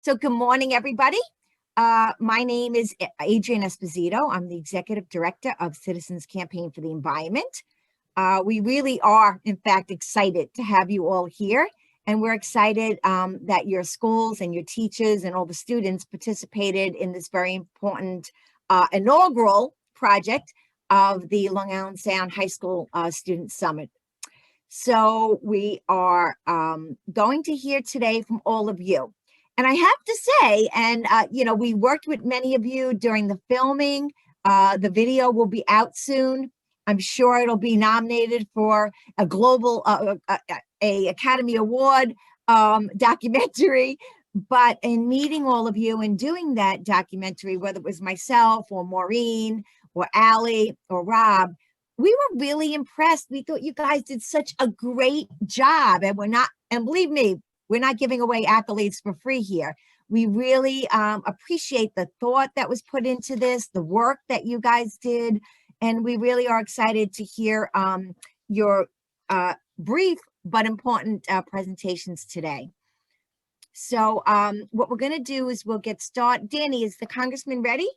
So good morning, everybody. My name is Adrienne Esposito. I'm the Executive Director of Citizens Campaign for the Environment. We really are, in fact, excited to have you all here. And we're excited that your schools and your teachers and all the students participated in this very important inaugural project of the Long Island Sound High School Student Summit. So we are going to hear today from all of you. And I have to say, we worked with many of you during the filming. The video will be out soon. I'm sure it'll be nominated for a global Academy Award documentary. But in meeting all of you and doing that documentary, whether it was myself or Maureen or Allie or Rob, we were really impressed. We thought you guys did such a great job, and believe me, we're not giving away accolades for free here. We really appreciate the thought that was put into this, the work that you guys did, and we really are excited to hear your brief but important presentations today. So what we're going to do is we'll get started. Danny, is the Congressman ready?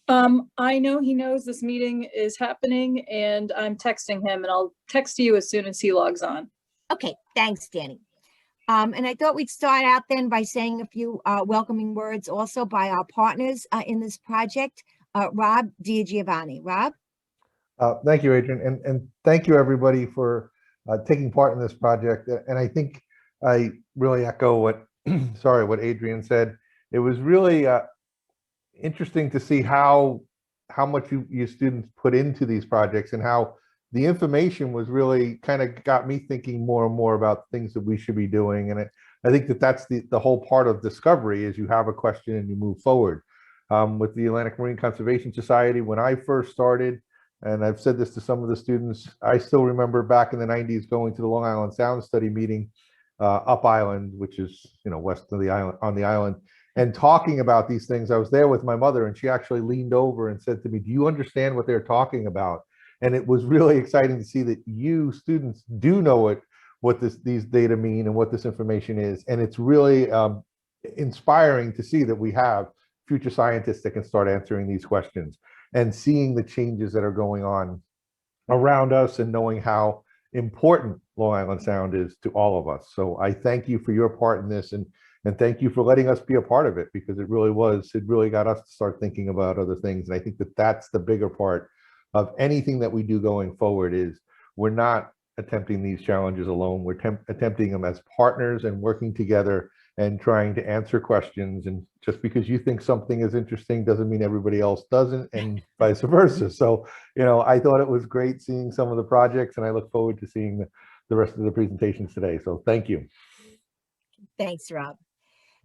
I know he knows this meeting is happening, and I'm texting him, and I'll text you as soon as he logs on. Okay, thanks, Danny. And I thought we'd start out then by saying a few welcoming words also by our partners in this project. Rob DiGiovanni. Rob? Thank you, Adrienne, and thank you, everybody, for taking part in this project. And I think I really echo what Adrienne said. It was really interesting to see how much you students put into these projects, and how the information was really kind of got me thinking more and more about things that we should be doing. And I think that's the whole part of discovery, is you have a question and you move forward. With the Atlantic Marine Conservation Society, when I first started, and I've said this to some of the students, I still remember back in the 90s going to the Long Island Sound Study meeting up island, which is west of the island, on the island, and talking about these things. I was there with my mother, and she actually leaned over and said to me, "Do you understand what they're talking about?" And it was really exciting to see that you students do know what these data mean and what this information is. And it's really inspiring to see that we have future scientists that can start answering these questions and seeing the changes that are going on around us, and knowing how important Long Island Sound is to all of us. So I thank you for your part in this, and thank you for letting us be a part of it, because it really got us to start thinking about other things. And I think that that's the bigger part of anything that we do going forward, is we're not attempting these challenges alone. We're attempting them as partners and working together and trying to answer questions. And just because you think something is interesting doesn't mean everybody else doesn't, and vice versa. So, I thought it was great seeing some of the projects, and I look forward to seeing the rest of the presentations today. So thank you. Thanks, Rob.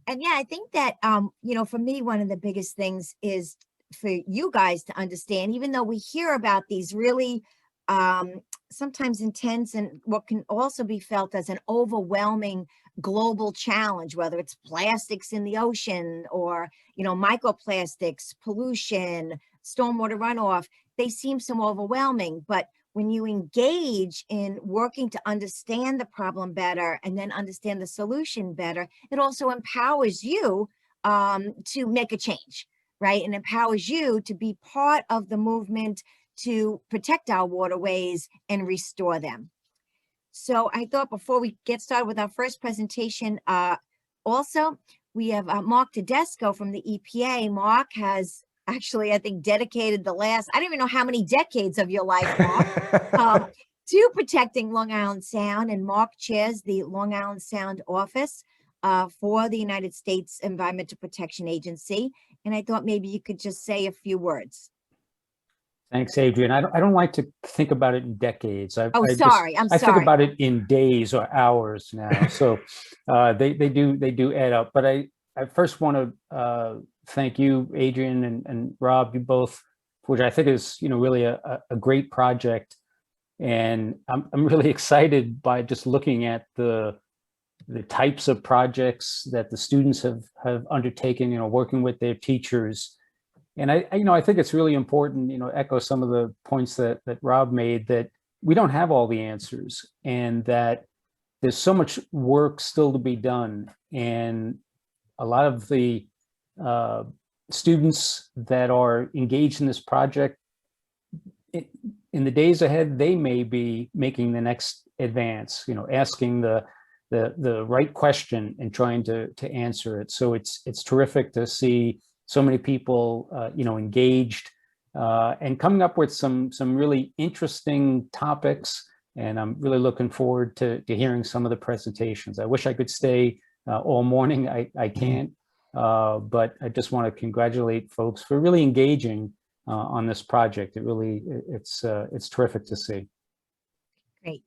And yeah, I think that, for me, one of the biggest things is for you guys to understand, even though we hear about these really sometimes intense and what can also be felt as an overwhelming global challenge, whether it's plastics in the ocean or, microplastics, pollution, stormwater runoff, they seem so overwhelming. But when you engage in working to understand the problem better and then understand the solution better, it also empowers you to make a change, right? And empowers you to be part of the movement to protect our waterways and restore them. So I thought before we get started with our first presentation, also, we have Mark Tedesco from the EPA. Mark has actually, I think, dedicated the last, I don't even know how many decades of your life, Mark, to protecting Long Island Sound. And Mark chairs the Long Island Sound office for the United States Environmental Protection Agency. And I thought maybe you could just say a few words. Thanks, Adrienne. I don't like to think about it in decades. I'm sorry. I think about it in days or hours now. So they do add up. But I first want to thank you, Adrienne and Rob, you both, which I think is really a great project. And I'm really excited by just looking at the types of projects that the students have undertaken, working with their teachers. And I think it's really important, echo some of the points that Rob made, that we don't have all the answers, and that there's so much work still to be done, and a lot of the students that are engaged in this project, in the days ahead, they may be making the next advance, asking the right question and trying to answer it. So it's terrific to see so many people, engaged and coming up with some really interesting topics. And I'm really looking forward to hearing some of the presentations. I wish I could stay all morning. I can't, but I just want to congratulate folks for really engaging on this project. It's terrific to see. Great.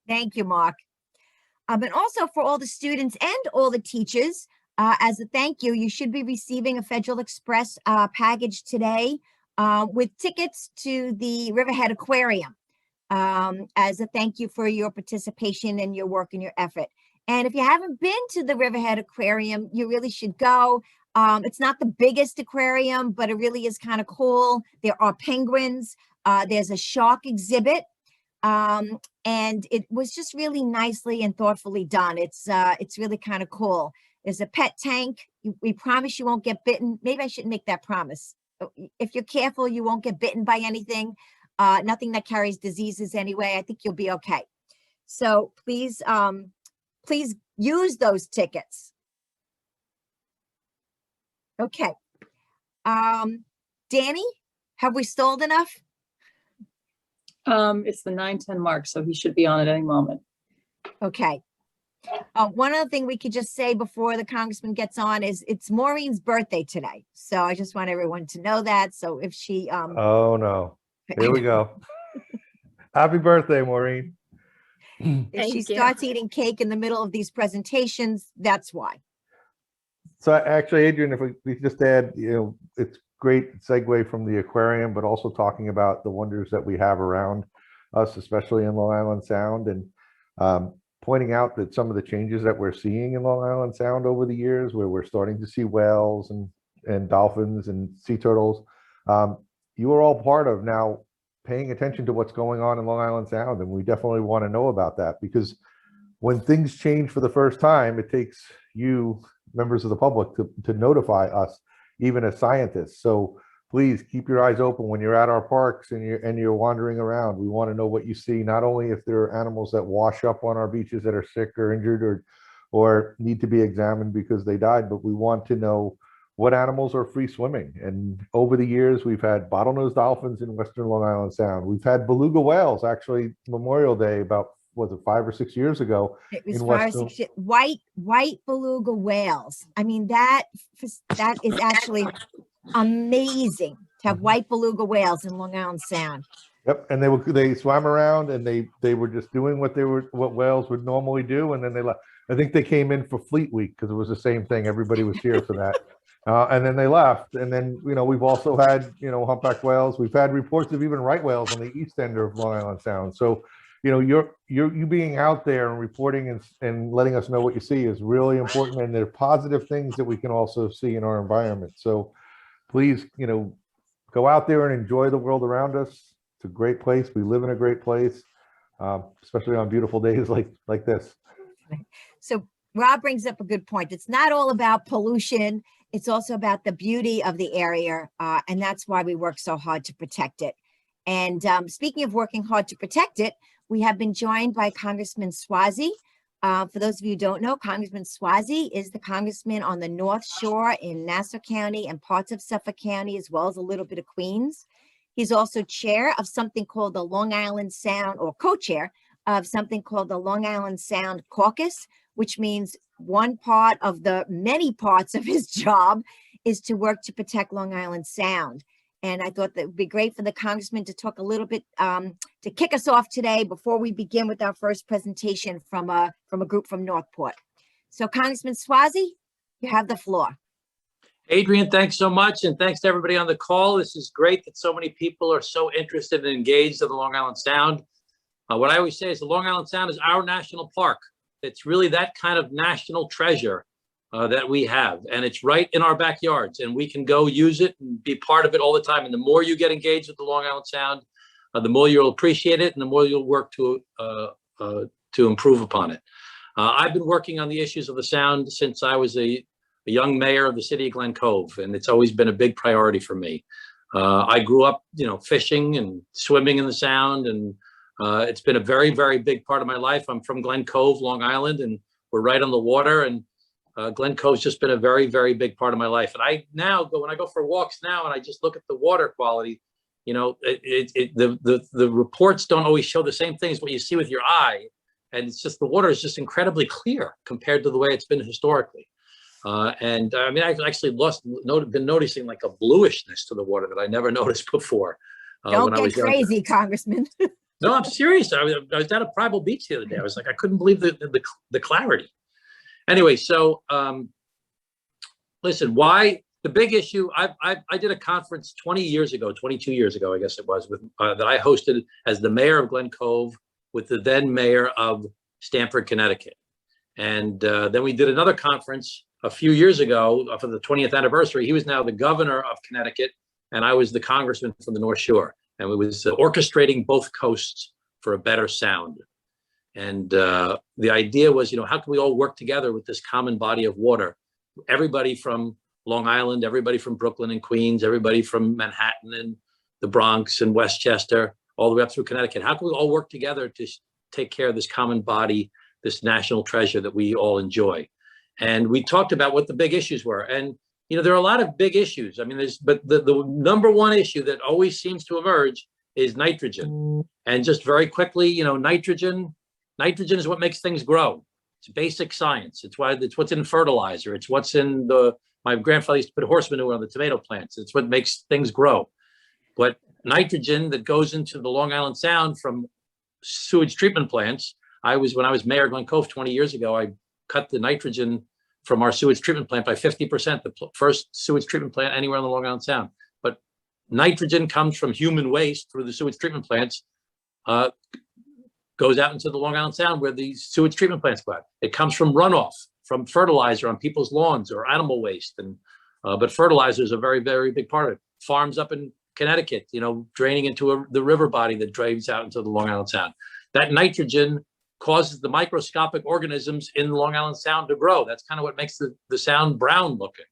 Thank you, Mark. And also for all the students and all the teachers, as a thank you, you should be receiving a Federal Express package today with tickets to the Riverhead Aquarium as a thank you for your participation and your work and your effort. And if you haven't been to the Riverhead Aquarium, you really should go. It's not the biggest aquarium, but it really is kind of cool. There are penguins. There's a shark exhibit. And it was just really nicely and thoughtfully done. It's really kind of cool. There's a pet tank. We promise you won't get bitten. Maybe I shouldn't make that promise. If you're careful, you won't get bitten by anything. Nothing that carries diseases anyway. I think you'll be okay. So please use those tickets. Okay. Danny, have we stalled enough? It's the 9:10 mark, so he should be on at any moment. Okay. One other thing we could just say before the congressman gets on is it's Maureen's birthday today. So I just want everyone to know that. So if she Oh no, here we go. Happy birthday, Maureen. if she Thank you. starts eating cake in the middle of these presentations, that's why. So actually, Adrian, if we just add, it's great segue from the aquarium, but also talking about the wonders that we have around us, especially in Long Island Sound, and pointing out that some of the changes that we're seeing in Long Island Sound over the years, where we're starting to see whales and dolphins and sea turtles, you are all part of now paying attention to what's going on in Long Island Sound. And we definitely want to know about that, because when things change for the first time, it takes you, members of the public, to notify us, even as scientists. So please keep your eyes open when you're at our parks and you're wandering around. We want to know what you see, not only if there are animals that wash up on our beaches that are sick or injured or need to be examined because they died, but we want to know what animals are free swimming. And over the years, we've had bottlenose dolphins in Western Long Island Sound. We've had beluga whales, actually Memorial Day about, was it 5 or 6 years ago? It was in 5 or Western- 6 white beluga whales. I mean, that is actually amazing to have white beluga whales in Long Island Sound. Yep, and they swam around and they were just doing what whales would normally do, and then they left. I think they came in for Fleet Week because it was the same thing. Everybody was here for that, and then they left. And then we've also had humpback whales. We've had reports of even right whales on the east end of Long Island Sound. So you being out there and reporting and letting us know what you see is really important, and there are positive things that we can also see in our environment. So please, go out there and enjoy the world around us. It's a great place. We live in a great place, especially on beautiful days like this. So Rob brings up a good point. It's not all about pollution. It's also about the beauty of the area. And that's why we work so hard to protect it. And speaking of working hard to protect it, we have been joined by Congressman Suozzi. For those of you who don't know, Congressman Suozzi is the congressman on the North Shore in Nassau County and parts of Suffolk County, as well as a little bit of Queens. He's also chair of something called the Long Island Sound, or co-chair of something called the Long Island Sound Caucus, which means one part of the many parts of his job is to work to protect Long Island Sound. And I thought that would be great for the congressman to talk a little bit, to kick us off today before we begin with our first presentation from a group from Northport. So Congressman Suozzi, you have the floor. Adrian, thanks so much. And thanks to everybody on the call. This is great that so many people are so interested and engaged in the Long Island Sound. What I always say is the Long Island Sound is our national park. It's really that kind of national treasure that we have. And it's right in our backyards, and we can go use it and be part of it all the time. And the more you get engaged with the Long Island Sound, the more you'll appreciate it and the more you'll work to improve upon it. I've been working on the issues of the sound since I was a young mayor of the city of Glen Cove, and it's always been a big priority for me. I grew up, fishing and swimming in the sound, and it's been a very, very big part of my life. I'm from Glen Cove, Long Island, and we're right on the water. And Glen Cove's just been a very, very big part of my life. And I now go, when I go for walks now, and I just look at the water quality, the reports don't always show the same thing as what you see with your eye. And it's just, the water is just incredibly clear compared to the way it's been historically. And I mean, I've actually been noticing like a bluishness to the water that I never noticed before. Don't when I get was younger. crazy, Congressman. No, I'm serious. I was at a Primal Beach the other day. I was like, I couldn't believe the clarity. Anyway, so listen, why the big issue? I did a conference 22 years ago, I guess it was, with that I hosted as the mayor of Glen Cove with the then mayor of Stamford, Connecticut. And then we did another conference a few years ago for the 20th anniversary. He was now the governor of Connecticut, and I was the congressman from the North Shore. And it was orchestrating both coasts for a better sound. And the idea was, how can we all work together with this common body of water? Everybody from Long Island, everybody from Brooklyn and Queens, everybody from Manhattan and the Bronx and Westchester, all the way up through Connecticut. How can we all work together to take care of this common body, this national treasure that we all enjoy? And we talked about what the big issues were. And, there are a lot of big issues. I mean, but the number one issue that always seems to emerge is nitrogen. And just very quickly, nitrogen is what makes things grow. It's basic science. It's what's in fertilizer. It's what's in my grandfather used to put horse manure on the tomato plants. It's what makes things grow. But nitrogen that goes into the Long Island Sound from sewage treatment plants. When I was mayor of Glen Cove 20 years ago, I cut the nitrogen from our sewage treatment plant by 50%, the first sewage treatment plant anywhere on the Long Island Sound. But nitrogen comes from human waste through the sewage treatment plants, goes out into the Long Island Sound where these sewage treatment plants go out. It comes from runoff, from fertilizer on people's lawns or animal waste. But fertilizer is a very, very big part of it. Farms up in Connecticut, draining into the river body that drains out into the Long Island Sound. That nitrogen causes the microscopic organisms in the Long Island Sound to grow. That's kind of what makes the sound brown looking,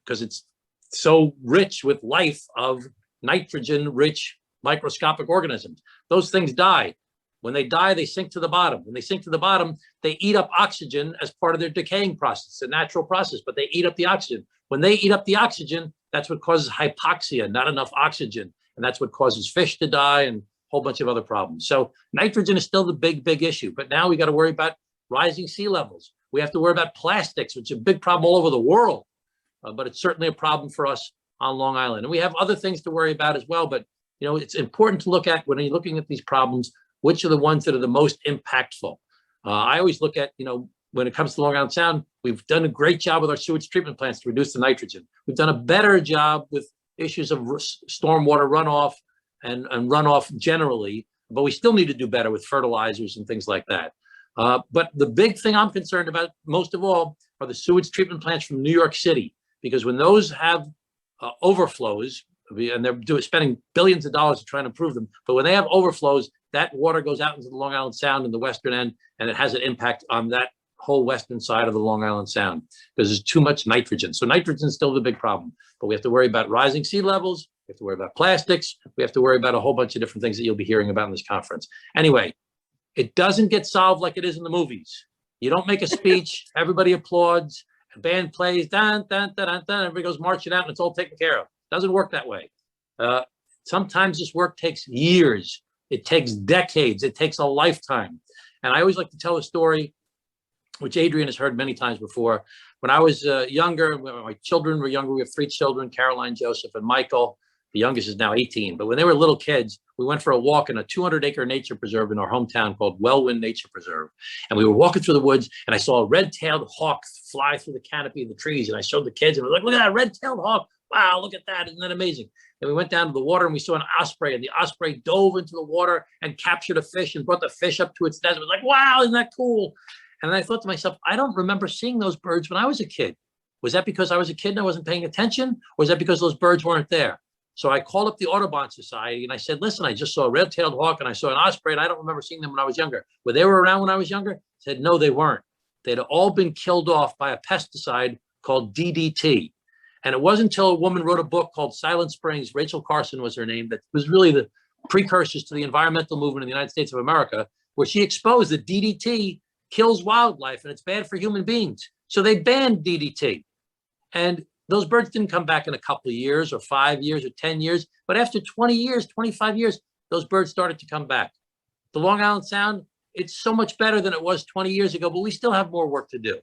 because it's so rich with life of nitrogen-rich microscopic organisms. Those things die. When they die, they sink to the bottom. When they sink to the bottom, they eat up oxygen as part of their decaying process. It's a natural process, but they eat up the oxygen. When they eat up the oxygen, that's what causes hypoxia, not enough oxygen. And that's what causes fish to die and whole bunch of other problems. So nitrogen is still the big, big issue. But now we got to worry about rising sea levels. We have to worry about plastics, which is a big problem all over the world. But it's certainly a problem for us on Long Island. And we have other things to worry about as well. But, it's important to look at when you're looking at these problems, which are the ones that are the most impactful. I always look at, when it comes to Long Island Sound, we've done a great job with our sewage treatment plants to reduce the nitrogen. We've done a better job with issues of stormwater runoff and runoff generally, but we still need to do better with fertilizers and things like that. But the big thing I'm concerned about most of all are the sewage treatment plants from New York City, because when those have overflows, and they're spending billions of dollars to try and improve them, but when they have overflows, that water goes out into the Long Island Sound in the western end, and it has an impact on that whole western side of the Long Island Sound because there's too much nitrogen. So nitrogen is still the big problem, but we have to worry about rising sea levels. We have to worry about plastics. We have to worry about a whole bunch of different things that you'll be hearing about in this conference. Anyway, it doesn't get solved like it is in the movies. You don't make a speech, everybody applauds, a band plays, dun, dun, dun, dun, dun, everybody goes marching out and it's all taken care of. It doesn't work that way. Sometimes this work takes years. It takes decades. It takes a lifetime. And I always like to tell a story, which Adrian has heard many times before. When I was younger, when my children were younger, we have 3 children, Caroline, Joseph, and Michael. The youngest is now 18. But when they were little kids, we went for a walk in a 200-acre nature preserve in our hometown called Wellwind Nature Preserve. And we were walking through the woods, and I saw a red-tailed hawk fly through the canopy of the trees. And I showed the kids, and we were like, look at that red-tailed hawk. Wow, look at that. Isn't that amazing? And we went down to the water, and we saw an osprey, and the osprey dove into the water and captured a fish and brought the fish up to its nest. It was like, wow, isn't that cool? And I thought to myself, I don't remember seeing those birds when I was a kid. Was that because I was a kid and I wasn't paying attention? Or was that because those birds weren't there? So I called up the Audubon Society and I said, listen, I just saw a red-tailed hawk and I saw an osprey and I don't remember seeing them when I was younger. Were they around when I was younger? I said, no, they weren't. they'd all been killed off by a pesticide called DDT. And it wasn't until a woman wrote a book called Silent Springs, Rachel Carson was her name, that was really the precursors to the environmental movement in the United States of America, where she exposed that DDT kills wildlife and it's bad for human beings. So they banned DDT. And those birds didn't come back in a couple of years or 5 years or 10 years, but after 20 years, 25 years, those birds started to come back. The Long Island Sound, it's so much better than it was 20 years ago, but we still have more work to do.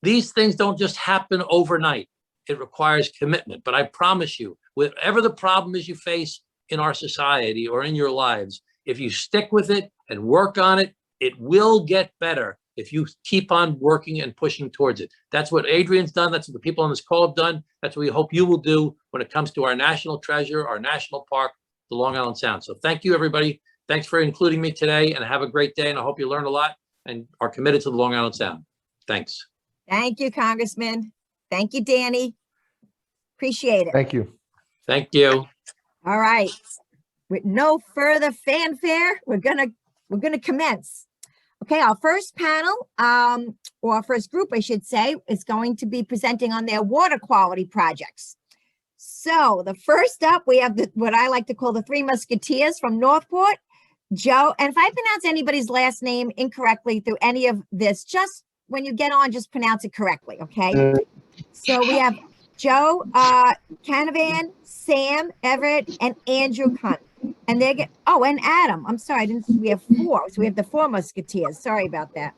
These things don't just happen overnight. It requires commitment. But I promise you, whatever the problem is you face in our society or in your lives, if you stick with it and work on it, it will get better if you keep on working and pushing towards it. That's what Adrian's done. That's what the people on this call have done. That's what we hope you will do when it comes to our national treasure, our national park, the Long Island Sound. So thank you, everybody. Thanks for including me today, and have a great day. And I hope you learned a lot and are committed to the Long Island Sound. Thanks. Thank you, Congressman. Thank you, Danny. Appreciate it. Thank you. Thank you. All right. With no further fanfare, we're gonna commence. Okay, our first panel, or our first group, I should say, is going to be presenting on their water quality projects. So the first up, we have what I like to call the Three Musketeers from Northport, Joe. And if I pronounce anybody's last name incorrectly through any of this, just when you get on, just pronounce it correctly, okay? So we have Joe Canavan, Sam Everett, and Andrew Hunt. And they get, oh, and Adam. I'm sorry, I didn't. We have four. So we have the Four Musketeers. Sorry about that.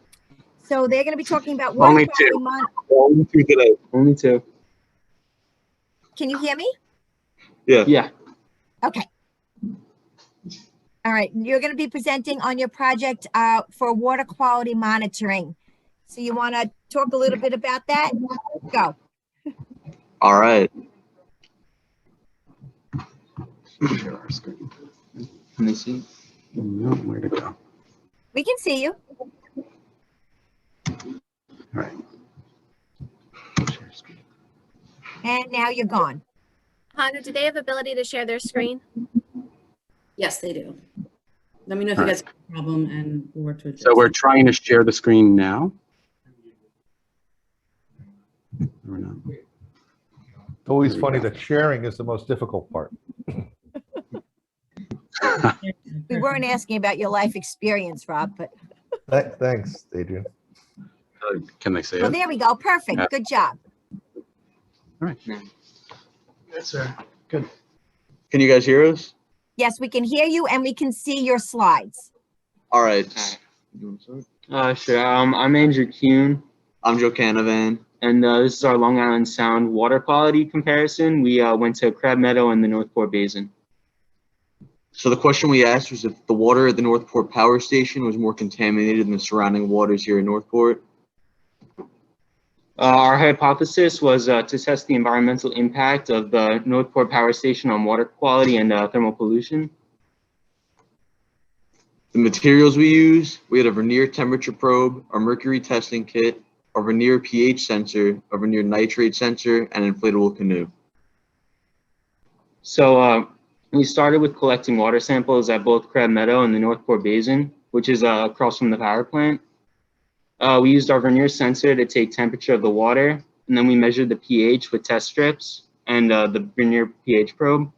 So they're going to be talking about water Only quality two. Only two today. Only two. Can you hear me? Yeah. Yeah. Okay. All right. You're going to be presenting on your project for water quality monitoring. So you want to talk a little bit about that? Go. All right. Share our screen. Can they see? No, where to go? We can see you. All right. Share screen. And now you're gone. Hannah, do they have ability to share their screen? Yes, they do. Let me know if All you right. guys have a problem and we'll work to address So we're it. trying to share the screen now. Or not? It's always funny that sharing is the most difficult part. We weren't asking about your life experience, Rob, but Thanks, Adrian. Can they see well, it? there we go. Perfect. Yeah. Good job. All right. Yes, sir. Good. Can you guys hear us? Yes, we can hear you and we can see your slides. All right. Sure. I'm Andrew Kuhn, I'm Joe Canavan. and this is our Long Island Sound water quality comparison. We went to Crab Meadow in the Northport Basin. So the question we asked was if the water at the Northport Power Station was more contaminated than the surrounding waters here in Northport. Our hypothesis was to test the environmental impact of the Northport Power Station on water quality and thermal pollution. The materials we used, we had a vernier temperature probe, a mercury testing kit, a vernier pH sensor, a vernier nitrate sensor, and an inflatable canoe. So we started with collecting water samples at both Crab Meadow and the Northport Basin, which is across from the power plant. We used our vernier sensor to take temperature of the water, and then we measured the pH with test strips and the vernier pH probe.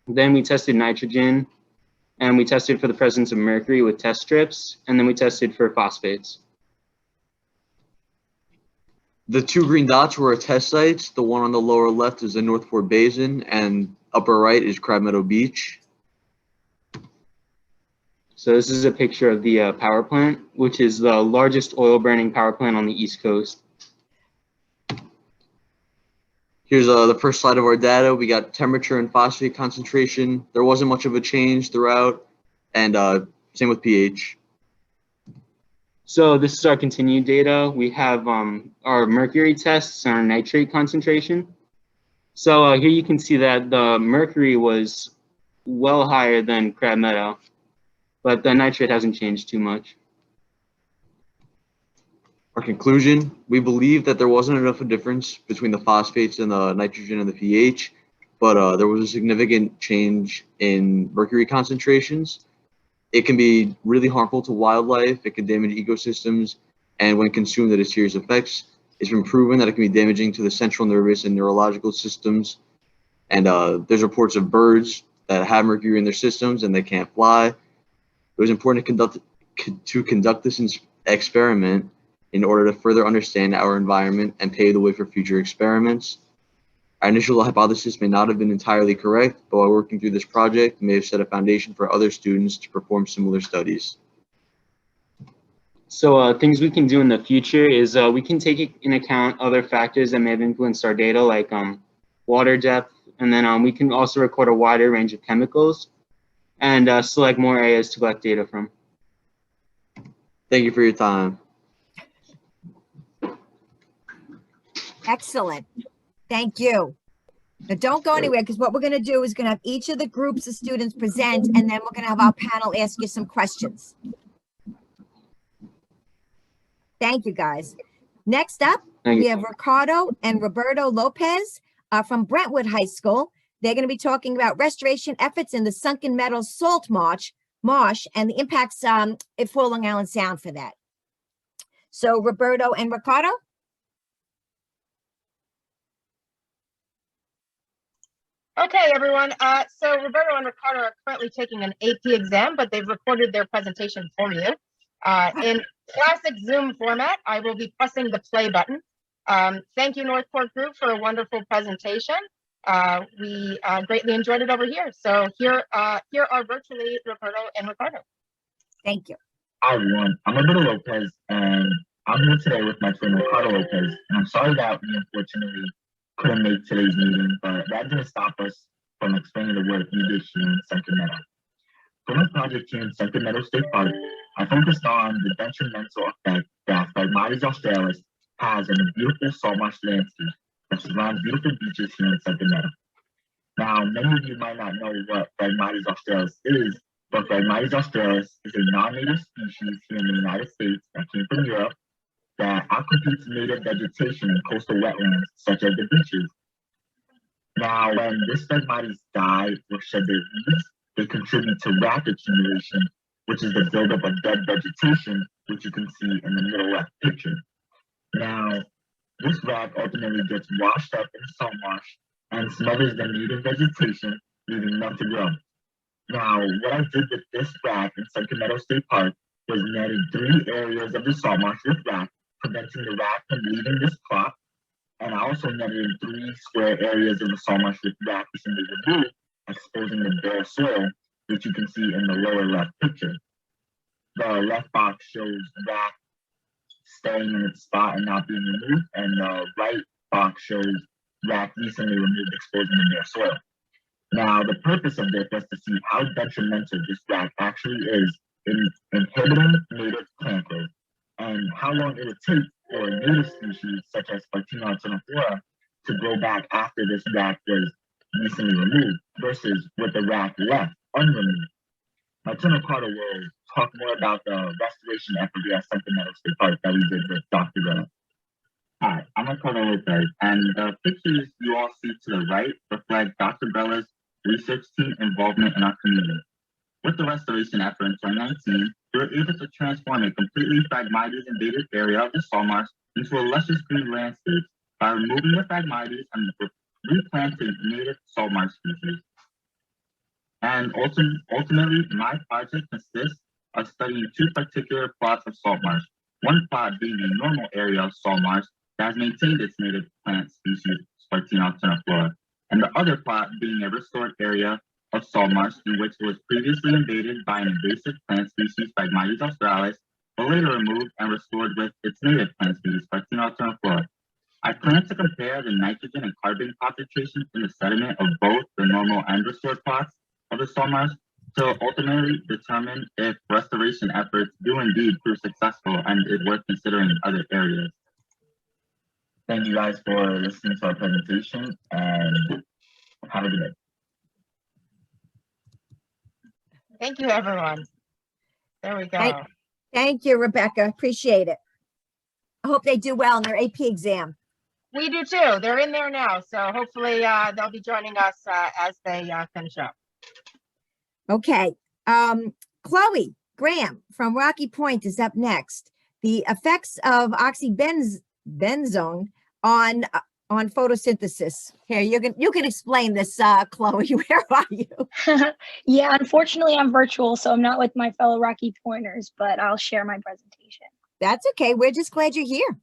Then we tested nitrogen, and we tested for the presence of mercury with test strips, and then we tested for phosphates. The two green dots were our test sites. The one on the lower left is the Northport Basin, and upper right is Crab Meadow Beach. So this is a picture of the power plant, which is the largest oil burning power plant on the East Coast. Here's the first slide of our data. We got temperature and phosphate concentration. There wasn't much of a change throughout, and same with pH. So this is our continued data. We have our mercury tests and our nitrate concentration. So here you can see that the mercury was well higher than Crab Meadow, but the nitrate hasn't changed too much. Our conclusion, we believe that there wasn't enough of a difference between the phosphates and the nitrogen and the pH, but there was a significant change in mercury concentrations. It can be really harmful to wildlife. It can damage ecosystems. and when consumed, it has serious effects. It's been proven that it can be damaging to the central nervous and neurological systems. And there's reports of birds that have mercury in their systems and they can't fly. It was important to conduct this experiment in order to further understand our environment and pave the way for future experiments. Our initial hypothesis may not have been entirely correct, but while working through this project, may have set a foundation for other students to perform similar studies. So things we can do in the future is we can take into account other factors that may have influenced our data, like water depth, and then we can also record a wider range of chemicals and select more areas to collect data from. Thank you for your time. Excellent. Thank you. Now, don't go anywhere, because what we're going to do is going to have each of the groups of students present, and then we're going to have our panel ask you some questions. Thank you, guys. Next up, Thank we you. have Ricardo and Roberto Lopez from Brentwood High School. They're going to be talking about restoration efforts in the Sunken Meadows Salt Marsh and the impacts for Long Island Sound for that. So Roberto and Ricardo. Okay, everyone. So Roberto and Ricardo are currently taking an AP exam, but they've recorded their presentation for you. In classic Zoom format, I will be pressing the play button. Thank you, Northport Group, for a wonderful presentation. We greatly enjoyed it over here. So here are virtually Roberto and Ricardo. Thank you. Hi, everyone. I'm Roberto Lopez, and I'm here today with my friend Ricardo Lopez. And I'm sorry that we unfortunately couldn't make today's meeting, but that didn't stop us from explaining the work we did here in Sunken Meadow. For my project here in Sunken Meadow State Park, I focused on the detrimental effect that Phragmites australis has on the beautiful salt marsh landscape that surrounds beautiful beaches here in Sunken Meadow. Now, many of you might not know what Phragmites australis is, but Phragmites australis is a non-native species here in the United States that came from Europe that outcompetes native vegetation in coastal wetlands, such as the beaches. Now, when this Phragmites die or shed their leaves, they contribute to rack accumulation, which is the buildup of dead vegetation, which you can see in the middle left picture. Now, this rack ultimately gets washed up in the salt marsh and smothers the native vegetation, leaving none to grow. Now, what I did with this rack in Sunken Meadow State Park was netted 3 areas of the salt marsh with rack, preventing the rack from leaving this crop. And I also netted 3 square areas of the salt marsh with rack recently removed, exposing the bare soil, which you can see in the lower left picture. The left box shows rack staying in its spot and not being removed, and the right box shows rack recently removed, exposing the bare soil. Now, the purpose of this was to see how detrimental this rack actually is in inhibiting native plant growth, and how long it would take for a native species such as Spartina alterniflora to grow back after this rack was recently removed versus with the rack left unremoved. Now, Tuna Carter will talk more about the restoration effort here at Sunken Meadow State Park that we did with Dr. Bella. Hi, I'm Ricardo Lopez, and the pictures you all see to the right reflect Dr. Bella's research team involvement in our community. With the restoration effort in 2019, we were able to transform a completely Phragmites invaded area of the salt marsh into a luscious green landscape by removing the Phragmites and replanting native salt marsh species. And ultimately, my project consists of studying 2 particular plots of salt marsh. One plot being a normal area of salt marsh that has maintained its native plant species, Spartina alterniflora, and the other plot being a restored area of salt marsh in which it was previously invaded by an invasive plant species, Phragmites australis, but later removed and restored with its native plant species, Spartina alterniflora. I plan to compare the nitrogen and carbon concentrations in the sediment of both the normal and restored plots of the salt marsh to ultimately determine if restoration efforts do indeed prove successful and is worth considering in other areas. Thank you guys for listening to our presentation, and have a good day. Thank you, everyone. There we go. Thank you, Rebecca. Appreciate it. I hope they do well in their AP exam. We do too. They're in there now. So hopefully they'll be joining us as they finish up. Okay. Chloe Graham from Rocky Point is up next. the effects of oxybenzone on photosynthesis. Here, you can explain this, Chloe. Where are you? Yeah, unfortunately, I'm virtual, so I'm not with my fellow Rocky Pointers, but I'll share my presentation. That's okay. We're just glad you're here.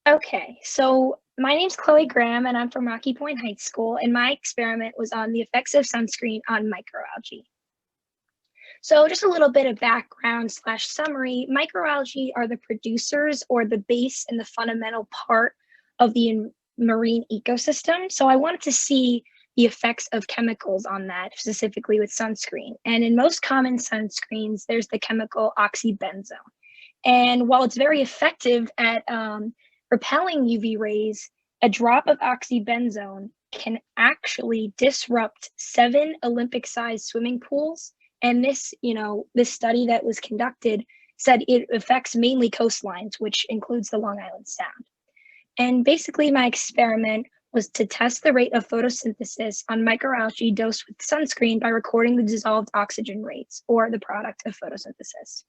Okay, so my name's Chloe Graham, and I'm from Rocky Point High School, and my experiment was on the effects of sunscreen on microalgae. So just a little bit of background / summary, microalgae are the producers or the base and the fundamental part of the marine ecosystem. So I wanted to see the effects of chemicals on that, specifically with sunscreen. And in most common sunscreens, there's the chemical oxybenzone. And while it's very effective at repelling UV rays, a drop of oxybenzone can actually disrupt 7 Olympic-sized swimming pools. And this, this study that was conducted said it affects mainly coastlines, which includes the Long Island Sound. And basically my experiment was to test the rate of photosynthesis on microalgae dosed with sunscreen by recording the dissolved oxygen rates, or the product of photosynthesis.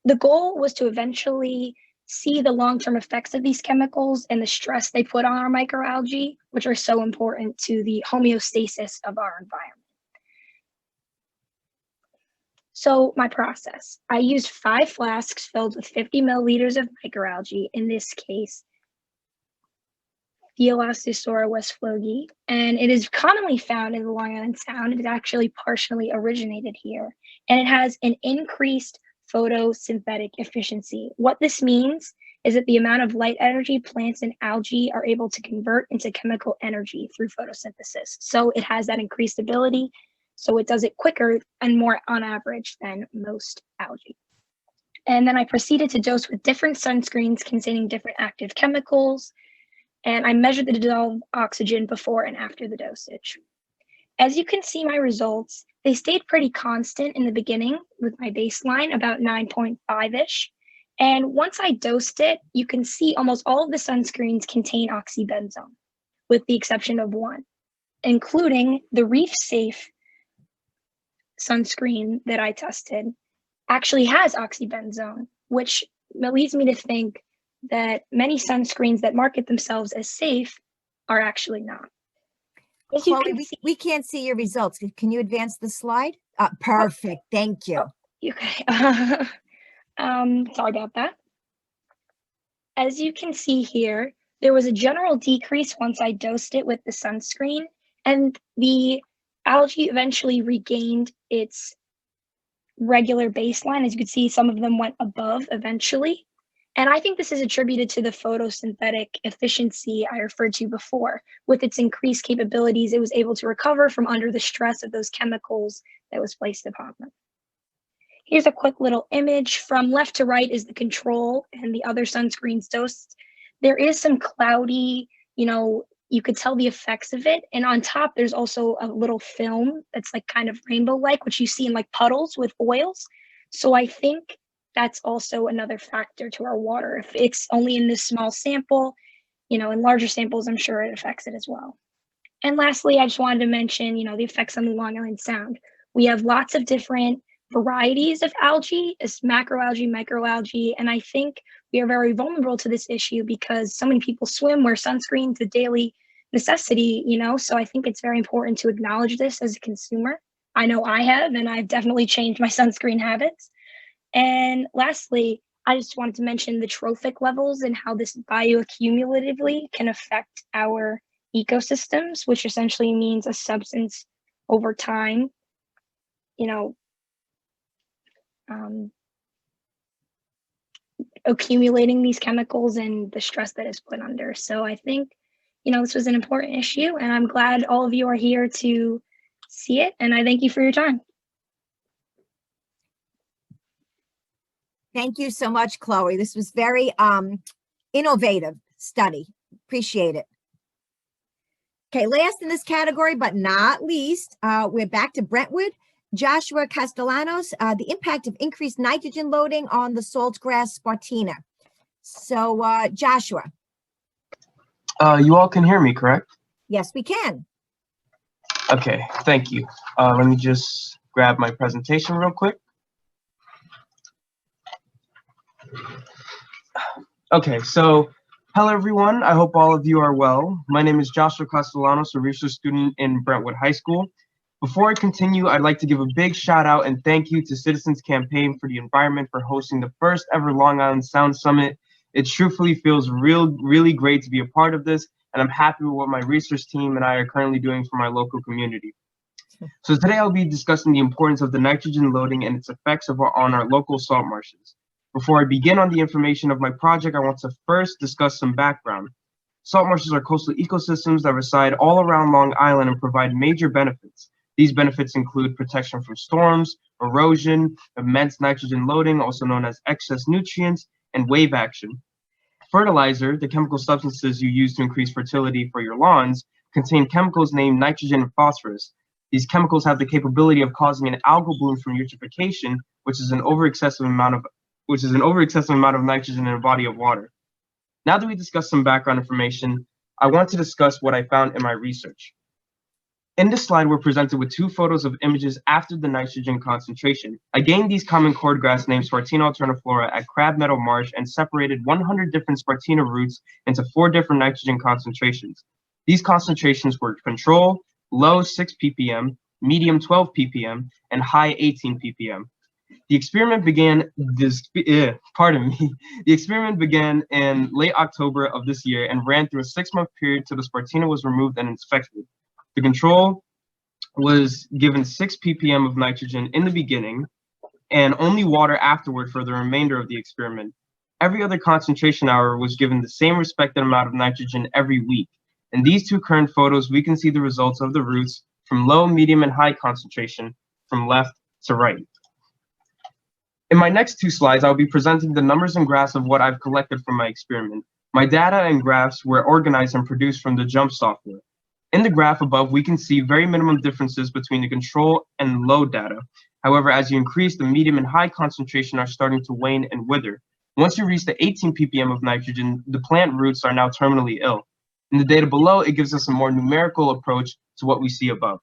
The goal was to eventually see the long-term effects of these chemicals and the stress they put on our microalgae, which are so important to the homeostasis of our environment. So my process, I used 5 flasks filled with 50 milliliters of microalgae, in this case, Thelassosora westflogi, and it is commonly found in the Long Island Sound. It actually partially originated here, and it has an increased photosynthetic efficiency. What this means is that the amount of light energy plants and algae are able to convert into chemical energy through photosynthesis. So it has that increased ability. So it does it quicker and more on average than most algae. And then I proceeded to dose with different sunscreens containing different active chemicals. And I measured the dissolved oxygen before and after the dosage. As you can see my results, they stayed pretty constant in the beginning with my baseline, about 9.5-ish. And once I dosed it, you can see almost all of the sunscreens contain oxybenzone, with the exception of one, including the Reef Safe sunscreen that I tested actually has oxybenzone, which leads me to think that many sunscreens that market themselves as safe are actually not. As you can see, we can't see your results. Can you advance the slide? Perfect. Thank you. Okay. Sorry about that. As you can see here, there was a general decrease once I dosed it with the sunscreen, and the algae eventually regained its regular baseline. As you can see, some of them went above eventually. And I think this is attributed to the photosynthetic efficiency I referred to before. With its increased capabilities, it was able to recover from under the stress of those chemicals that was placed upon them. Here's a quick little image. From left to right is the control and the other sunscreens dosed. There is some cloudy, you could tell the effects of it. And on top, there's also a little film that's like kind of rainbow-like, which you see in like puddles with oils. So I think that's also another factor to our water. If it's only in this small sample, in larger samples, I'm sure it affects it as well. And lastly, I just wanted to mention, the effects on the Long Island Sound. We have lots of different varieties of algae, as macroalgae, microalgae, and I think we are very vulnerable to this issue because so many people swim, wear sunscreen, it's a daily necessity, so I think it's very important to acknowledge this as a consumer. I know I have, and I've definitely changed my sunscreen habits. And lastly, I just wanted to mention the trophic levels and how this bioaccumulatively can affect our ecosystems, which essentially means a substance over time, accumulating these chemicals and the stress that is put under. So I think, this was an important issue, and I'm glad all of you are here to see it, and I thank you for your time. Thank you so much, Chloe. This was very innovative study. Appreciate it. Okay, last in this category, but not least, we're back to Brentwood. Joshua Castellanos, the impact of increased nitrogen loading on the saltgrass spartina. So, Joshua. You all can hear me, correct? Yes, we can. Okay, thank you. Let me just grab my presentation real quick. Okay, so hello everyone. I hope all of you are well. My name is Joshua Castellanos, a research student in Brentwood High School. Before I continue, I'd like to give a big shout out and thank you to Citizens Campaign for the Environment for hosting the first ever Long Island Sound Summit. It truthfully feels really great to be a part of this, and I'm happy with what my research team and I are currently doing for my local community. So today I'll be discussing the importance of the nitrogen loading and its effects on our local salt marshes. Before I begin on the information of my project, I want to first discuss some background. Salt marshes are coastal ecosystems that reside all around Long Island and provide major benefits. These benefits include protection from storms, erosion, immense nitrogen loading, also known as excess nutrients, and wave action. Fertilizer, the chemical substances you use to increase fertility for your lawns, contain chemicals named nitrogen and phosphorus. These chemicals have the capability of causing an algal bloom from eutrophication, which is an over-excessive amount of nitrogen in a body of water. Now that we discussed some background information, I want to discuss what I found in my research. In this slide, we're presented with two photos of images after the nitrogen concentration. I gained these common cordgrass named Spartina alterniflora at Crab Meadow Marsh and separated 100 different Spartina roots into 4 different nitrogen concentrations. These concentrations were control, low 6 ppm, medium 12 ppm, and high 18 ppm. The experiment began The experiment began in late October of this year and ran through a 6-month period till the Spartina was removed and inspected. The control was given 6 ppm of nitrogen in the beginning and only water afterward for the remainder of the experiment. Every other concentration hour was given the same respected amount of nitrogen every week. In these two current photos, we can see the results of the roots from low, medium, and high concentration from left to right. In my next 2 slides, I'll be presenting the numbers and graphs of what I've collected from my experiment. My data and graphs were organized and produced from the JUMP software. In the graph above, we can see very minimum differences between the control and low data. However, as you increase, the medium and high concentration are starting to wane and wither. Once you reach the 18 ppm of nitrogen, the plant roots are now terminally ill. In the data below, it gives us a more numerical approach to what we see above.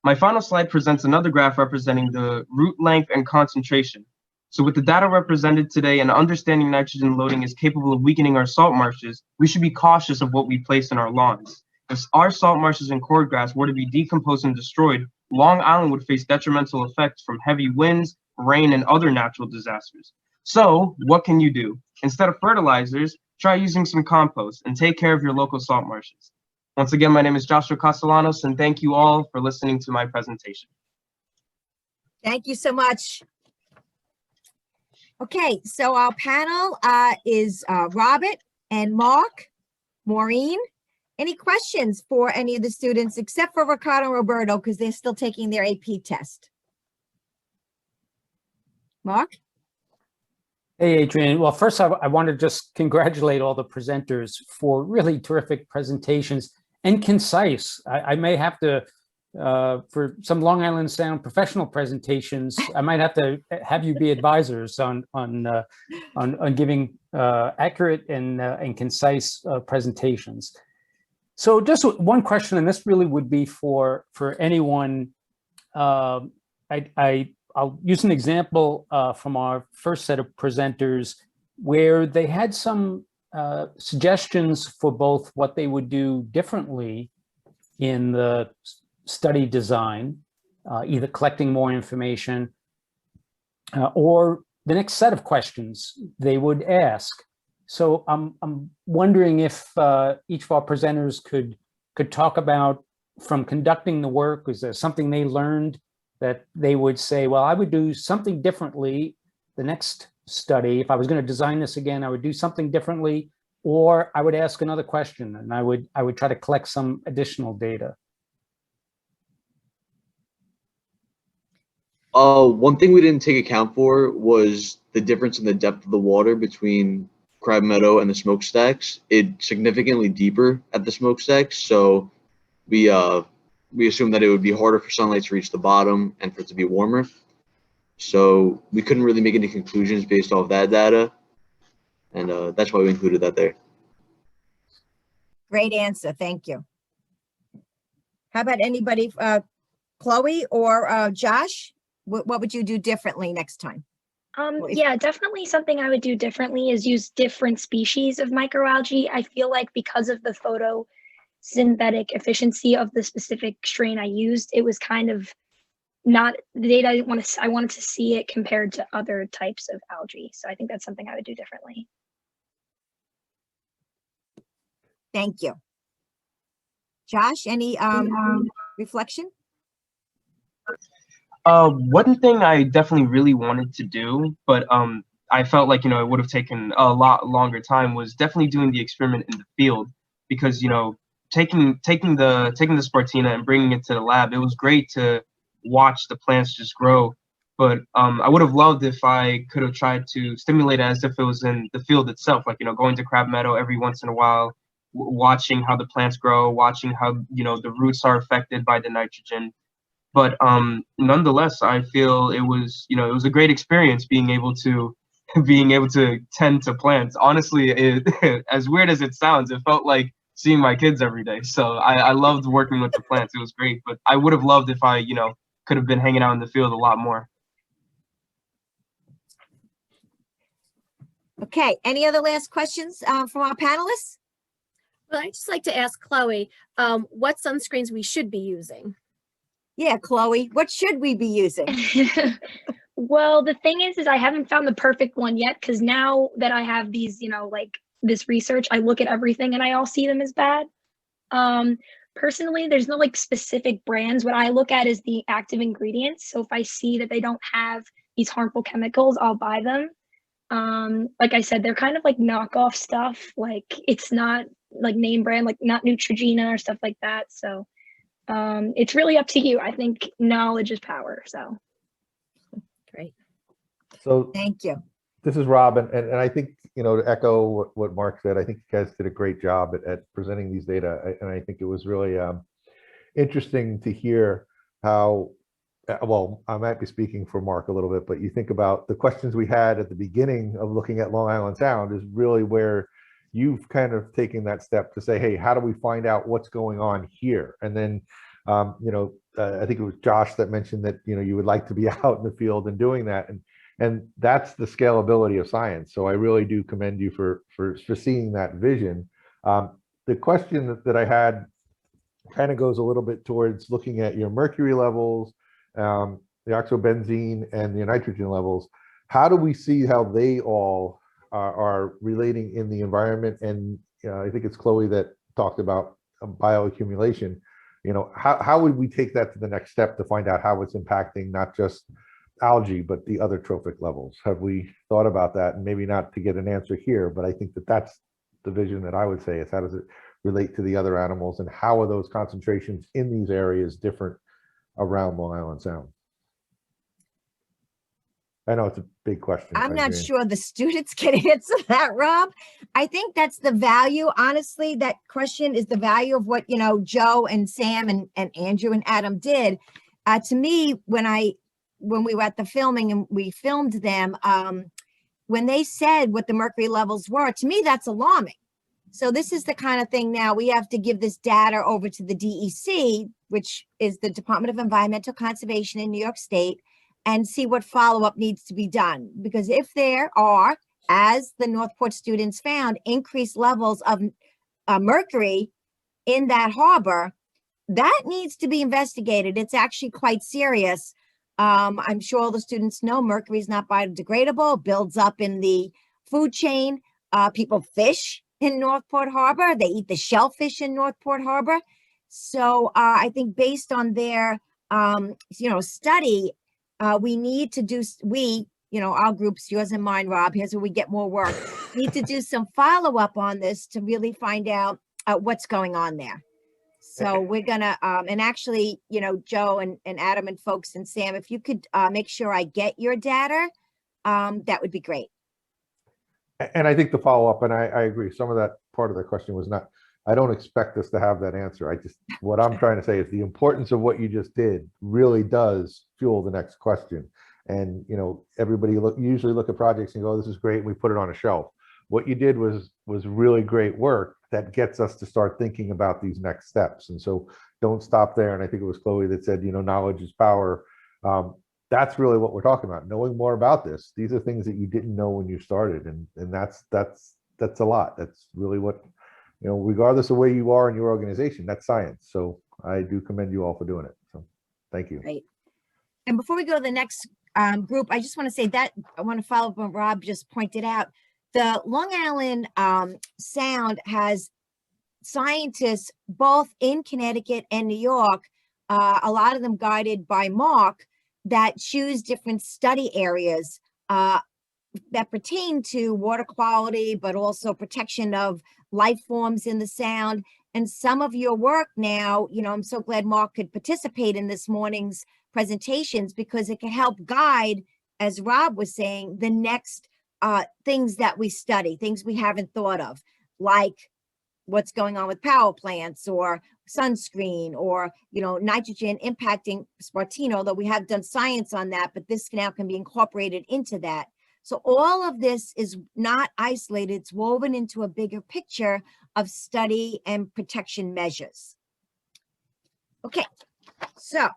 My final slide presents another graph representing the root length and concentration. So with the data represented today and understanding nitrogen loading is capable of weakening our salt marshes, we should be cautious of what we place in our lawns. If our salt marshes and cordgrass were to be decomposed and destroyed, Long Island would face detrimental effects from heavy winds, rain, and other natural disasters. So what can you do? Instead of fertilizers, try using some compost and take care of your local salt marshes. Once again, my name is Joshua Castellanos, and thank you all for listening to my presentation. Thank you so much. Okay, so our panel is Robert and Mark, Maureen. Any questions for any of the students except for Ricardo and Roberto because they're still taking their AP test? Mark? Hey, Adrian. Well, first, I want to just congratulate all the presenters for really terrific presentations and concise. I may have to, for some Long Island Sound professional presentations, I might have to have you be advisors on giving accurate and concise presentations. So just one question, and this really would be for anyone. I'll use an example from our first set of presenters where they had some suggestions for both what they would do differently in the study design, either collecting more information or the next set of questions they would ask. So I'm wondering if each of our presenters could talk about, from conducting the work, is there something they learned that they would say, well, I would do something differently the next study. If I was going to design this again, I would do something differently, or I would ask another question and I would try to collect some additional data. One thing we didn't take account for was the difference in the depth of the water between Crab Meadow and the smokestacks. It's significantly deeper at the smokestacks, so we assumed that it would be harder for sunlight to reach the bottom and for it to be warmer. So we couldn't really make any conclusions based off that data, and that's why we included that there. Great answer, thank you. How about anybody, Chloe or Josh? What would you do differently next time? Yeah, definitely something I would do differently is use different species of microalgae. I feel like because of the photosynthetic efficiency of the specific strain I used, it was kind of not the data I didn't want to. I wanted to see it compared to other types of algae. So I think that's something I would do differently. Thank you. Josh, any reflection? One thing I definitely really wanted to do, but I felt like, it would have taken a lot longer time, was definitely doing the experiment in the field, because, taking the Spartina and bringing it to the lab, it was great to watch the plants just grow. But I would have loved if I could have tried to stimulate it as if it was in the field itself, like, going to Crab Meadow every once in a while, watching how the plants grow, watching how, the roots are affected by the nitrogen. But nonetheless, I feel it was, it was a great experience being able to tend to plants. Honestly, as weird as it sounds, it felt like seeing my kids every day. So I loved working with the plants. It was great. But I would have loved if I, could have been hanging out in the field a lot more. Okay, any other last questions from our panelists? Well, I'd just like to ask Chloe, what sunscreens we should be using. Yeah, Chloe, what should we be using? Well, the thing is I haven't found the perfect one yet, because now that I have these, like this research, I look at everything and I all see them as bad. Personally, there's no like specific brands. What I look at is the active ingredients. So if I see that they don't have these harmful chemicals, I'll buy them. Like I said, they're kind of like knockoff stuff. Like it's not like name brand, like not Neutrogena or stuff like that. So it's really up to you. I think knowledge is power. So great. So thank you. This is Rob, and I think, to echo what Mark said, I think you guys did a great job at presenting these data, and I think it was really interesting to hear how, well, I might be speaking for Mark a little bit, but you think about the questions we had at the beginning of looking at Long Island Sound is really where you've kind of taken that step to say, hey, how do we find out what's going on here? And then, I think it was Josh that mentioned that, you would like to be out in the field and doing that. And that's the scalability of science. So I really do commend you for seeing that vision. The question that I had kind of goes a little bit towards looking at your mercury levels, the oxybenzene and the nitrogen levels. How do we see how they all are relating in the environment? And I think it's Chloe that talked about bioaccumulation. How would we take that to the next step to find out how it's impacting not just algae, but the other trophic levels? Have we thought about that? And maybe not to get an answer here, but I think that that's the vision that I would say is how does it relate to the other animals, and how are those concentrations in these areas different around Long Island Sound? I know it's a big question. I'm not sure the students can answer that, Rob. I think that's the value. Honestly, that question is the value of what, Joe and Sam and Andrew and Adam did. To me, when we were at the filming and we filmed them, when they said what the mercury levels were, to me, that's alarming. So this is the kind of thing now we have to give this data over to the DEC, which is the Department of Environmental Conservation in New York State, and see what follow-up needs to be done. Because if there are, as the Northport students found, increased levels of mercury in that harbor, that needs to be investigated. It's actually quite serious. I'm sure all the students know mercury is not biodegradable, builds up in the food chain. People fish in Northport Harbor. They eat the shellfish in Northport Harbor. So I think based on their, study, we need to do, our groups, yours and mine, Rob, here's where we get more work, need to do some follow-up on this to really find out what's going on there. So we're gonna, and actually, Joe and Adam and folks and Sam, if you could make sure I get your data, that would be great. And I think the follow-up, and I agree, some of that part of the question was not, I don't expect us to have that answer. What I'm trying to say is the importance of what you just did really does fuel the next question. And, everybody usually look at projects and go, this is great, and we put it on a shelf. What you did was really great work that gets us to start thinking about these next steps. And so don't stop there. And I think it was Chloe that said, knowledge is power. That's really what we're talking about, knowing more about this. These are things that you didn't know when you started. And that's a lot. That's really what, regardless of where you are in your organization, that's science. So I do commend you all for doing it. So thank you. Great. And before we go to the next group, I just want to say that I want to follow up on what Rob just pointed out. The Long Island Sound has scientists both in Connecticut and New York, a lot of them guided by Mark, that choose different study areas that pertain to water quality, but also protection of life forms in the sound. And some of your work now, I'm so glad Mark could participate in this morning's presentations, because it can help guide, as Rob was saying, the next things that we study, things we haven't thought of, like what's going on with power plants or sunscreen or, nitrogen impacting Spartina, although we have done science on that, but this now can be incorporated into that. So all of this is not isolated, it's woven into a bigger picture of study and protection measures. Okay, so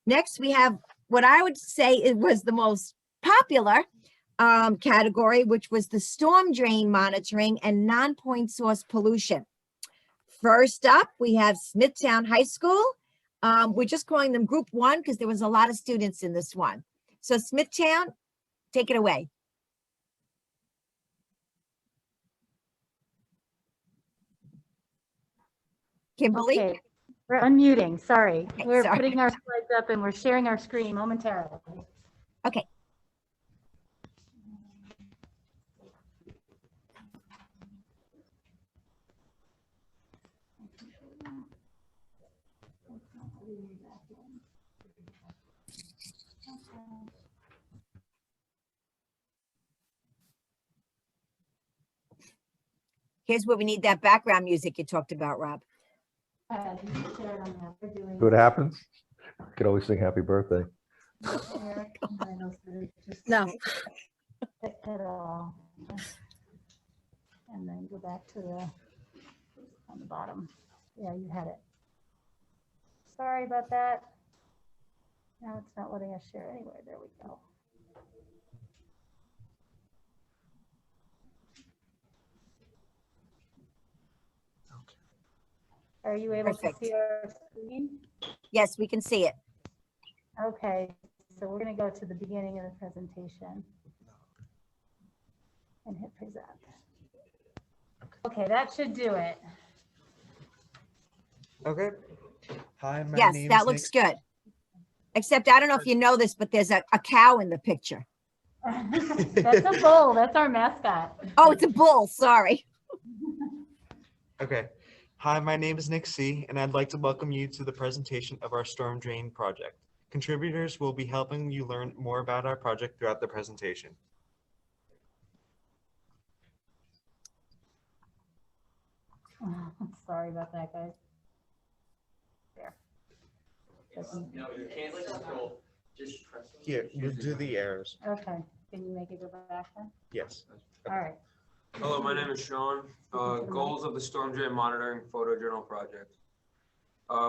next we have what I would say it was the most popular category, which was the storm drain monitoring and non-point source pollution. First up, we have Smithtown High School. We're just calling them Group 1 because there was a lot of students in this one. So Smithtown, take it away. Kimberly? Okay, we're unmuting, sorry. Okay, We're sorry. putting our slides up and we're sharing our screen momentarily. Okay. Here's where we need that background music you talked about, Rob. What happens? You could always sing happy birthday. No. At all. And then go back to the, on the bottom. Yeah, you had it. Sorry about that. Now it's not letting us share anyway. There we go. Are you able Perfect. to see our screen? Yes, we can see it. Okay, so we're going to go to the beginning of the presentation and hit present. Okay, that should do it. Okay. Hi, my Yes, name that is looks Nick. good. Except I don't know if you know this, but there's a cow in the picture. That's a bull. That's our mascot. Oh, it's a bull. Sorry. Okay. Hi, my name is Nick C., and I'd like to welcome you to the presentation of our storm drain project. Contributors will be helping you learn more about our project throughout the presentation. Sorry about that, guys. There. No, you can't control, just press. Here, you'll do the arrows. Okay, can you make it go back then? Yes. All right. Hello, my name is Sean. Goals of the Storm Drain Monitoring Photojournal Project.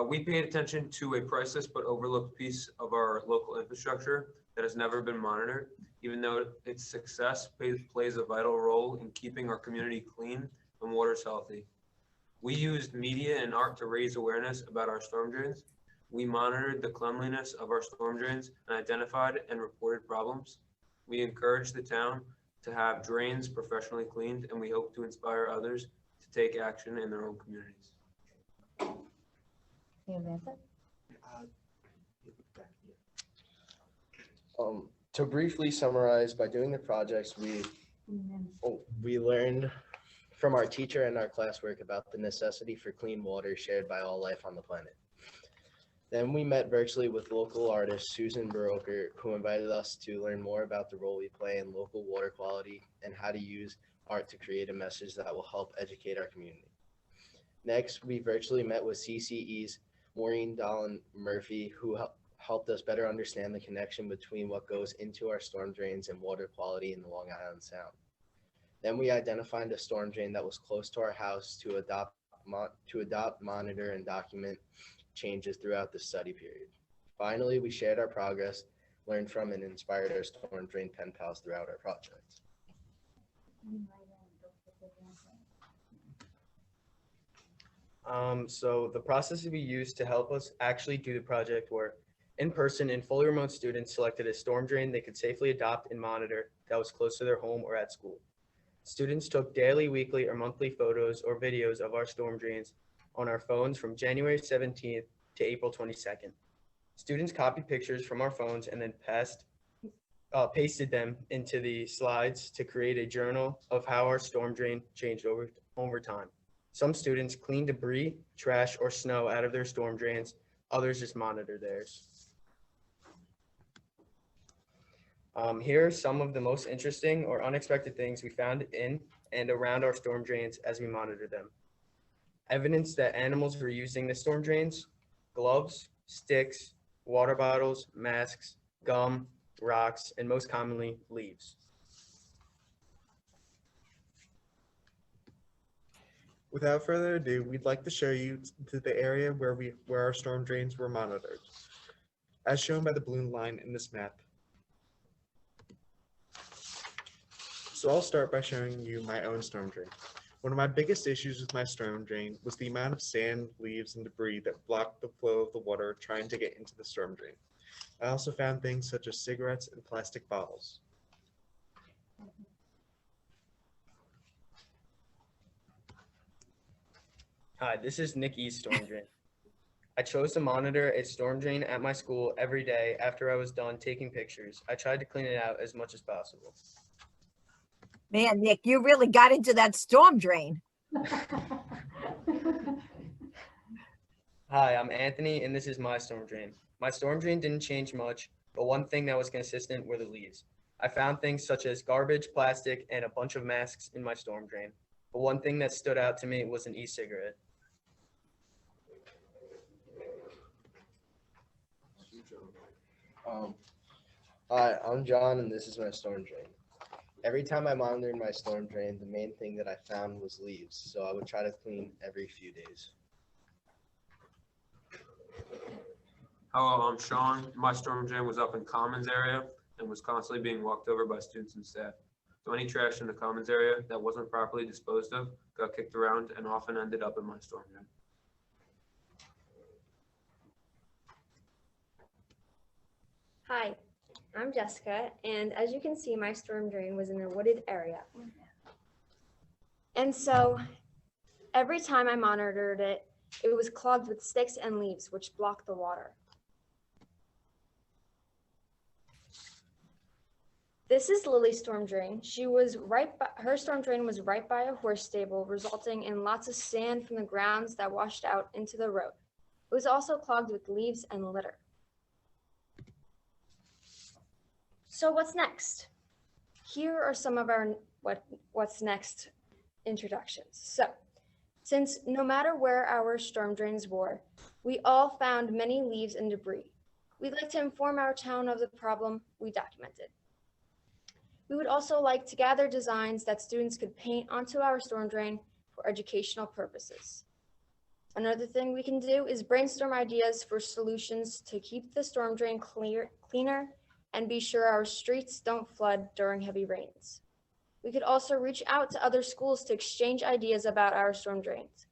We paid attention to a priceless but overlooked piece of our local infrastructure that has never been monitored, even though its success plays a vital role in keeping our community clean and waters healthy. We used media and art to raise awareness about our storm drains. We monitored the cleanliness of our storm drains and identified and reported problems. We encouraged the town to have drains professionally cleaned, and we hope to inspire others to take action in their own communities. Can you advance it? To briefly summarize, by doing the projects, we learned from our teacher and our classwork about the necessity for clean water shared by all life on the planet. Then we met virtually with local artist Susan Broker, who invited us to learn more about the role we play in local water quality and how to use art to create a message that will help educate our community. Next, we virtually met with CCE's Maureen Dolan Murphy, who helped us better understand the connection between what goes into our storm drains and water quality in the Long Island Sound. Then we identified a storm drain that was close to our house to adopt, monitor, and document changes throughout the study period. Finally, we shared our progress, learned from and inspired our storm drain pen pals throughout our project. So the processes we used to help us actually do the project were in person and fully remote students selected a storm drain they could safely adopt and monitor that was close to their home or at school. Students took daily, weekly, or monthly photos or videos of our storm drains on our phones from January 17th to April 22nd. Students copied pictures from our phones and then pasted them into the slides to create a journal of how our storm drain changed over time. Some students cleaned debris, trash, or snow out of their storm drains. Others just monitored theirs. Here are some of the most interesting or unexpected things we found in and around our storm drains as we monitored them. Evidence that animals were using the storm drains: gloves, sticks, water bottles, masks, gum, rocks, and most commonly, leaves. Without further ado, we'd like to show you to the area where our storm drains were monitored, as shown by the blue line in this map. So I'll start by showing you my own storm drain. One of my biggest issues with my storm drain was the amount of sand, leaves, and debris that blocked the flow of the water trying to get into the storm drain. I also found things such as cigarettes and plastic bottles. Hi, this is Nick E's storm drain. I chose to monitor a storm drain at my school every day after I was done taking pictures. I tried to clean it out as much as possible. Man, Nick, you really got into that storm drain. Hi, I'm Anthony, and this is my storm drain. My storm drain didn't change much, but one thing that was consistent were the leaves. I found things such as garbage, plastic, and a bunch of masks in my storm drain. But one thing that stood out to me was an e-cigarette. Hi, I'm John, and this is my storm drain. Every time I monitored my storm drain, the main thing that I found was leaves, so I would try to clean every few days. Hello, I'm Sean. My storm drain was up in Commons area and was constantly being walked over by students and staff. So any trash in the Commons area that wasn't properly disposed of got kicked around and often ended up in my storm drain. Hi, I'm Jessica, and as you can see, my storm drain was in a wooded area. And so every time I monitored it, it was clogged with sticks and leaves, which blocked the water. This is Lily's storm drain. Her storm drain was right by a horse stable, resulting in lots of sand from the grounds that washed out into the road. It was also clogged with leaves and litter. So what's next? Here are some of our what's next introductions. So, since no matter where our storm drains were, we all found many leaves and debris. We'd like to inform our town of the problem we documented. We would also like to gather designs that students could paint onto our storm drain for educational purposes. Another thing we can do is brainstorm ideas for solutions to keep the storm drain cleaner and be sure our streets don't flood during heavy rains. We could also reach out to other schools to exchange ideas about our storm drains.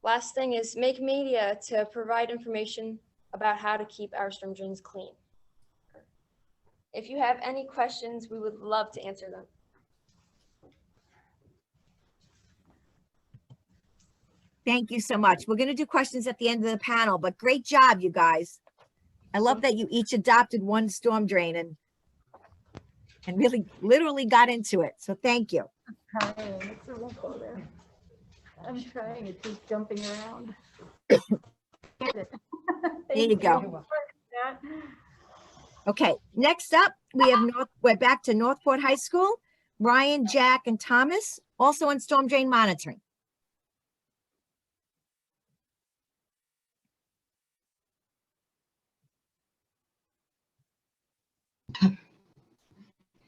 Last thing is make media to provide information about how to keep our storm drains clean. If you have any questions, we would love to answer them. Thank you so much. We're going to do questions at the end of the panel, but great job, you guys. I love that you each adopted one storm drain and really literally got into it. So thank you. I'm trying. It's a won't go there. I'm trying. It keeps jumping around. Get it. There you go. Okay, next up, we're back to Northport High School. Ryan, Jack, and Thomas, also on storm drain monitoring.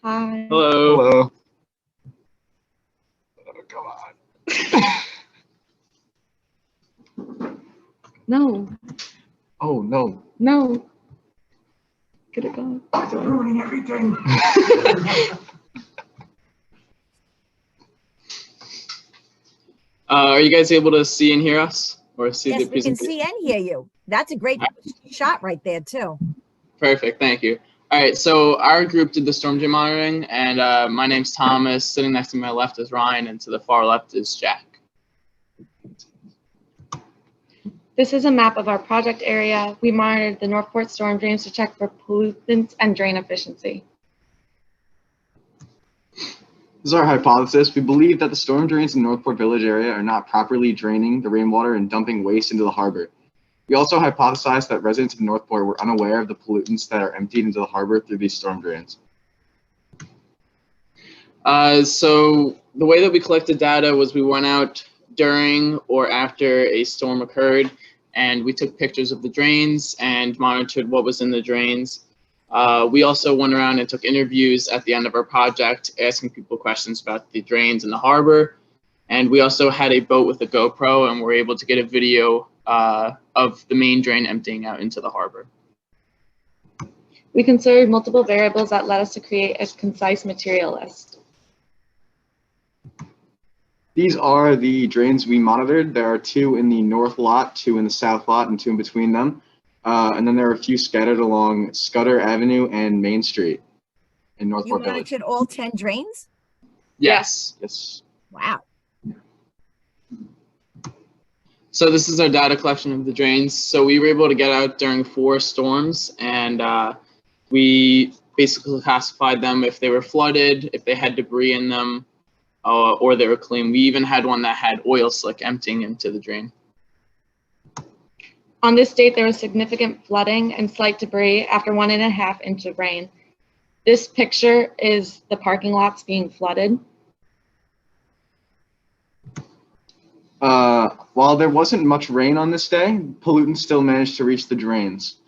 Hi. Hello. Hello. Oh, come on. No, Oh, no. no. Get it going. Ruining everything. Are you guys able to see and hear us or see Yes, the we can presentation? see and hear you. That's a great shot right there too. Perfect, thank you. All right, so our group did the storm drain monitoring, and my name's Thomas. Sitting next to my left is Ryan, and to the far left is Jack. This is a map of our project area. We monitored the Northport storm drains to check for pollutants and drain efficiency. This is our hypothesis. We believe that the storm drains in the Northport Village area are not properly draining the rainwater and dumping waste into the harbor. We also hypothesized that residents of Northport were unaware of the pollutants that are emptied into the harbor through these storm drains. So the way that we collected data was we went out during or after a storm occurred, and we took pictures of the drains and monitored what was in the drains. We also went around and took interviews at the end of our project, asking people questions about the drains in the harbor. And we also had a boat with a GoPro, and were able to get a video of the main drain emptying out into the harbor. We considered multiple variables that led us to create a concise material list. These are the drains we monitored. There are 2 in the north lot, 2 in the south lot, and 2 in between them. And then there are a few scattered along Scudder Avenue and Main Street in You Northport Village. monitored all 10 drains? Yes. Yes. Wow. So this is our data collection of the drains. So we were able to get out during 4 storms, and we basically classified them if they were flooded, if they had debris in them, or they were clean. We even had one that had oil slick emptying into the drain. On this date, there was significant flooding and slight debris after 1.5 inches of rain. This picture is the parking lots being flooded. While there wasn't much rain on this day, pollutants still managed to reach the drains.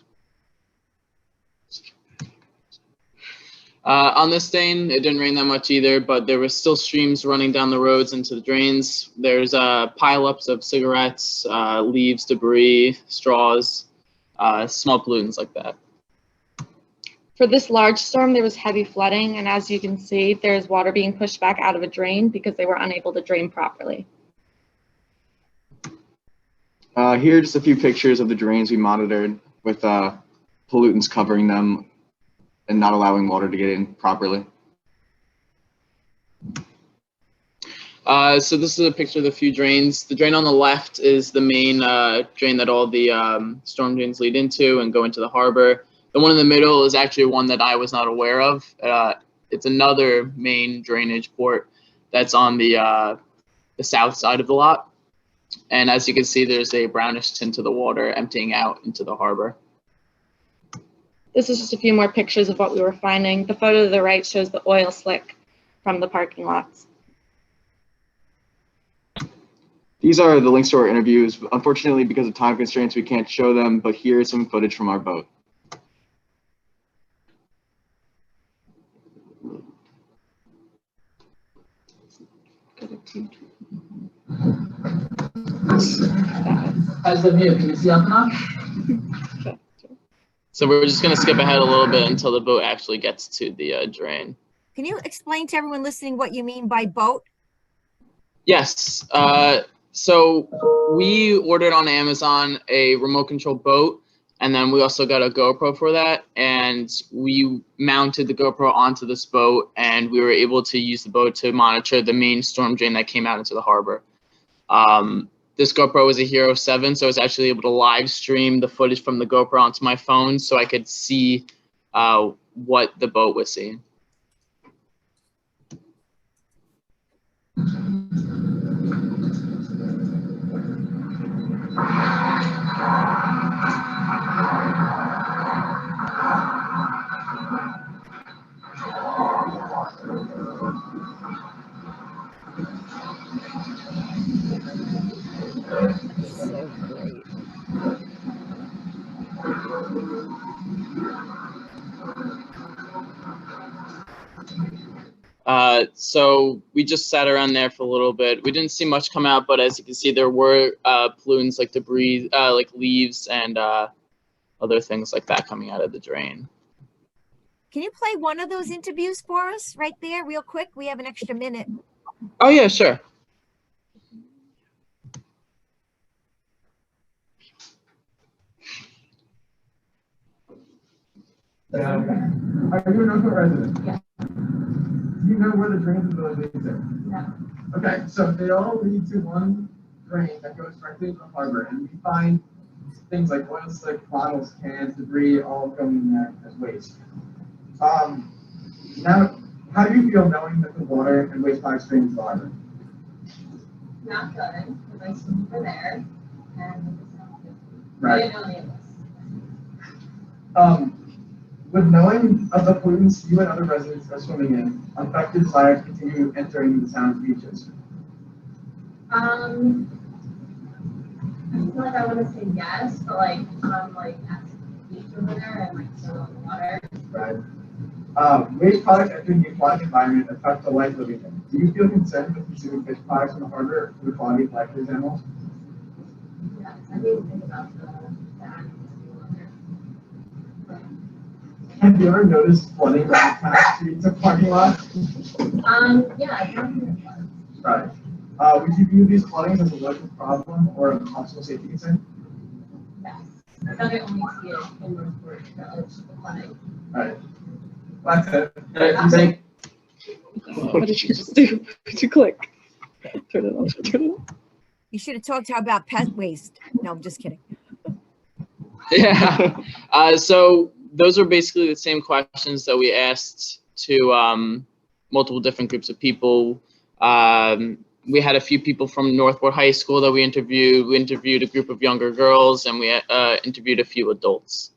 On this day, it didn't rain that much either, but there was still streams running down the roads into the drains. There's pileups of cigarettes, leaves, debris, straws, small pollutants like that. For this large storm, there was heavy flooding, and as you can see, there's water being pushed back out of a drain because they were unable to drain properly. Here are just a few pictures of the drains we monitored with pollutants covering them and not allowing water to get in properly. So this is a picture of the few drains. The drain on the left is the main drain that all the storm drains lead into and go into the harbor. The one in the middle is actually one that I was not aware of. It's another main drainage port that's on the south side of the lot. And as you can see, there's a brownish tint to the water emptying out into the harbor. This is just a few more pictures of what we were finding. The photo to the right shows the oil slick from the parking lots. These are the links to our interviews. Unfortunately, because of time constraints, we can't show them, but here is some footage from our boat. So we're just gonna skip ahead a little bit until the boat actually gets to the drain. Can you explain to everyone listening what you mean by boat? Yes. So we ordered on Amazon a remote control boat, and then we also got a GoPro for that. And we mounted the GoPro onto this boat, and we were able to use the boat to monitor the main storm drain that came out into the harbor. This GoPro was a Hero 7, so I was actually able to live stream the footage from the GoPro onto my phone so I could see what the boat was seeing. So great. So we just sat around there for a little bit. We didn't see much come out, but as you can see, there were pollutants like debris, like leaves and other things like that coming out of the drain. Can you play one of those interviews for us right there real quick? We have an extra minute. Oh yeah, sure. Are you a Northwood resident? Yeah. Do you know where the drains of those leads are? No. Okay, so they all lead to one drain that goes directly to the harbor, and we find things like oil slick, bottles, cans, debris, all going in there as waste. Now, how do you feel knowing that the water and waste products drain into the harbor? Not good, because I swim over there, and it's not good. Right. I didn't know any of this. With knowing of the pollutants you and other residents are swimming in, affect your desire to continue entering the town's beaches? I feel like I want to say yes, but like I'm like at the beach over there and like still in the water. Right. Waste products entering the aquatic environment affect the life living in. Do you feel concerned with consuming fish products in the harbor for the quality of life for these animals? Yes, I didn't think about the animals in the water. Have you ever noticed flooding around past streets or parking lots? Yeah, I definitely was. Right. Would you view these floodings as a local problem or a possible safety concern? Yes. I thought I only see it in Northport Village, the flooding. Right. That's it. What did you just do? Did you click? Turn it on. Turn it on. You should have talked to her about pet waste. No, I'm just kidding. Yeah. So those are basically the same questions that we asked to multiple different groups of people. We had a few people from Northport High School that we interviewed. We interviewed a group of younger girls, and we interviewed a few adults.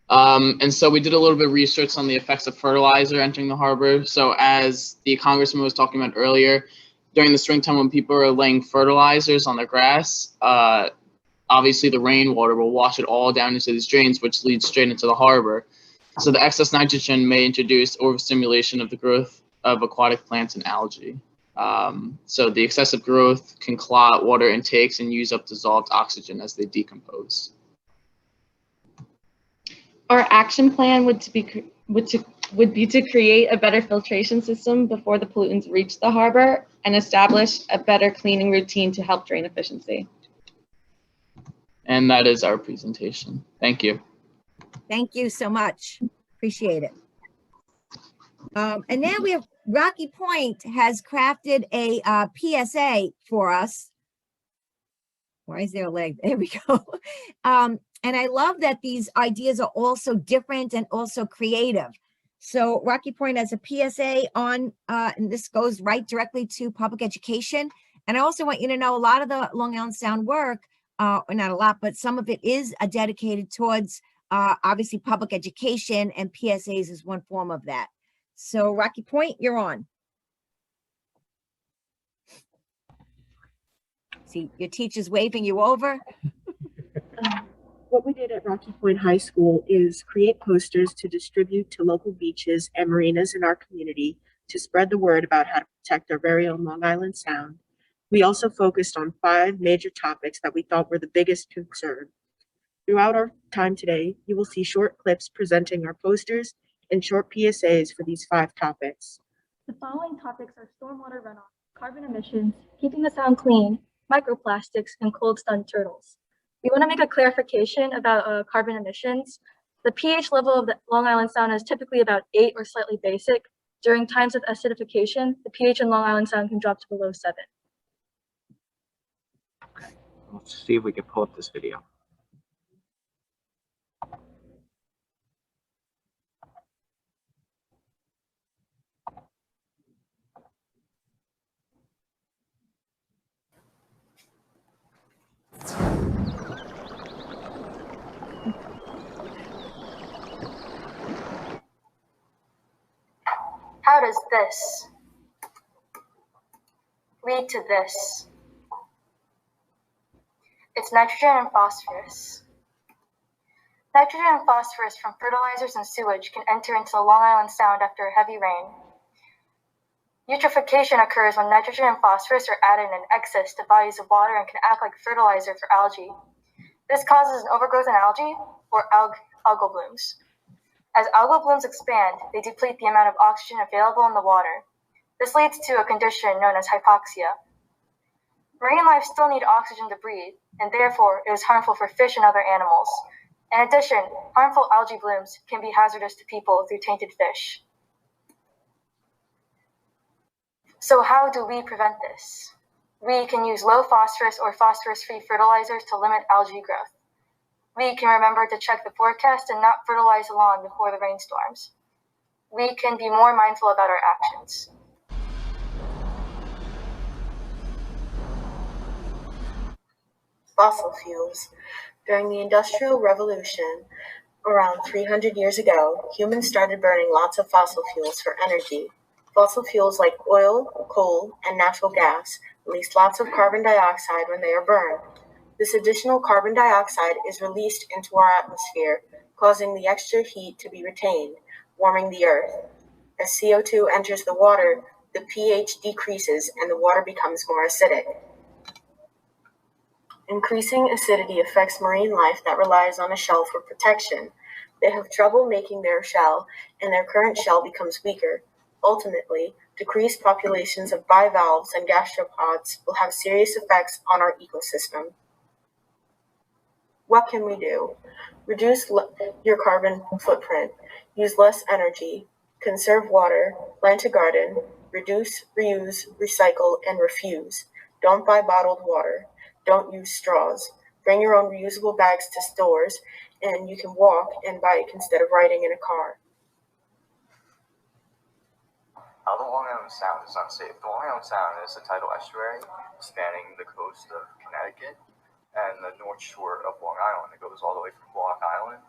And so we did a little bit of research on the effects of fertilizer entering the harbor. So as the congressman was talking about earlier, during the springtime when people are laying fertilizers on the grass, obviously the rainwater will wash it all down into these drains, which leads straight into the harbor. So the excess nitrogen may introduce overstimulation of the growth of aquatic plants and algae. So the excessive growth can clot water intakes and use up dissolved oxygen as they decompose. Our action plan would be to create a better filtration system before the pollutants reach the harbor and establish a better cleaning routine to help drain efficiency. And that is our presentation. Thank you. Thank you so much. Appreciate it. And now we have Rocky Point has crafted a PSA for us. Why is there a leg? There we go. And I love that these ideas are also different and also creative. So Rocky Point has a PSA on, and this goes right directly to public education. And I also want you to know a lot of the Long Island Sound work, or not a lot, but some of it is dedicated towards obviously public education, and PSAs is one form of that. So Rocky Point, you're on. See, your teacher's waving you over. What we did at Rocky Point High School is create posters to distribute to local beaches and marinas in our community to spread the word about how to protect our very own Long Island Sound. We also focused on 5 major topics that we thought were the biggest concern. Throughout our time today, you will see short clips presenting our posters and short PSAs for these 5 topics. The following topics are stormwater runoff, carbon emissions, keeping the sound clean, microplastics, and cold-stunned turtles. We want to make a clarification about carbon emissions. The pH level of the Long Island Sound is typically about 8 or slightly basic. During times of acidification, the pH in Long Island Sound can drop to below 7. Let's see if we can pull up this video. How does this lead to this? It's nitrogen and phosphorus. Nitrogen and phosphorus from fertilizers and sewage can enter into the Long Island Sound after a heavy rain. Eutrophication occurs when nitrogen and phosphorus are added in excess to bodies of water and can act like fertilizer for algae. This causes an overgrowth in algae, or algal blooms. As algal blooms expand, they deplete the amount of oxygen available in the water. This leads to a condition known as hypoxia. Marine life still need oxygen to breathe, and therefore it is harmful for fish and other animals. In addition, harmful algae blooms can be hazardous to people through tainted fish. So how do we prevent this? We can use low phosphorus or phosphorus-free fertilizers to limit algae growth. We can remember to check the forecast and not fertilize the lawn before the rainstorms. We can be more mindful about our actions. Fossil fuels. During the Industrial Revolution, around 300 years ago, humans started burning lots of fossil fuels for energy. Fossil fuels like oil, coal, and natural gas release lots of carbon dioxide when they are burned. This additional carbon dioxide is released into our atmosphere, causing the extra heat to be retained, warming the earth. As CO2 enters the water, the pH decreases and the water becomes more acidic. Increasing acidity affects marine life that relies on a shell for protection. They have trouble making their shell, and their current shell becomes weaker. Ultimately, decreased populations of bivalves and gastropods will have serious effects on our ecosystem. What can we do? Reduce your carbon footprint, use less energy, conserve water, plant a garden, reduce, reuse, recycle, and refuse. Don't buy bottled water. Don't use straws. Bring your own reusable bags to stores, and you can walk and bike instead of riding in a car. The Long Island Sound is unsafe. The Long Island Sound is a tidal estuary spanning the coast of Connecticut and the North Shore of Long Island. It goes all the way from Block Island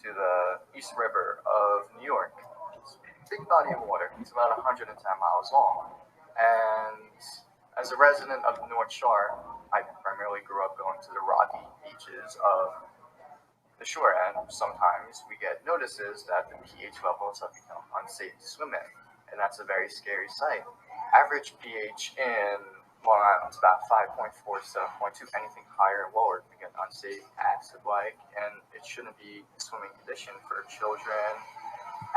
to the East River of New York. It's a big body of water. It's about 110 miles long. And as a resident of the North Shore, I primarily grew up going to the rocky beaches of the shore, and sometimes we get notices that the pH levels have become unsafe to swim in. And that's a very scary sight. Average pH in Long Island is about 5.4 to 7.2. Anything higher and lower can get unsafe, acid-like, and it shouldn't be a swimming condition for children,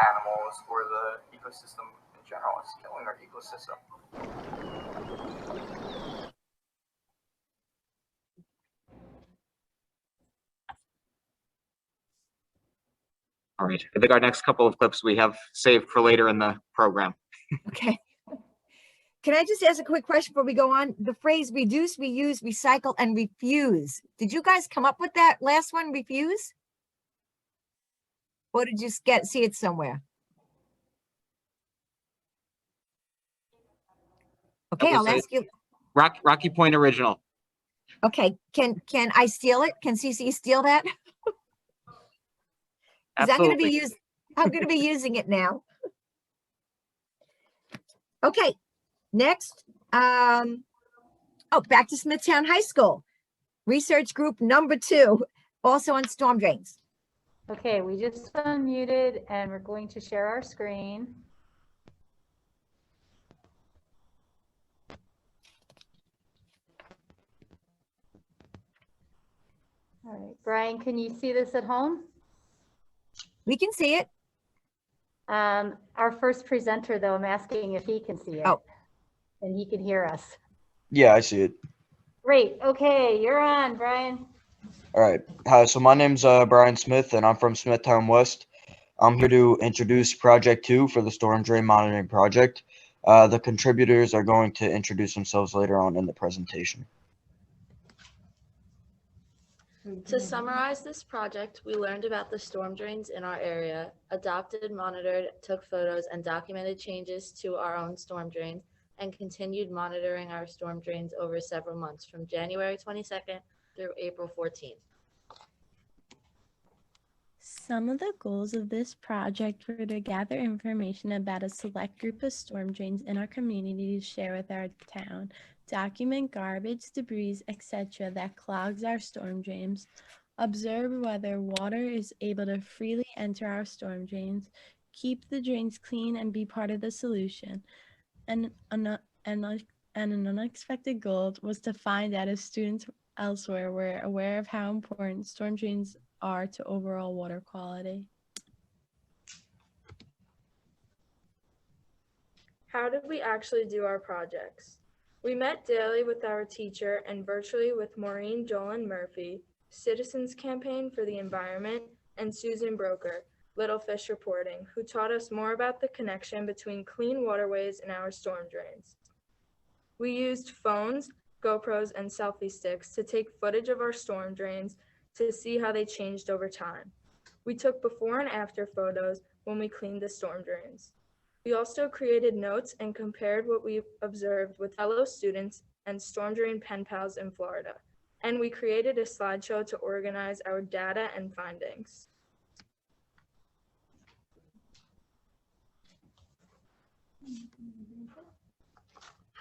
animals, or the ecosystem in general. It's killing our ecosystem. All right, I think our next couple of clips we have saved for later in the program. Okay. Can I just ask a quick question before we go on? The phrase reduce, reuse, recycle, and refuse. Did you guys come up with that last one, refuse? Or did you see it somewhere? Okay, I'll ask you. Rocky Point original. Okay, can I steal it? Can CC steal that? I'm going to be using it now. Okay, next. Back to Smithtown High School. Research group number 2, also on storm drains. Okay, we just unmuted and we're going to share our screen. All right, Brian, can you see this at home? We can see it. Our first presenter, though, I'm asking if he can see it. Oh. And he can hear us. Yeah, I see it. Great. Okay, you're on, Brian. All right. Hi, so my name's Brian Smith, and I'm from Smithtown West. I'm here to introduce Project 2 for the Storm Drain Monitoring Project. The contributors are going to introduce themselves later on in the presentation. To summarize this project, we learned about the storm drains in our area, adopted, monitored, took photos, and documented changes to our own storm drains, and continued monitoring our storm drains over several months from January 22nd through April 14th. Some of the goals of this project were to gather information about a select group of storm drains in our community to share with our town, document garbage, debris, etc. that clogs our storm drains, observe whether water is able to freely enter our storm drains, keep the drains clean and be part of the solution, and an unexpected goal was to find out if students elsewhere were aware of how important storm drains are to overall water quality. How did we actually do our projects? We met daily with our teacher and virtually with Maureen Jolan Murphy, Citizens Campaign for the Environment, and Susan Broker, Little Fish Reporting, who taught us more about the connection between clean waterways and our storm drains. We used phones, GoPros, and selfie sticks to take footage of our storm drains to see how they changed over time. We took before and after photos when we cleaned the storm drains. We also created notes and compared what we observed with fellow students and storm drain pen pals in Florida. And we created a slideshow to organize our data and findings.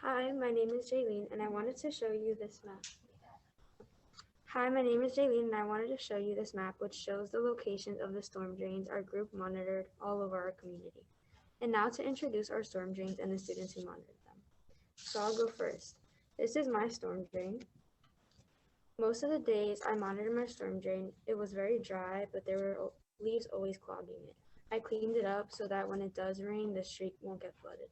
Hi, my name is Jaylene, and I wanted to show you this map. Which shows the locations of the storm drains our group monitored all over our community. And now to introduce our storm drains and the students who monitored them. So I'll go first. This is my storm drain. Most of the days I monitored my storm drain, it was very dry, but there were leaves always clogging it. I cleaned it up so that when it does rain, the street won't get flooded.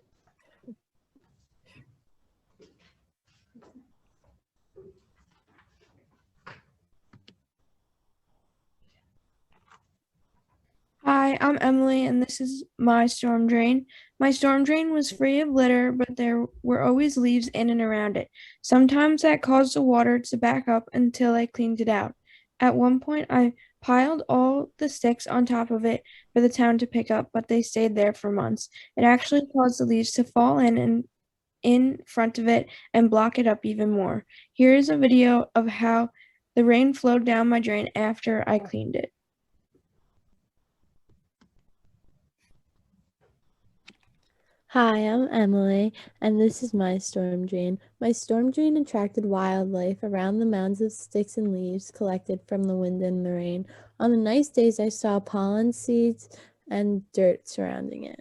Hi, I'm Emily, and this is my storm drain. My storm drain was free of litter, but there were always leaves in and around it. Sometimes that caused the water to back up until I cleaned it out. At one point, I piled all the sticks on top of it for the town to pick up, but they stayed there for months. It actually caused the leaves to fall in and in front of it and block it up even more. Here is a video of how the rain flowed down my drain after I cleaned it. Hi, I'm Emily, and this is my storm drain. My storm drain attracted wildlife around the mounds of sticks and leaves collected from the wind and the rain. On the nice days, I saw pollen seeds and dirt surrounding it.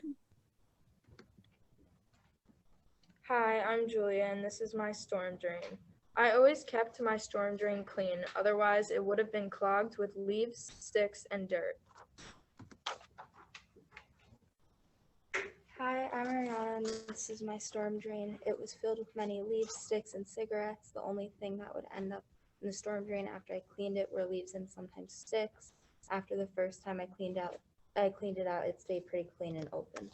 Hi, I'm Julia, and this is my storm drain. I always kept my storm drain clean, otherwise it would have been clogged with leaves, sticks, and dirt. Hi, I'm Ariana, and this is my storm drain. It was filled with many leaves, sticks, and cigarettes. The only thing that would end up in the storm drain after I cleaned it were leaves and sometimes sticks. After the first time I cleaned it out, it stayed pretty clean and open.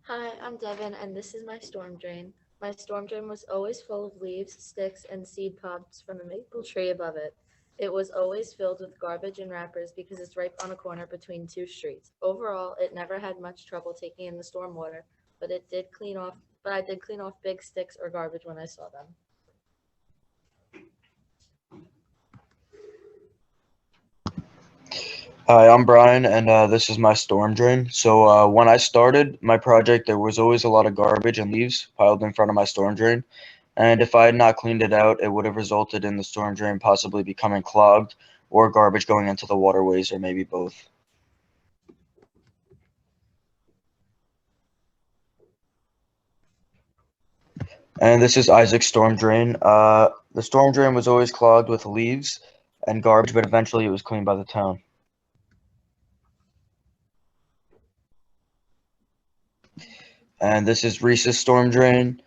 Hi, I'm Devin, and this is my storm drain. My storm drain was always full of leaves, sticks, and seed pods from a maple tree above it. It was always filled with garbage and wrappers because it's right on a corner between two streets. Overall, it never had much trouble taking in the storm water, but I did clean off big sticks or garbage when I saw them. Hi, I'm Brian, and this is my storm drain. So when I started my project, there was always a lot of garbage and leaves piled in front of my storm drain. And if I had not cleaned it out, it would have resulted in the storm drain possibly becoming clogged or garbage going into the waterways, or maybe both. And this is Isaac's storm drain. The storm drain was always clogged with leaves and garbage, but eventually it was cleaned by the town. And this is Reese's storm drain.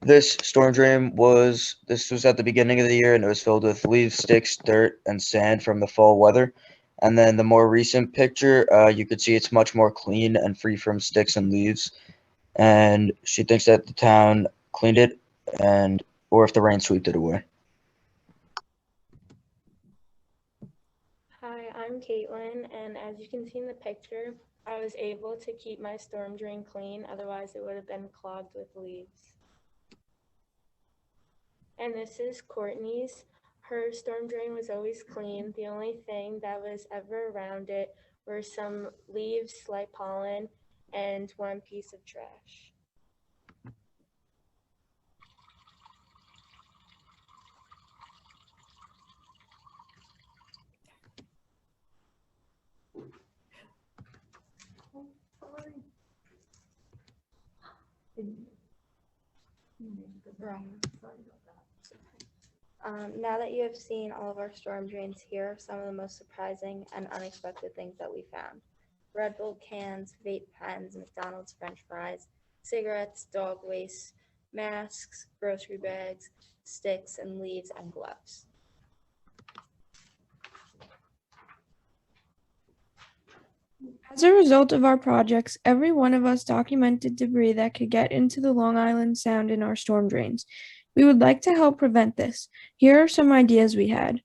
This storm drain was at the beginning of the year, and it was filled with leaves, sticks, dirt, and sand from the fall weather. And then the more recent picture, you could see it's much more clean and free from sticks and leaves. And she thinks that the town cleaned it, or if the rain swept it away. Hi, I'm Caitlin, and as you can see in the picture, I was able to keep my storm drain clean, otherwise it would have been clogged with leaves. And this is Courtney's. Her storm drain was always clean. The only thing that was ever around it were some leaves, slight pollen, and one piece of trash. Now that you have seen all of our storm drains, here are some of the most surprising and unexpected things that we found. Red Bull cans, vape pens, McDonald's French fries, cigarettes, dog waste, masks, grocery bags, sticks and leaves, and gloves. As a result of our projects, every one of us documented debris that could get into the Long Island Sound in our storm drains. We would like to help prevent this. Here are some ideas we had.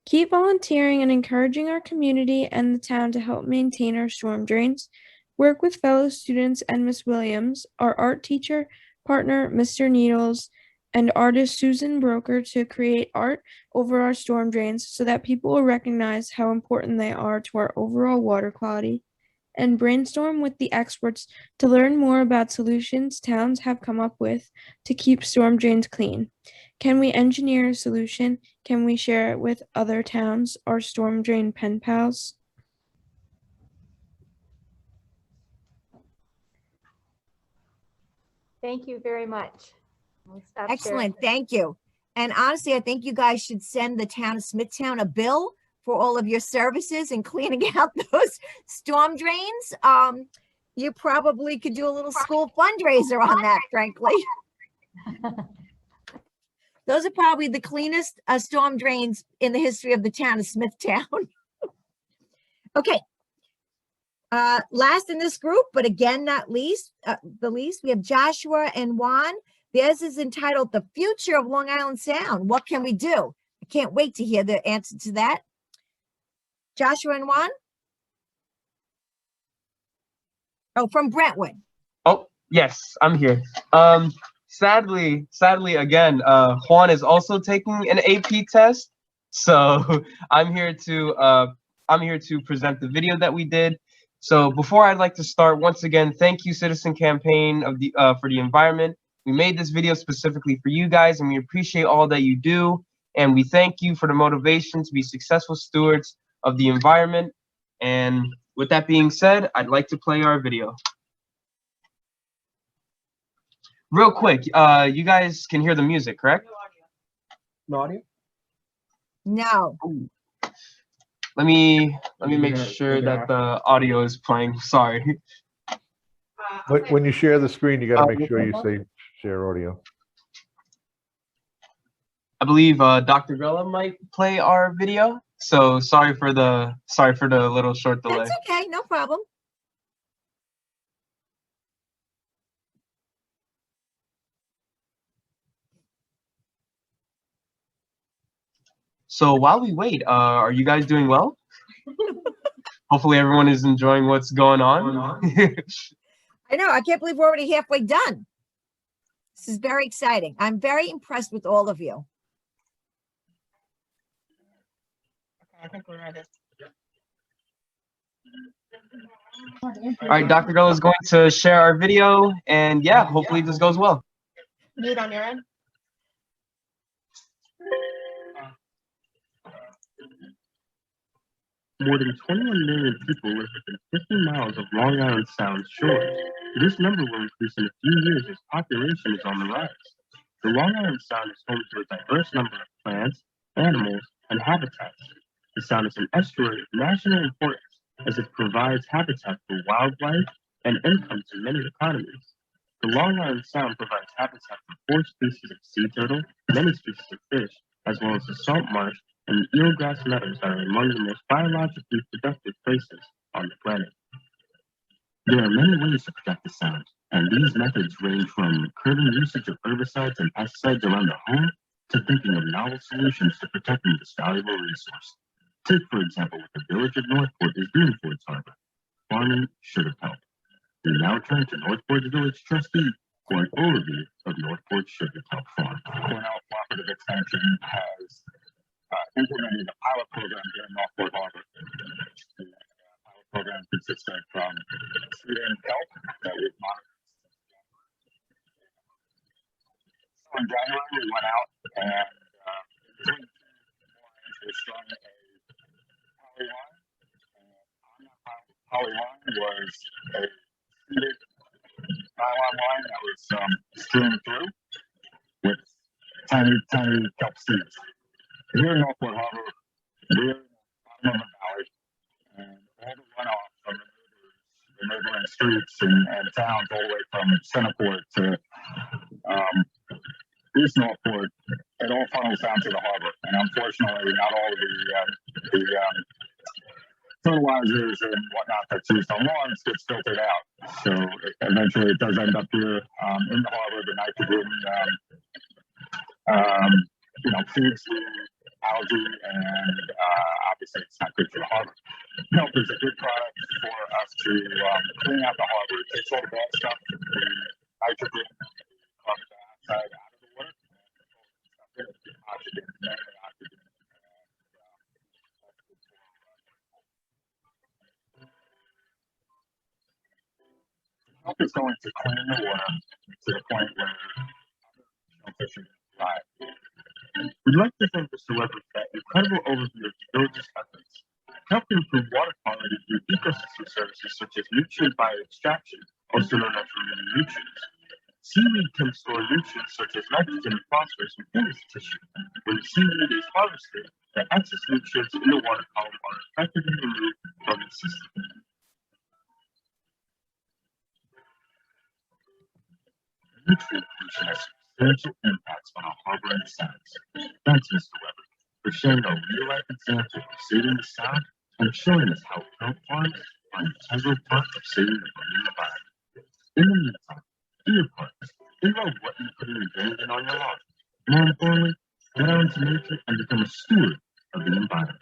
Keep volunteering and encouraging our community and the town to help maintain our storm drains. Work with fellow students and Miss Williams, our art teacher, partner, Mr. Needles, and artist Susan Broker to create art over our storm drains so that people will recognize how important they are to our overall water quality. And brainstorm with the experts to learn more about solutions towns have come up with to keep storm drains clean. Can we engineer a solution? Can we share it with other towns, our storm drain pen pals? Thank you very much. We'll stop sharing. Excellent, thank you. And honestly, I think you guys should send the town of Smithtown a bill for all of your services in cleaning out those storm drains. You probably could do a little school fundraiser on that, frankly. Those are probably the cleanest storm drains in the history of the town of Smithtown. Okay. Last in this group, but again, not least, we have Joshua and Juan. Theirs is entitled The Future of Long Island Sound. What can we do? I can't wait to hear the answer to that. Joshua and Juan? Oh, from Brentwood. Oh, yes, I'm here. Sadly, again, Juan is also taking an AP test. So I'm here to present the video that we did. So before I'd like to start, once again, thank you, Citizen Campaign of the for the Environment. We made this video specifically for you guys, and we appreciate all that you do. And we thank you for the motivation to be successful stewards of the environment. And with that being said, I'd like to play our video. Real quick, you guys can hear the music, correct? No audio? No. Let me make sure that the audio is playing. Sorry. But when you share the screen, you got to make sure you say share audio. I believe Dr. Grella might play our video. So sorry for the little short delay. That's okay, no problem. So while we wait, are you guys doing well? Hopefully everyone is enjoying what's going on. I know, I can't believe we're already halfway done. This is very exciting. I'm very impressed with all of you. I think we're ready. All right, Dr. Grella is going to share our video, and yeah, hopefully this goes well. Mute on your end. More than 21 million people live within 50 miles of Long Island Sound shores. This number will increase in a few years as population is on the rise. The Long Island Sound is home to a diverse number of plants, animals, and habitats. The Sound is an estuary of national importance as it provides habitat for wildlife and income to many economies. The Long Island Sound provides habitat for 4 species of sea turtle, many species of fish, as well as the salt marsh and eelgrass meadows that are among the most biologically productive places on the planet. There are many ways to protect the Sound, and these methods range from curbing usage of herbicides and pesticides around the home to thinking of novel solutions to protecting this valuable resource. Take, for example, what the village of Northport is doing for its harbor. Farming should have helped. We now turn to Northport's village trustee for an overview of Northport's Sugar Kelp Farm. Cornell Cooperative Extension has implemented a pilot program here in Northport Harbor. The pilot program consists of seeding kelp that we've monitored. So in January, we went out and we strung a polyline. And on that polyline was a seeded nylon line that was strewn through with tiny kelp seeds. Here in Northport Harbor, we're in the bottom of the valley, and all the runoff from the neighboring streets and towns all the way from Centerport to East Northport, it all funnels down to the harbor. And unfortunately, not all of the fertilizers and whatnot that's used on lawns gets filtered out. So eventually it does end up here in the harbor. The nitrogen, feeds the algae, and obviously it's not good for the harbor. Kelp is a good product for us to clean out the harbor. It takes all the bad stuff, the nitrogen, carbon dioxide out of the water, and oxygen, mainly oxygen. Kelp is going to clean the water to the point where fish are thrive. We'd like to thank Mr. Weber for that incredible overview of the village's efforts. Help improve water quality through ecosystem services such as nutrient bioextraction, also known as marine nutrients. Seaweed can store nutrients such as nitrogen and phosphorus within its tissue. When seaweed is harvested, the excess nutrients in the water column are effectively removed from the system. Nutrient pollution has substantial impacts on our harbor and sounds. Thanks, Mr. Weber, for sharing a real-life example of saving the sound and showing us how kelp farms are an integral part of saving the marine environment. In the meantime, do your part. Think about what you put in drains in on your lawn. More importantly, get out into nature and become a steward of the environment.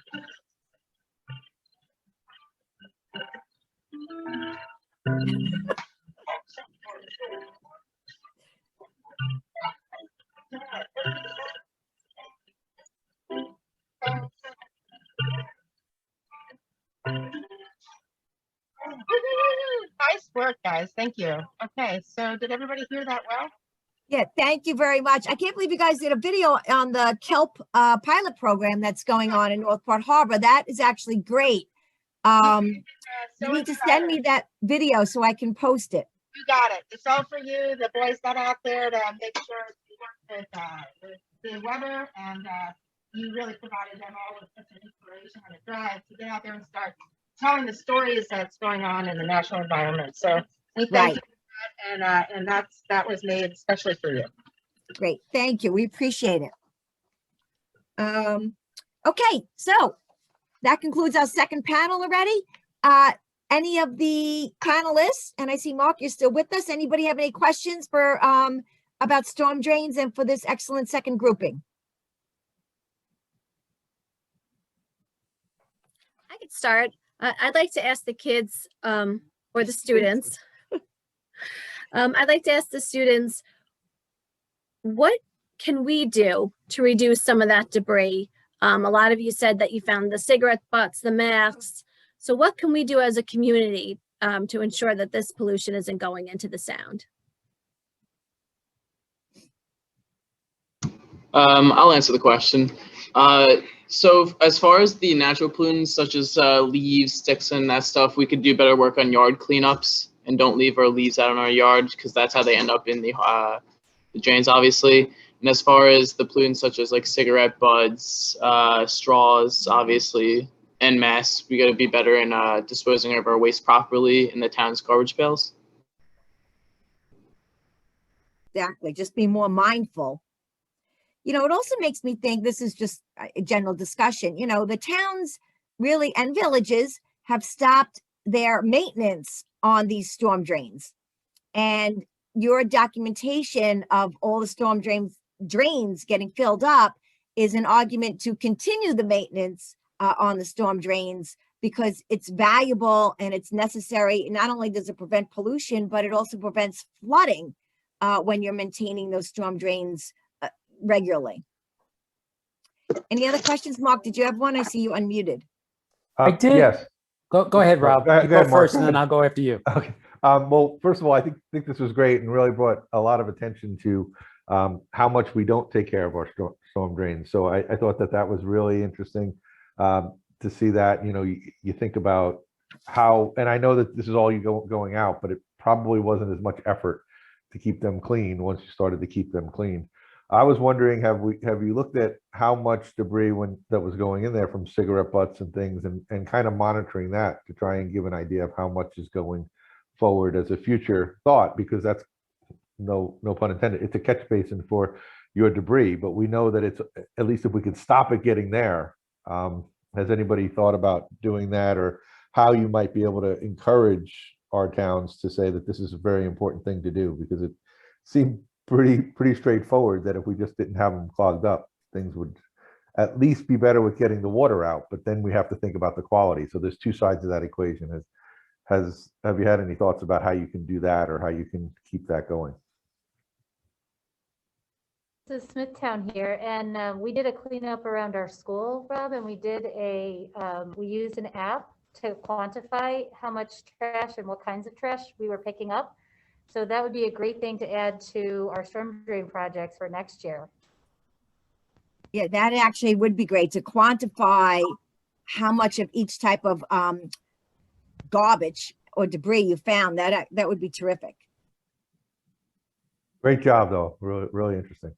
Nice work, guys. Thank you. Okay, so did everybody hear that well? Yeah, thank you very much. I can't believe you guys did a video on the kelp pilot program that's going on in Northport Harbor. That is actually great. You need to send me that video so I can post it. You got it. It's all for you. The boys got out there to make sure you worked with the Weber, and you really provided them all with such an inspiration and a drive to get out there and start telling the stories that's going on in the natural environment. So we thank you for that, and that was made especially for you. Great, thank you. We appreciate it. Okay, so that concludes our second panel already. Any of the panelists, and I see Mark, you're still with us. Anybody have any questions for about storm drains and for this excellent second grouping? I could start. I'd like to ask the kids or the students. I'd like to ask the students, what can we do to reduce some of that debris? A lot of you said that you found the cigarette butts, the masks. So what can we do as a community to ensure that this pollution isn't going into the sound? I'll answer the question. So as far as the natural pollutants such as leaves, sticks, and that stuff, we could do better work on yard cleanups and don't leave our leaves out in our yard because that's how they end up in the drains, obviously. And as far as the pollutants such as like cigarette butts, straws, obviously, and masks, we got to be better in disposing of our waste properly in the town's garbage pails. Exactly, just be more mindful. You know, it also makes me think, this is just a general discussion, you know, the towns really and villages have stopped their maintenance on these storm drains. And your documentation of all the storm drains getting filled up is an argument to continue the maintenance on the storm drains, because it's valuable and it's necessary. Not only does it prevent pollution, but it also prevents flooding when you're maintaining those storm drains regularly. Any other questions? Mark, did you have one? I see you unmuted. I did. Yes. Go ahead, Rob. Go ahead, You go Mark. first, and then I'll go after you. Okay. Well, first of all, I think this was great and really brought a lot of attention to how much we don't take care of our storm drains. So I thought that was really interesting to see that. You know, you think about how, and I know that this is all you going out, but it probably wasn't as much effort to keep them clean once you started to keep them clean. I was wondering, have you looked at how much debris that was going in there from cigarette butts and things, and kind of monitoring that to try and give an idea of how much is going forward as a future thought, because that's no pun intended, it's a catch basin for your debris, but we know that it's, at least if we could stop it getting there. Has anybody thought about doing that, or how you might be able to encourage our towns to say that this is a very important thing to do? Because it seemed pretty straightforward that if we just didn't have them clogged up, things would at least be better with getting the water out, but then we have to think about the quality. So there's two sides of that equation. Have you had any thoughts about how you can do that, or how you can keep that going? This is Smithtown here, and we did a cleanup around our school, Rob, and we did we used an app to quantify how much trash and what kinds of trash we were picking up. So that would be a great thing to add to our storm drain projects for next year. Yeah, that actually would be great to quantify how much of each type of garbage or debris you found. That would be terrific. Great job, though. Really interesting.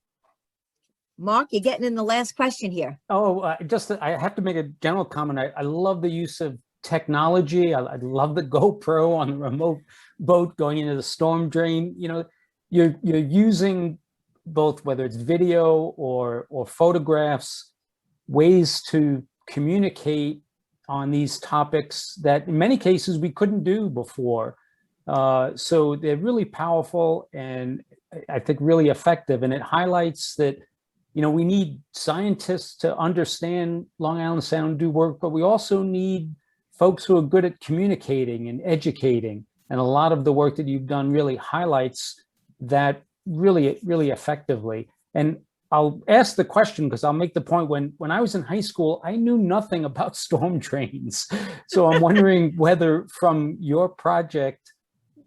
Mark, you're getting in the last question here. Oh, I have to make a general comment. I love the use of technology. I love the GoPro on the remote boat going into the storm drain. You know, you're using both, whether it's video or photographs, ways to communicate on these topics that in many cases we couldn't do before. So they're really powerful and I think really effective. And it highlights that, you know, we need scientists to understand Long Island Sound, do work, but we also need folks who are good at communicating and educating. And a lot of the work that you've done really highlights that really effectively. And I'll ask the question because I'll make the point, when I was in high school, I knew nothing about storm drains. So I'm wondering whether from your project,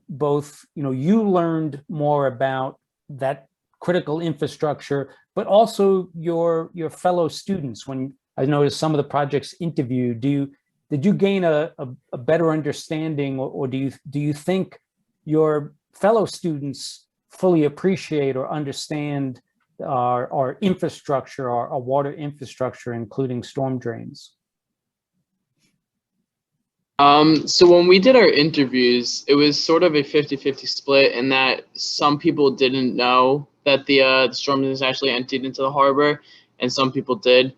both, you know, you learned more about that critical infrastructure, but also your fellow students. When I noticed some of the projects interviewed, did you gain a better understanding, or do you think your fellow students fully appreciate or understand our infrastructure, our water infrastructure, including storm drains? So when we did our interviews, it was sort of a 50-50 split in that some people didn't know that the storm drains actually emptied into the harbor, and some people did.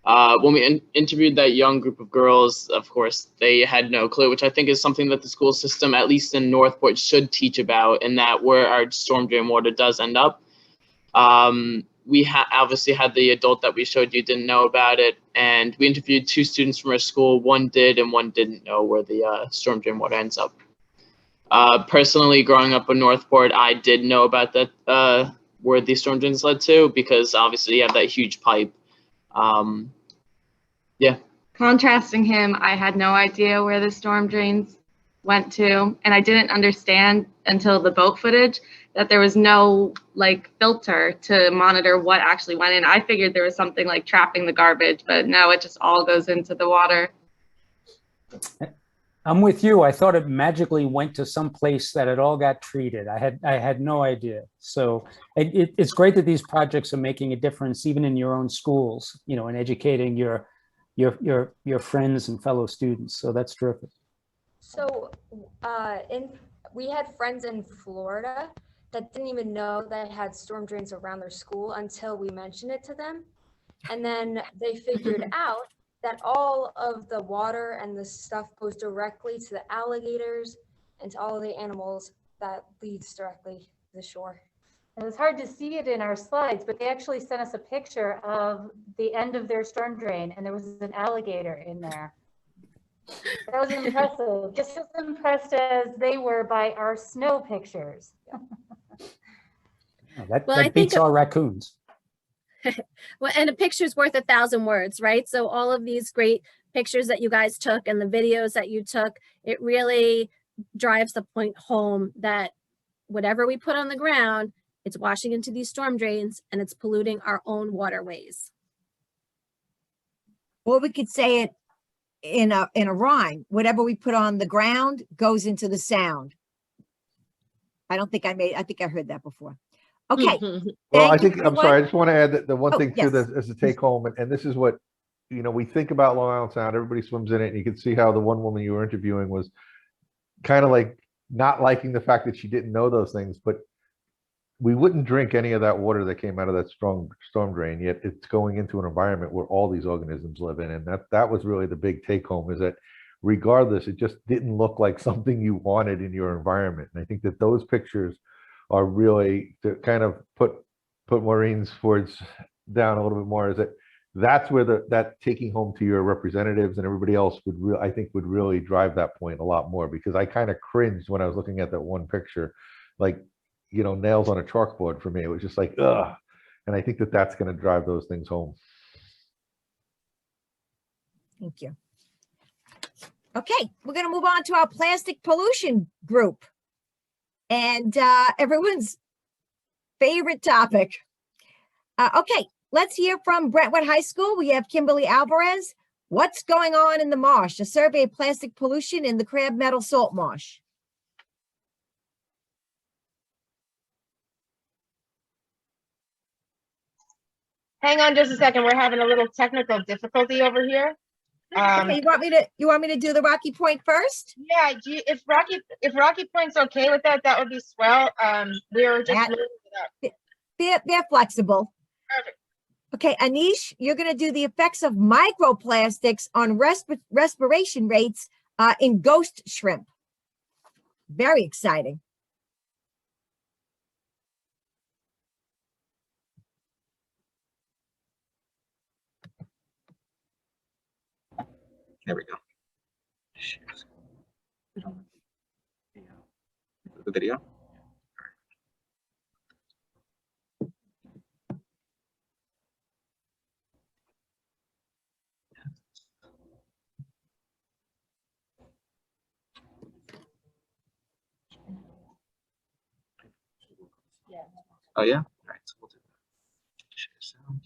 When we interviewed that young group of girls, of course, they had no clue, which I think is something that the school system, at least in Northport, should teach about, and that where our storm drain water does end up. We obviously had the adult that we showed you didn't know about it, and we interviewed 2 students from our school. One did and one didn't know where the storm drain water ends up. Personally, growing up in Northport, I did know about that, where the storm drains led to, because obviously you have that huge pipe. Yeah. Contrasting him, I had no idea where the storm drains went to, and I didn't understand until the boat footage that there was no like filter to monitor what actually went in. I figured there was something like trapping the garbage, but no, it just all goes into the water. I'm with you. I thought it magically went to some place that it all got treated. I had no idea. So it's great that these projects are making a difference, even in your own schools, you know, and educating your friends and fellow students. So that's terrific. So we had friends in Florida that didn't even know they had storm drains around their school until we mentioned it to them. And then they figured out that all of the water and the stuff goes directly to the alligators and to all of the animals that leads directly to the shore. It was hard to see it in our slides, but they actually sent us a picture of the end of their storm drain, and there was an alligator in there. That was impressive, just as impressed as they were by our snow pictures. That beats our raccoons. Well, and a picture's worth 1,000 words, right? So all of these great pictures that you guys took and the videos that you took, it really drives the point home that whatever we put on the ground, it's washing into these storm drains and it's polluting our own waterways. Or we could say it in a rhyme. Whatever we put on the ground goes into the sound. I don't think I think I heard that before. Okay. Well, Thank you, I'm sorry, I everyone. just want to add that the one Oh, thing too, yes. that as a take home, and this is what, we think about Long Island Sound, everybody swims in it, and you can see how the one woman you were interviewing was kind of like not liking the fact that she didn't know those things, but we wouldn't drink any of that water that came out of that storm drain, yet it's going into an environment where all these organisms live in. And that was really the big take home, is that regardless, it just didn't look like something you wanted in your environment. And I think that those pictures are really to kind of put Maureen's words down a little bit more, is that that's where that taking home to your representatives and everybody else I think would really drive that point a lot more, because I kind of cringed when I was looking at that one picture, like, nails on a chalkboard for me. It was just like, ugh. And I think that that's going to drive those things home. Thank you. Okay, we're going to move on to our plastic pollution group. And everyone's favorite topic. Okay, let's hear from Brentwood High School. We have Kimberly Alvarez. What's going on in the marsh? A survey of plastic pollution in the Crab Meadow Salt Marsh. Hang on just a second. We're having a little technical difficulty over here. Okay, you want me to do the Rocky Point first? Yeah, if Rocky Point's okay with that, that would be swell. We're just loading it up. They're flexible. Perfect. Okay, Anish, you're going to do the effects of microplastics on respiration rates in ghost shrimp. Very exciting. There we go. The video. Oh yeah. All right. So we'll do that. Share sound.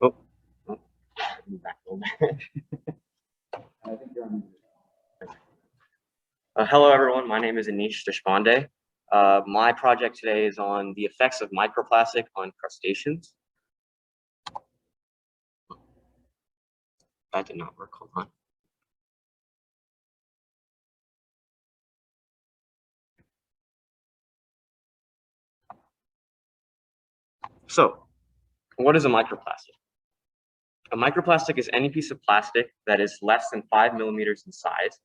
Oh. Back a little bit. Hello, everyone. My name is Anish Deshpande. My project today is on the effects of microplastic on crustaceans. That did not work. Hold on. So, what is a microplastic? A microplastic is any piece of plastic that is less than 5 millimeters in size.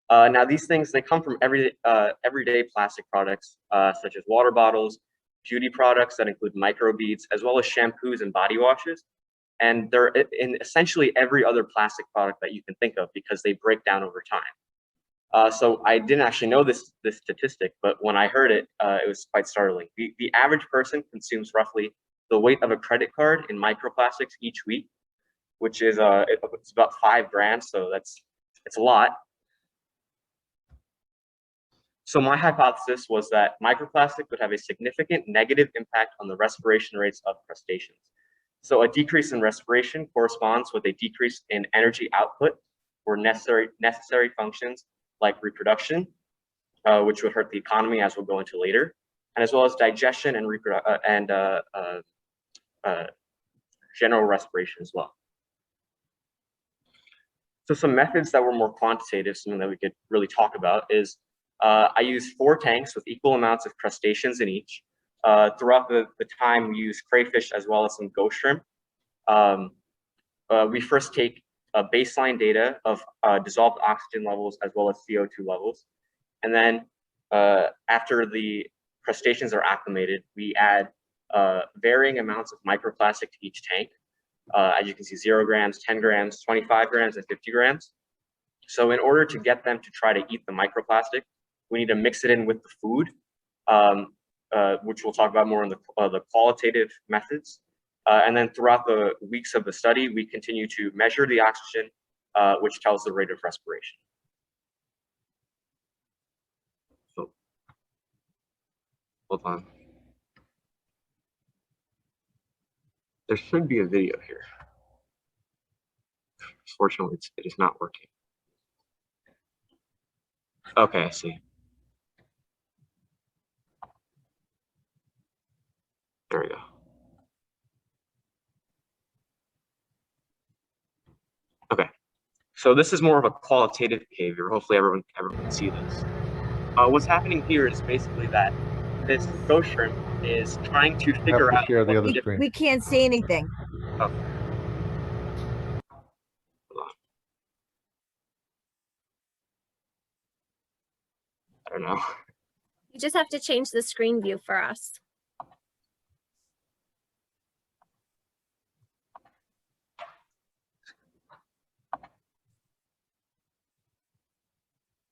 Now, these things, they come from everyday plastic products, such as water bottles, beauty products that include microbeads, as well as shampoos and body washes. And they're in essentially every other plastic product that you can think of, because they break down over time. So I didn't actually know this statistic, but when I heard it, it was quite startling. The average person consumes roughly the weight of a credit card in microplastics each week, which is it's about 5 grams, so it's a lot. So my hypothesis was that microplastic would have a significant negative impact on the respiration rates of crustaceans. So a decrease in respiration corresponds with a decrease in energy output for necessary functions like reproduction, which would hurt the economy, as we'll go into later, and as well as digestion and general respiration as well. So some methods that were more quantitative, something that we could really talk about, is I used 4 tanks with equal amounts of crustaceans in each. Throughout the time, we use crayfish as well as some ghost shrimp. We first take baseline data of dissolved oxygen levels as well as CO2 levels. And then after the crustaceans are acclimated, we add varying amounts of microplastic to each tank. As you can see, 0 grams, 10 grams, 25 grams, and 50 grams. So in order to get them to try to eat the microplastic, we need to mix it in with the food, which we'll talk about more in the qualitative methods. And then throughout the weeks of the study, we continue to measure the oxygen which tells the rate of respiration. So, hold on. There should be a video here. Fortunately, it is not working. Okay, I see. There we go. Okay, so this is more of a qualitative behavior. Hopefully everyone can see this. What's happening here is basically that this ghost shrimp is trying to figure out. Share the what other the- screen. We can't see anything. Okay. Hold on. I don't know. You just have to change the screen view for us.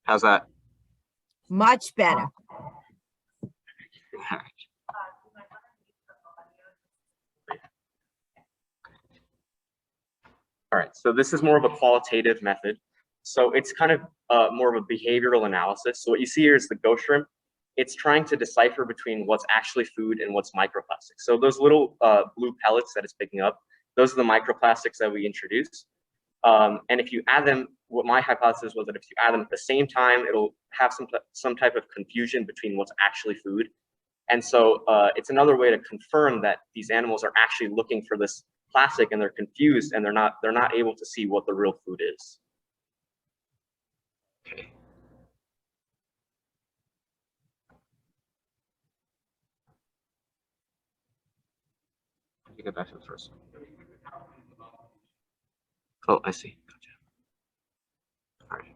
How's that? Much better. All right, so this is more of a qualitative method. So it's kind of more of a behavioral analysis. So what you see here is the ghost shrimp. It's trying to decipher between what's actually food and what's microplastics. So those little blue pellets that it's picking up, those are the microplastics that we introduce. And if you add them, what my hypothesis was that if you add them at the same time, it'll have some type of confusion between what's actually food. And so it's another way to confirm that these animals are actually looking for this plastic and they're confused and they're not able to see what the real food is. Okay. Let me get back to the first one. Oh, I see. Gotcha. All right.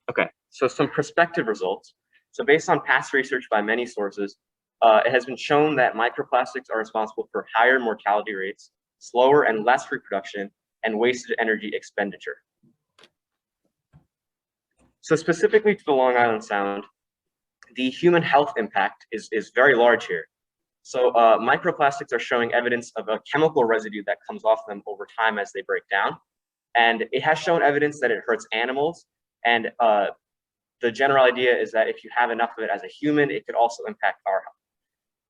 Okay, so some prospective results. So based on past research by many sources, it has been shown that microplastics are responsible for higher mortality rates, slower and less reproduction, and wasted energy expenditure. So specifically to the Long Island Sound, the human health impact is very large here. So microplastics are showing evidence of a chemical residue that comes off them over time as they break down. And it has shown evidence that it hurts animals. And the general idea is that if you have enough of it as a human, it could also impact our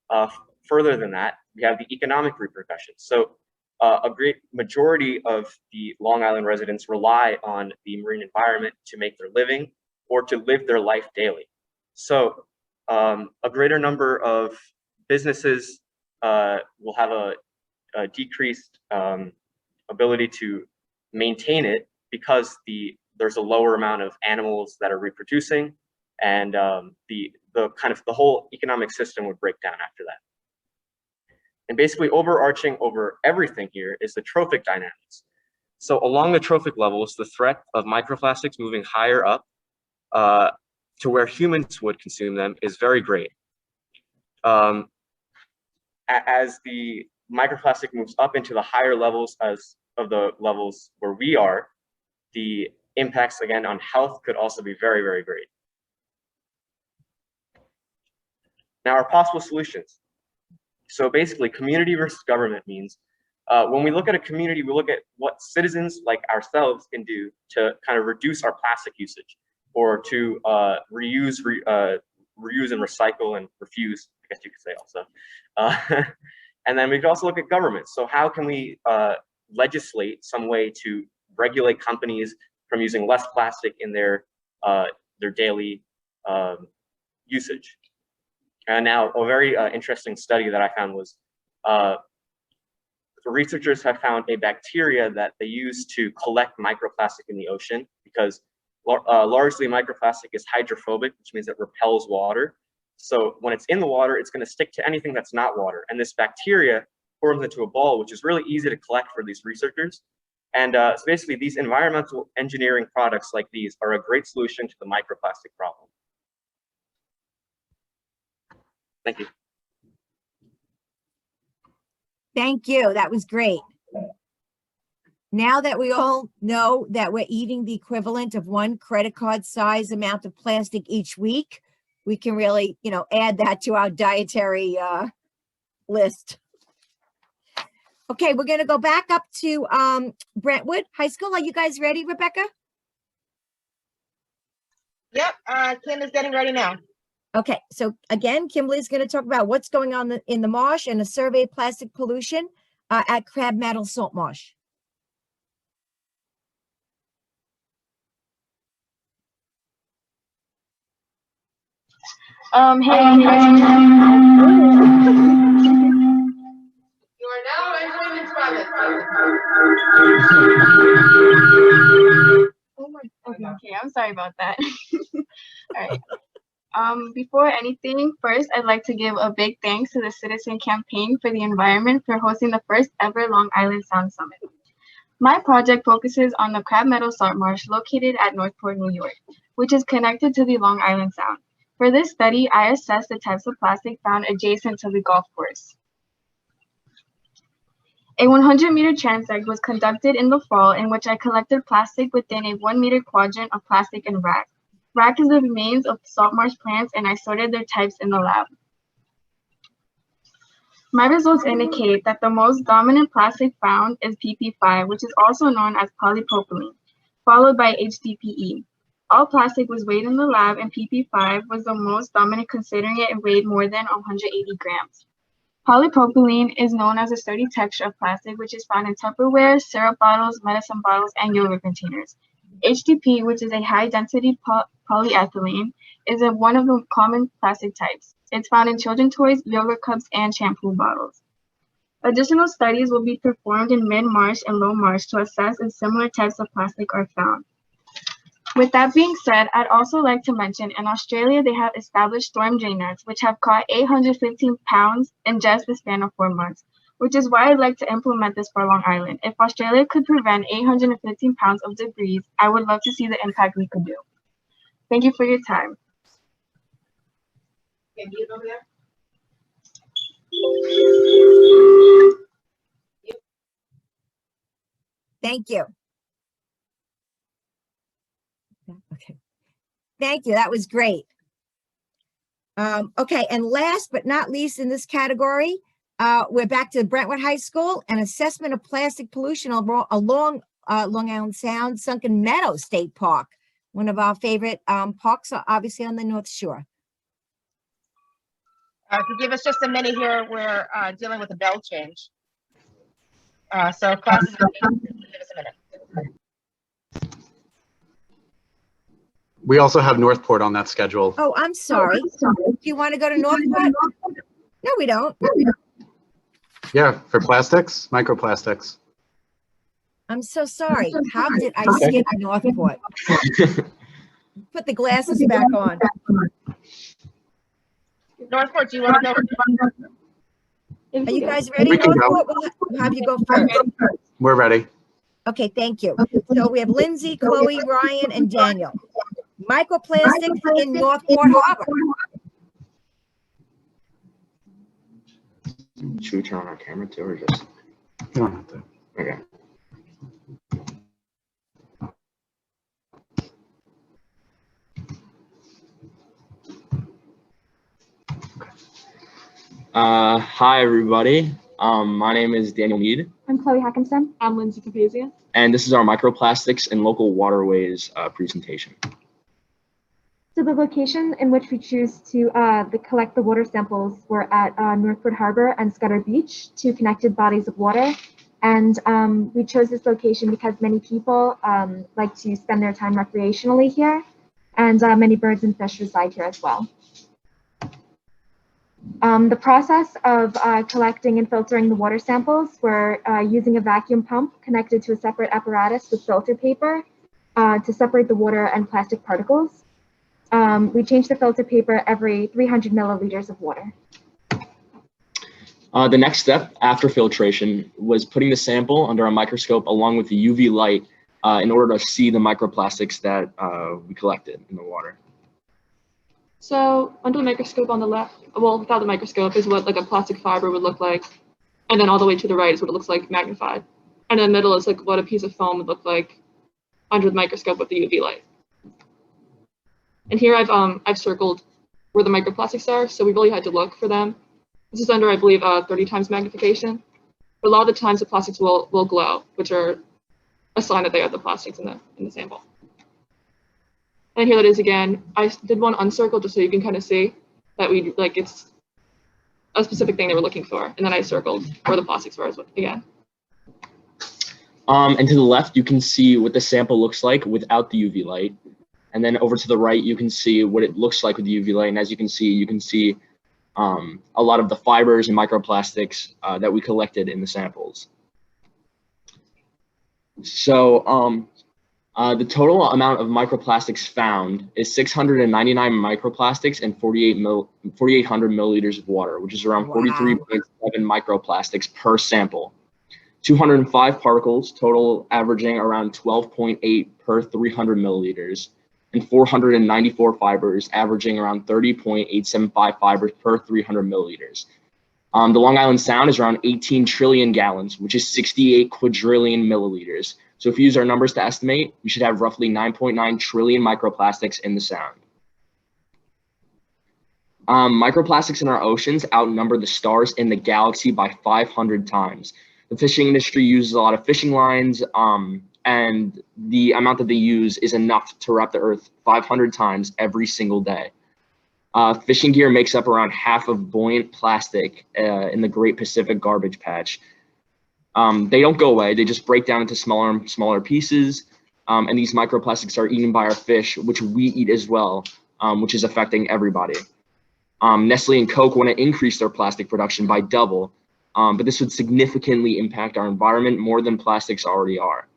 health. Further than that, we have the economic repercussions. So a great majority of the Long Island residents rely on the marine environment to make their living or to live their life daily. So a greater number of businesses will have a decreased ability to maintain it because there's a lower amount of animals that are reproducing, and the whole economic system would break down after that. And basically overarching over everything here is the trophic dynamics. So along the trophic levels, the threat of microplastics moving higher up to where humans would consume them is very great. As the microplastic moves up into the higher levels of the levels where we are, the impacts again on health could also be very, very great. Now, our possible solutions. So basically, community versus government means when we look at a community, we look at what citizens like ourselves can do to kind of reduce our plastic usage, or to reuse and recycle and refuse, I guess you could say also. And then we could also look at government. So how can we legislate some way to regulate companies from using less plastic in their daily usage? And now a very interesting study that I found was the researchers have found a bacteria that they use to collect microplastic in the ocean, because largely microplastic is hydrophobic, which means it repels water. So when it's in the water, it's going to stick to anything that's not water. And this bacteria forms into a ball, which is really easy to collect for these researchers. And so basically, these environmental engineering products like these are a great solution to the microplastic problem. Thank you. Thank you. That was great. Now that we all know that we're eating the equivalent of one credit card size amount of plastic each week, we can really, add that to our dietary list. Okay, we're going to go back up to Brentwood High School. Are you guys ready, Rebecca? Yep, Kim is getting ready now. Okay, so again, Kimberly's going to talk about what's going on in the marsh and a survey of plastic pollution at Crab Meadow Salt Marsh. Hey, you are now entering the toilet. Oh my, okay, I'm sorry about that. All right. Before anything, first, I'd like to give a big thanks to the Citizen Campaign for the Environment for hosting the first ever Long Island Sound Summit. My project focuses on the Crab Meadow Salt Marsh located at Northport, New York, which is connected to the Long Island Sound. For this study, I assessed the types of plastic found adjacent to the golf course. A 100-meter transect was conducted in the fall in which I collected plastic within a 1-meter quadrant of plastic and rack. Rack is the remains of salt marsh plants, and I sorted their types in the lab. My results indicate that the most dominant plastic found is PP5, which is also known as polypropylene, followed by HDPE. All plastic was weighed in the lab, and PP5 was the most dominant, considering it weighed more than 180 grams. Polypropylene is known as a sturdy texture of plastic, which is found in Tupperware, syrup bottles, medicine bottles, and yogurt containers. HDPE, which is a high-density polyethylene, is one of the common plastic types. It's found in children's toys, yogurt cups, and shampoo bottles. Additional studies will be performed in mid-marsh and low marsh to assess if similar types of plastic are found. With that being said, I'd also like to mention in Australia, they have established storm drain nets, which have caught 815 pounds in just the span of 4 months, which is why I'd like to implement this for Long Island. If Australia could prevent 815 pounds of debris, I would love to see the impact we could do. Thank you for your time. Thank you. Okay. Thank you. That was great. Okay, and last but not least in this category, we're back to Brentwood High School, an assessment of plastic pollution along Long Island Sound Sunken Meadow State Park, one of our favorite parks, obviously on the North Shore. If you give us just a minute here, we're dealing with a bell change. So classes, give us a minute. We also have Northport on that schedule. Oh, I'm sorry. Do you want to go to Northport? No, we don't. Yeah, for plastics, microplastics. I'm so sorry. How did I skip Northport? Put the glasses back on. Northport, do you want to go? Are you guys ready, We can go. Northport? We'll have you go first. We're ready. Okay, thank you. So we have Lindsay, Chloe, Ryan, and Daniel. Microplastics in Northport Harbor. Should we turn on our camera too, or just? You don't have to. Okay. Hi, everybody. My name is Daniel Mead, I'm Chloe Hackinson. I'm Lindsay Capazia. and this is our microplastics in local waterways presentation. So the location in which we choose to collect the water samples were at Northport Harbor and Scudder Beach, two connected bodies of water. And we chose this location because many people like to spend their time recreationally here, and many birds and fish reside here as well. The process of collecting and filtering the water samples were using a vacuum pump connected to a separate apparatus with filter paper to separate the water and plastic particles. We change the filter paper every 300 milliliters of water. The next step after filtration was putting the sample under a microscope along with the UV light in order to see the microplastics that we collected in the water. So under the microscope on the left, well, without the microscope, is what like a plastic fiber would look like. And then all the way to the right is what it looks like magnified. And in the middle is like what a piece of foam would look like under the microscope with the UV light. And here I've circled where the microplastics are, so we really had to look for them. This is under, I believe, 30 times magnification. But a lot of the times the plastics will glow, which are a sign that they are the plastics in the sample. And here that is again. I did one uncircled just so you can kind of see that it's a specific thing they were looking for, and then I circled where the plastics were again. And to the left, you can see what the sample looks like without the UV light. And then over to the right, you can see what it looks like with the UV light. And as you can see a lot of the fibers and microplastics that we collected in the samples. So the total amount of microplastics found is 699 microplastics and 4,800 milliliters of water, which is around 43.7 microplastics per sample. 205 particles, total averaging around 12.8 per 300 milliliters, and 494 fibers, averaging around 30.875 fibers per 300 milliliters. The Long Island Sound is around 18 trillion gallons, which is 68 quadrillion milliliters. So if we use our numbers to estimate, we should have roughly 9.9 trillion microplastics in the Sound. Microplastics in our oceans outnumber the stars in the galaxy by 500 times. The fishing industry uses a lot of fishing lines, and the amount that they use is enough to wrap the Earth 500 times every single day. Fishing gear makes up around half of buoyant plastic in the Great Pacific Garbage Patch. They don't go away, they just break down into smaller and smaller pieces, and these microplastics are eaten by our fish, which we eat as well, which is affecting everybody. Nestle and Coke want to increase their plastic production by double, but this would significantly impact our environment more than plastics already are.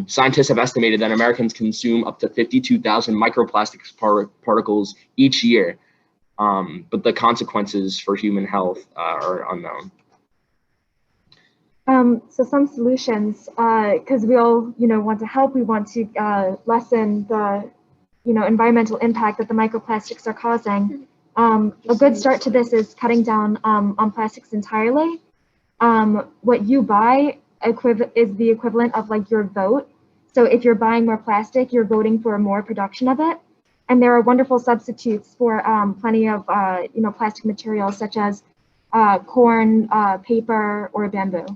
Scientists have estimated that Americans consume up to 52,000 microplastics particles each year, but the consequences for human health are unknown. So some solutions, because we all, want to help. We want to lessen the, environmental impact that the microplastics are causing. A good start to this is cutting down on plastics entirely. What you buy is the equivalent of like your vote. So if you're buying more plastic, you're voting for more production of it. And there are wonderful substitutes for plenty of plastic materials such as corn, paper, or bamboo.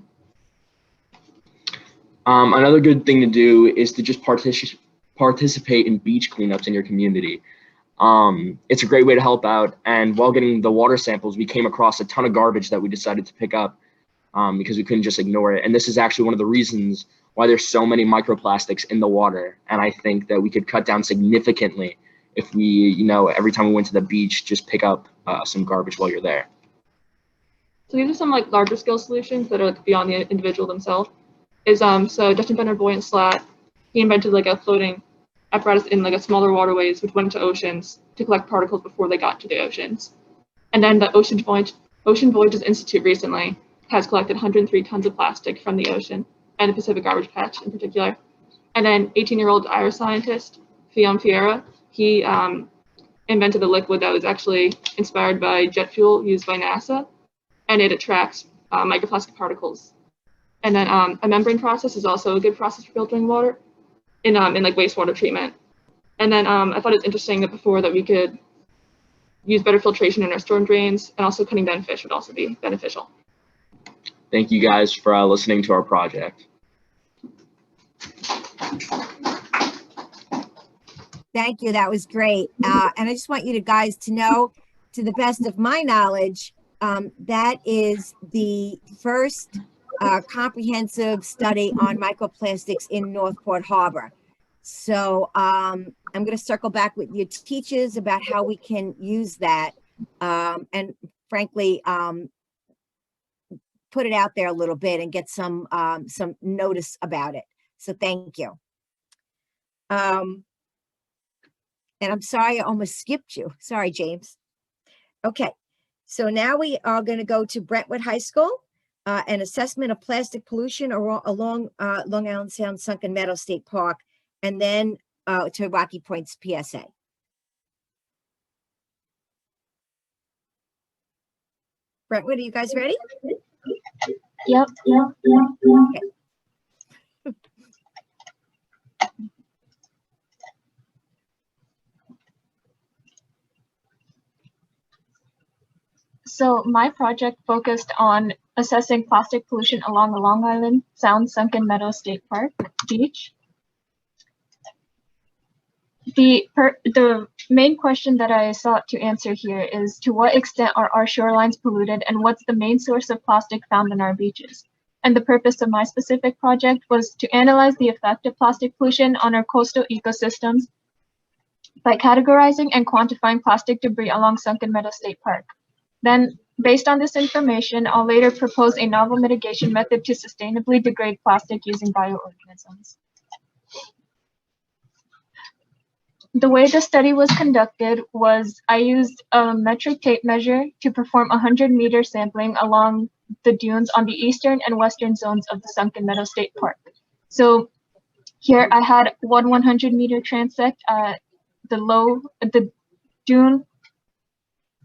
Another good thing to do is to just participate in beach cleanups in your community. It's a great way to help out. And while getting the water samples, we came across a ton of garbage that we decided to pick up because we couldn't just ignore it. And this is actually one of the reasons why there's so many microplastics in the water. And I think that we could cut down significantly if we, every time we went to the beach, just pick up some garbage while you're there. So these are some larger scale solutions that are beyond the individual themselves. So Dutch inventor Boyant Slat, he invented a floating apparatus in smaller waterways which went into oceans to collect particles before they got to the oceans. And then the Ocean Voyages Institute recently has collected 103 tons of plastic from the ocean and the Pacific Garbage Patch in particular. And then 18-year-old Irish scientist Fionn Fiera, he invented a liquid that was actually inspired by jet fuel used by NASA, and it attracts microplastic particles. And then a membrane process is also a good process for filtering water in wastewater treatment. And then I thought it's interesting that before that we could use better filtration in our storm drains, and also cutting down fish would also be beneficial. Thank you guys for listening to our project. Thank you. That was great. And I just want you guys to know, to the best of my knowledge, that is the first comprehensive study on microplastics in Northport Harbor. So I'm going to circle back with your teachers about how we can use that, and frankly, put it out there a little bit and get some notice about it. So thank you. And I'm sorry, I almost skipped you. Sorry, James. Okay, so now we are going to go to Brentwood High School. An assessment of plastic pollution along Long Island Sound Sunken Meadow State Park, and then to Rocky Point's PSA. Brentwood, are you guys ready? Yep. Okay. So my project focused on assessing plastic pollution along the Long Island Sound Sunken Meadow State Park beach. The main question that I sought to answer here is, to what extent are our shorelines polluted, and what's the main source of plastic found in our beaches? And the purpose of my specific project was to analyze the effect of plastic pollution on our coastal ecosystems by categorizing and quantifying plastic debris along Sunken Meadow State Park. Then, based on this information, I'll later propose a novel mitigation method to sustainably degrade plastic using bioorganisms. The way the study was conducted was I used a metric tape measure to perform 100-meter sampling along the dunes on the eastern and western zones of the Sunken Meadow State Park. So here I had one 100-meter transect at the dune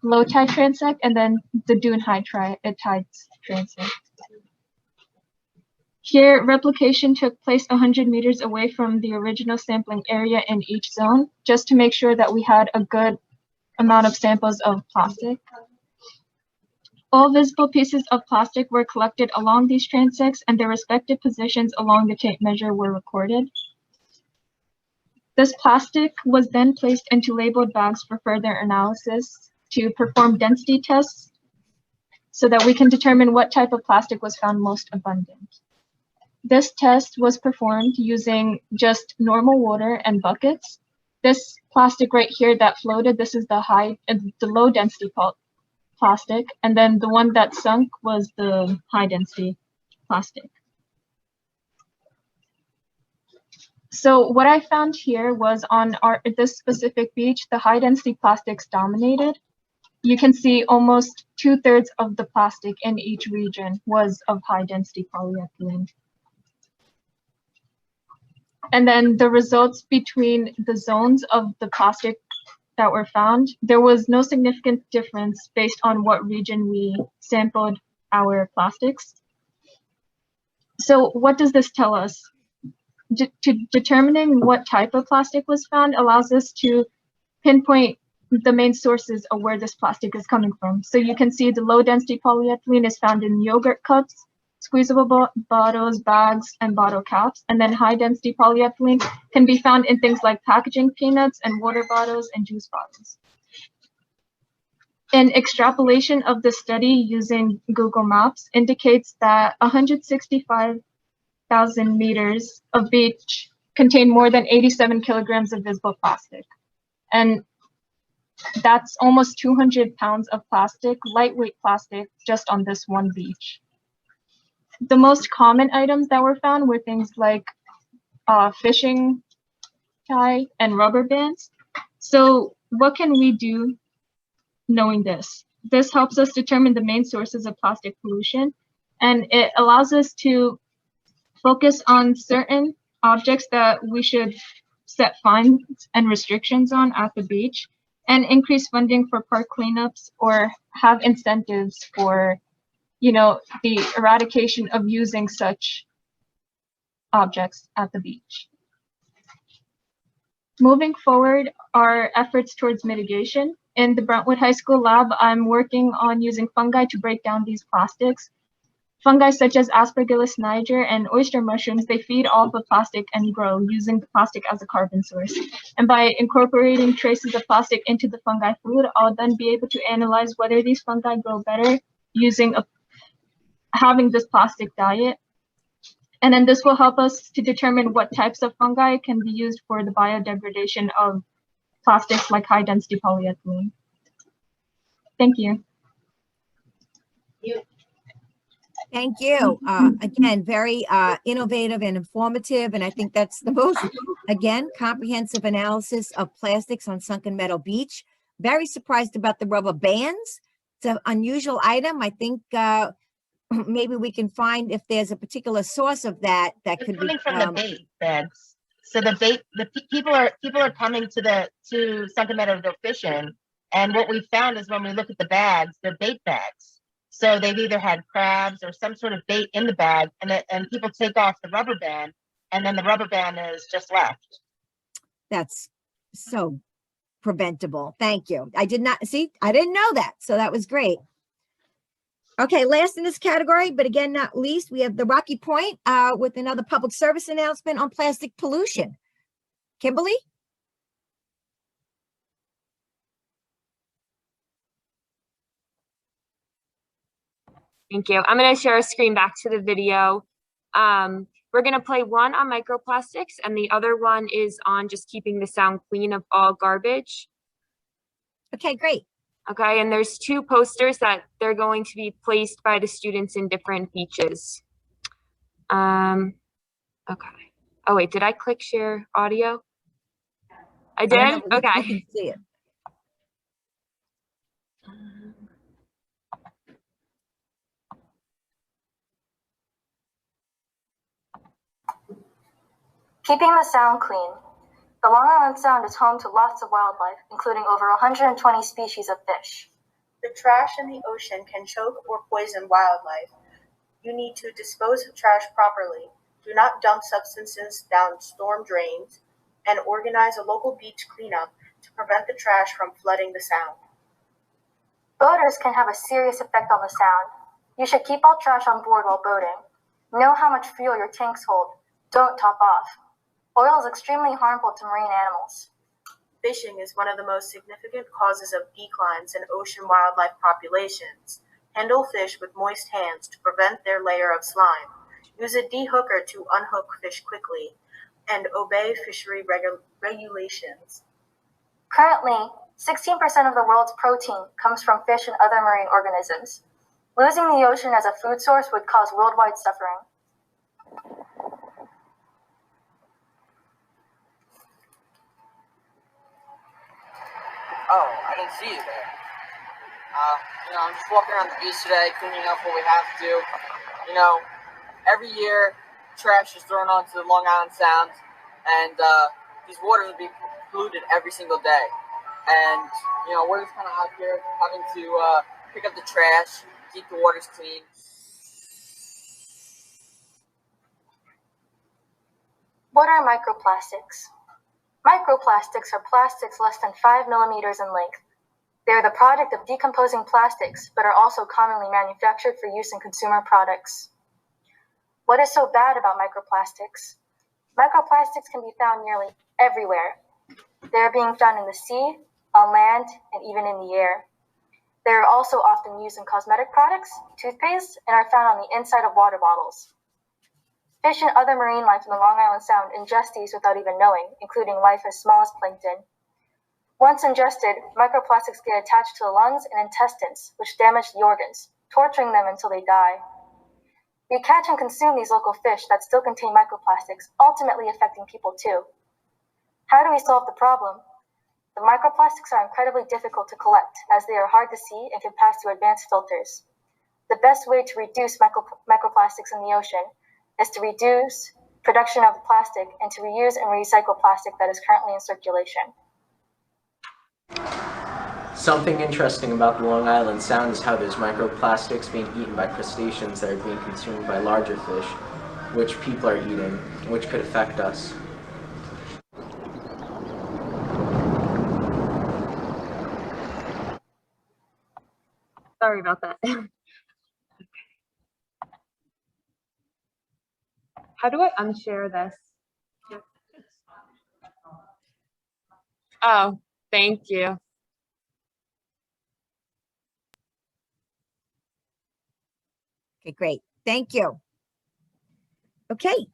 low tide transect, and then the dune high tide transect. Here, replication took place 100 meters away from the original sampling area in each zone, just to make sure that we had a good amount of samples of plastic. All visible pieces of plastic were collected along these transects, and their respective positions along the tape measure were recorded. This plastic was then placed into labeled bags for further analysis to perform density tests so that we can determine what type of plastic was found most abundant. This test was performed using just normal water and buckets. This plastic right here that floated, this is the low density plastic, and then the one that sunk was the high density plastic. So what I found here was on this specific beach, the high density plastics dominated. You can see almost 2/3 of the plastic in each region was of high density polyethylene. And then the results between the zones of the plastic that were found, there was no significant difference based on what region we sampled our plastics. So what does this tell us? Determining what type of plastic was found allows us to pinpoint the main sources of where this plastic is coming from. So you can see the low density polyethylene is found in yogurt cups, squeezable bottles, bags, and bottle caps. And then high density polyethylene can be found in things like packaging peanuts and water bottles and juice bottles. An extrapolation of the study using Google Maps indicates that 165,000 meters of beach contain more than 87 kilograms of visible plastic. And that's almost 200 pounds of plastic, lightweight plastic, just on this one beach. The most common items that were found were things like fishing tie and rubber bands. So what can we do knowing this? This helps us determine the main sources of plastic pollution, and it allows us to focus on certain objects that we should set fines and restrictions on at the beach, and increase funding for park cleanups or have incentives for, the eradication of using such objects at the beach. Moving forward, our efforts towards mitigation. In the Brentwood High School lab, I'm working on using fungi to break down these plastics. Fungi such as Aspergillus niger and oyster mushrooms, they feed off of plastic and grow using the plastic as a carbon source. And by incorporating traces of plastic into the fungi food, I'll then be able to analyze whether these fungi grow better using having this plastic diet. And then this will help us to determine what types of fungi can be used for the biodegradation of plastics like high density polyethylene. Thank you. Thank you. Again, very innovative and informative. And I think that's the most, again, comprehensive analysis of plastics on Sunken Meadow Beach. Very surprised about the rubber bands. It's an unusual item. I think maybe we can find if there's a particular source of that could coming be from the bait beds. So the people are coming to Sunken Meadow to go fishing, and what we found is when we look at the bags, they're bait bags. So they've either had crabs or some sort of bait in the bag, and people take off the rubber band, and then the rubber band is just left. That's so preventable. Thank you. I didn't know that. So that was great. Okay, last in this category, but again, not least, we have the Rocky Point with another public service announcement on plastic pollution. Kimberly? Thank you. I'm going to share a screen back to the video. We're going to play one on microplastics and the other one is on just keeping the sound clean of all garbage. Okay, great. Okay, and there's two posters that they're going to be placed by the students in different beaches. Okay. Oh wait, did I click share audio? I did? know, we Okay. can see it. Keeping the sound clean. The Long Island Sound is home to lots of wildlife, including over 120 species of fish. The trash in the ocean can choke or poison wildlife. You need to dispose of trash properly. Do not dump substances down storm drains, and organize a local beach cleanup to prevent the trash from flooding the sound. Boaters can have a serious effect on the sound. You should keep all trash on board while boating. Know how much fuel your tanks hold. Don't top off. Oil is extremely harmful to marine animals. Fishing is one of the most significant causes of declines in ocean wildlife populations. Handle fish with moist hands to prevent their layer of slime. Use a dehooker to unhook fish quickly, and obey fishery regulations. Currently, 16% of the world's protein comes from fish and other marine organisms. Losing the ocean as a food source would cause worldwide suffering. Oh, I didn't see you there. I'm just walking around the beach today, cleaning up what we have to. Every year, trash is thrown onto the Long Island Sound, and these waters will be polluted every single day. And, we're just kind of out here having to pick up the trash, keep the waters clean. What are microplastics? Microplastics are plastics less than 5 millimeters in length. They are the product of decomposing plastics, but are also commonly manufactured for use in consumer products. What is so bad about microplastics? Microplastics can be found nearly everywhere. They are being found in the sea, on land, and even in the air. They are also often used in cosmetic products, toothpaste, and are found on the inside of water bottles. Fish and other marine life in the Long Island Sound ingest these without even knowing, including life as small as plankton. Once ingested, microplastics get attached to the lungs and intestines, which damage the organs, torturing them until they die. We catch and consume these local fish that still contain microplastics, ultimately affecting people too. How do we solve the problem? The microplastics are incredibly difficult to collect, as they are hard to see and can pass through advanced filters. The best way to reduce microplastics in the ocean is to reduce production of plastic and to reuse and recycle plastic that is currently in circulation. Something interesting about the Long Island Sound is how there's microplastics being eaten by crustaceans that are being consumed by larger fish, which people are eating, which could affect us. Sorry about that. How do I unshare this? Oh, thank you. Okay, great. Thank you. Okay,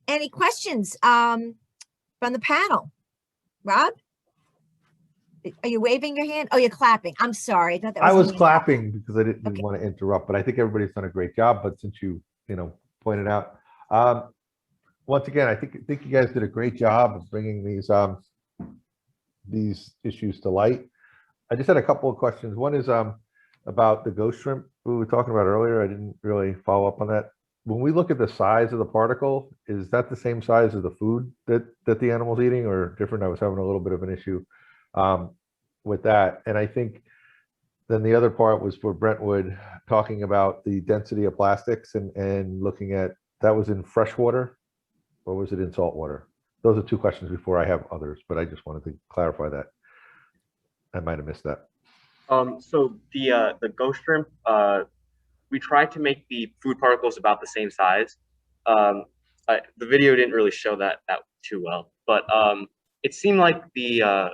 any questions from the panel? Rob? Are you waving your hand? Oh, you're clapping. I'm sorry. I thought that was I was me. clapping because I didn't want to interrupt, but I think everybody's done a great job. But since you pointed out, once again, I think you guys did a great job of bringing these issues to light. I just had a couple of questions. One is about the ghost shrimp we were talking about earlier. I didn't really follow up on that. When we look at the size of the particle, is that the same size as the food that the animal's eating, or different? I was having a little bit of an issue with that. And I think then the other part was for Brentwood, talking about the density of plastics and looking at, that was in freshwater, or was it in saltwater? Those are two questions before I have others, but I just wanted to clarify that. I might have missed that. So the ghost shrimp, we tried to make the food particles about the same size. The video didn't really show that too well, but it seemed like the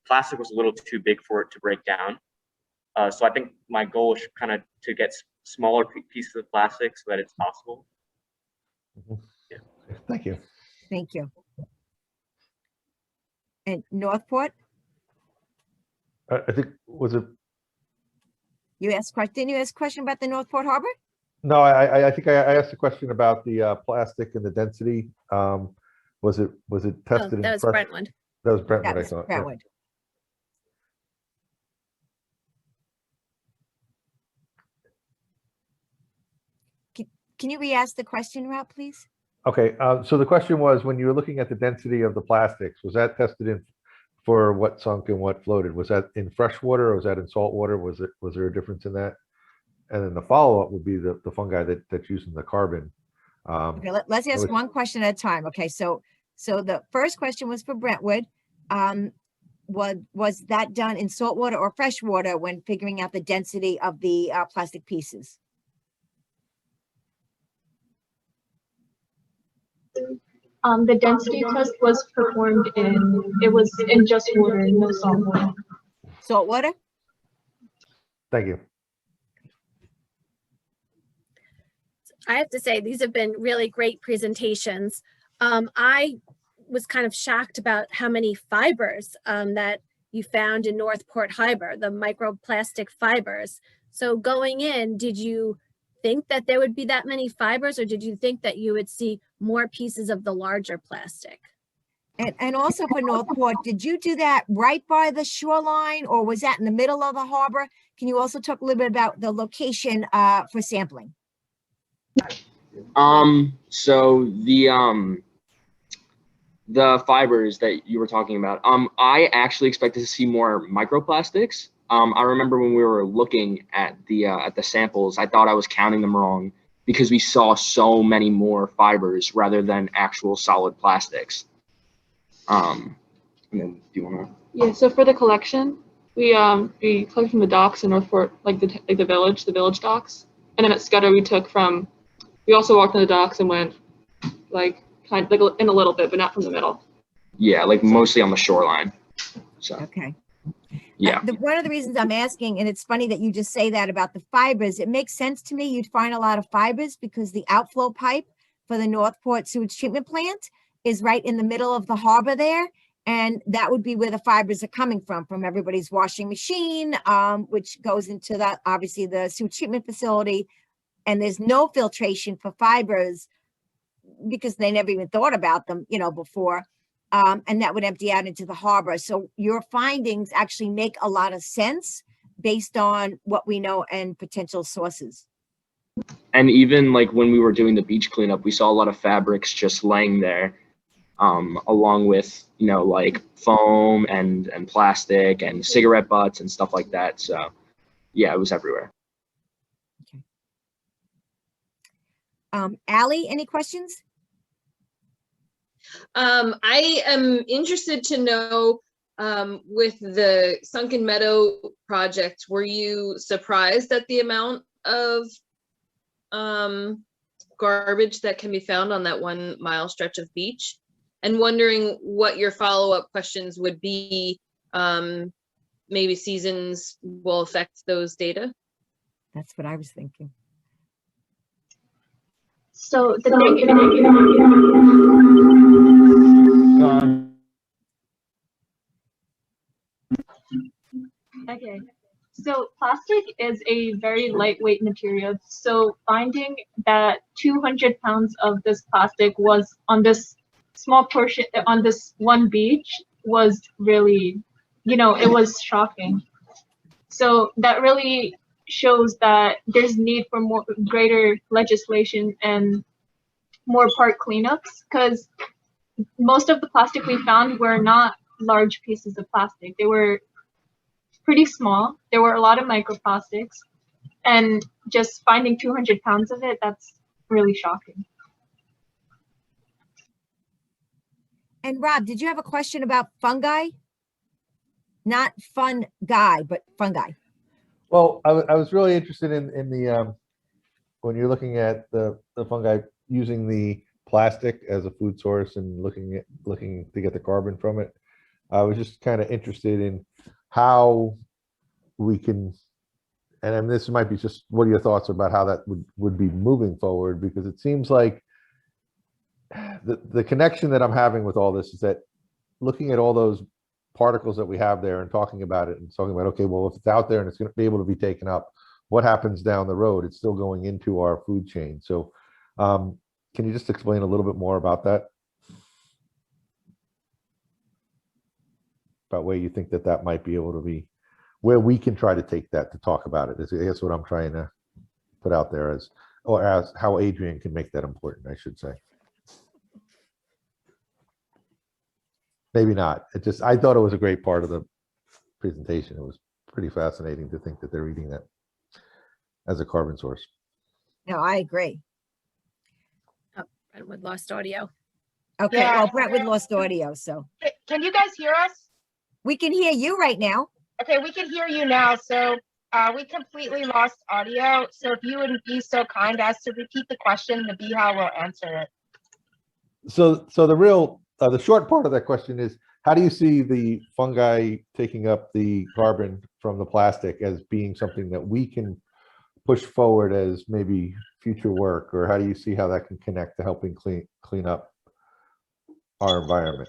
plastic was a little too big for it to break down. So I think my goal is kind of to get smaller pieces of plastic so that it's possible. Yeah. Thank you. Thank you. And Northport, I think, was it? didn't you ask a question about the Northport Harbor? No, I think I asked a question about the plastic and the density. Was it tested? That was Brentwood. That was Brentwood, That I was thought. Brentwood. Can you re-ask the question, Rob, please? Okay, so the question was, when you were looking at the density of the plastics, was that tested in for what sunk and what floated? Was that in fresh water or was that in salt water? Was there a difference in that? And then the follow-up would be the fungi that's using the carbon. Okay, let's ask one question at a time. Okay, so the first question was for Brentwood. Was that done in salt water or fresh water when figuring out the density of the plastic pieces? The density test was performed in just water, no salt water. Salt water? Thank you. I have to say, these have been really great presentations. I was kind of shocked about how many fibers that you found in Northport Harbor, the microplastic fibers. So going in, did you think that there would be that many fibers, or did you think that you would see more pieces of the larger plastic? And also for Northport, did you do that right by the shoreline, or was that in the middle of the harbor? Can you also talk a little bit about the location for sampling? So the fibers that you were talking about, I actually expected to see more microplastics. I remember when we were looking at the samples, I thought I was counting them wrong because we saw so many more fibers rather than actual solid plastics. And then do you want to? Yeah. So for the collection, we collected from the docks in Northport, like the village docks, and then at Scudder we also walked on the docks and went like in a little bit, but not from the middle. Yeah, like mostly on the shoreline. So. Okay. Yeah. One of the reasons I'm asking, and it's funny that you just say that about the fibers, it makes sense to me you'd find a lot of fibers because the outflow pipe for the Northport sewage treatment plant is right in the middle of the harbor there. And that would be where the fibers are coming from everybody's washing machine, which goes into that, obviously the sewage treatment facility. And there's no filtration for fibers because they never even thought about them, before. And that would empty out into the harbor. So your findings actually make a lot of sense based on what we know and potential sources. And even like when we were doing the beach cleanup, we saw a lot of fabrics just laying there, along with, like foam and plastic and cigarette butts and stuff like that. So yeah, it was everywhere. Allie, any questions? I am interested to know, with the Sunken Meadow project, were you surprised at the amount of garbage that can be found on that 1 mile stretch of beach? And wondering what your follow-up questions would be, maybe seasons will affect those data? That's what I was thinking. So the Okay. So plastic is a very lightweight material. So finding that 200 pounds of this plastic was on this small portion on this one beach was really, it was shocking. So that really shows that there's need for greater legislation and more park cleanups, because most of the plastic we found were not large pieces of plastic. They were pretty small. There were a lot of microplastics, and just finding 200 pounds of it, that's really shocking. And Rob, did you have a question about fungi? Not fun guy, but fungi. Well, I was really interested in the when you're looking at the fungi using the plastic as a food source and looking to get the carbon from it. I was just kind of interested in how we can, and this might be just, what are your thoughts about how that would be moving forward? Because it seems like the connection that I'm having with all this is that looking at all those particles that we have there and talking about it and talking about, okay, well, if it's out there and it's going to be able to be taken up, what happens down the road? It's still going into our food chain. So can you just explain a little bit more about that? About where you think that might be able to be, where we can try to take that to talk about it. I guess what I'm trying to put out there as how Adrian can make that important, I should say. Maybe not. I thought it was a great part of the presentation. It was pretty fascinating to think that they're eating that as a carbon source. No, I agree. Oh, Brentwood lost audio. Okay, Yeah. well, Brentwood lost audio, so. Can you guys hear us? We can hear you right now. Okay, we can hear you now. So we completely lost audio. So if you would be so kind as to repeat the question, the BHAL will answer it. So the short part of that question is, how do you see the fungi taking up the carbon from the plastic as being something that we can push forward as maybe future work, or how do you see how that can connect to helping clean up our environment?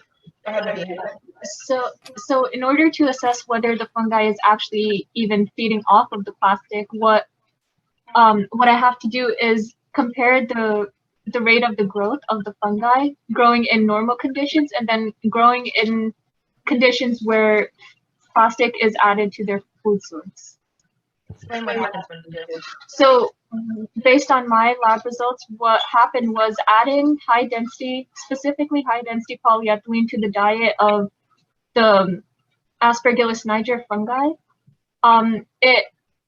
So in order to assess whether the fungi is actually even feeding off of the plastic, what I have to do is compare the rate of the growth of the fungi growing in normal conditions and then growing in conditions where plastic is added to their food source. Explain what happens when you do. So based on my lab results, what happened was adding specifically high density polyethylene to the diet of the Aspergillus niger fungi. It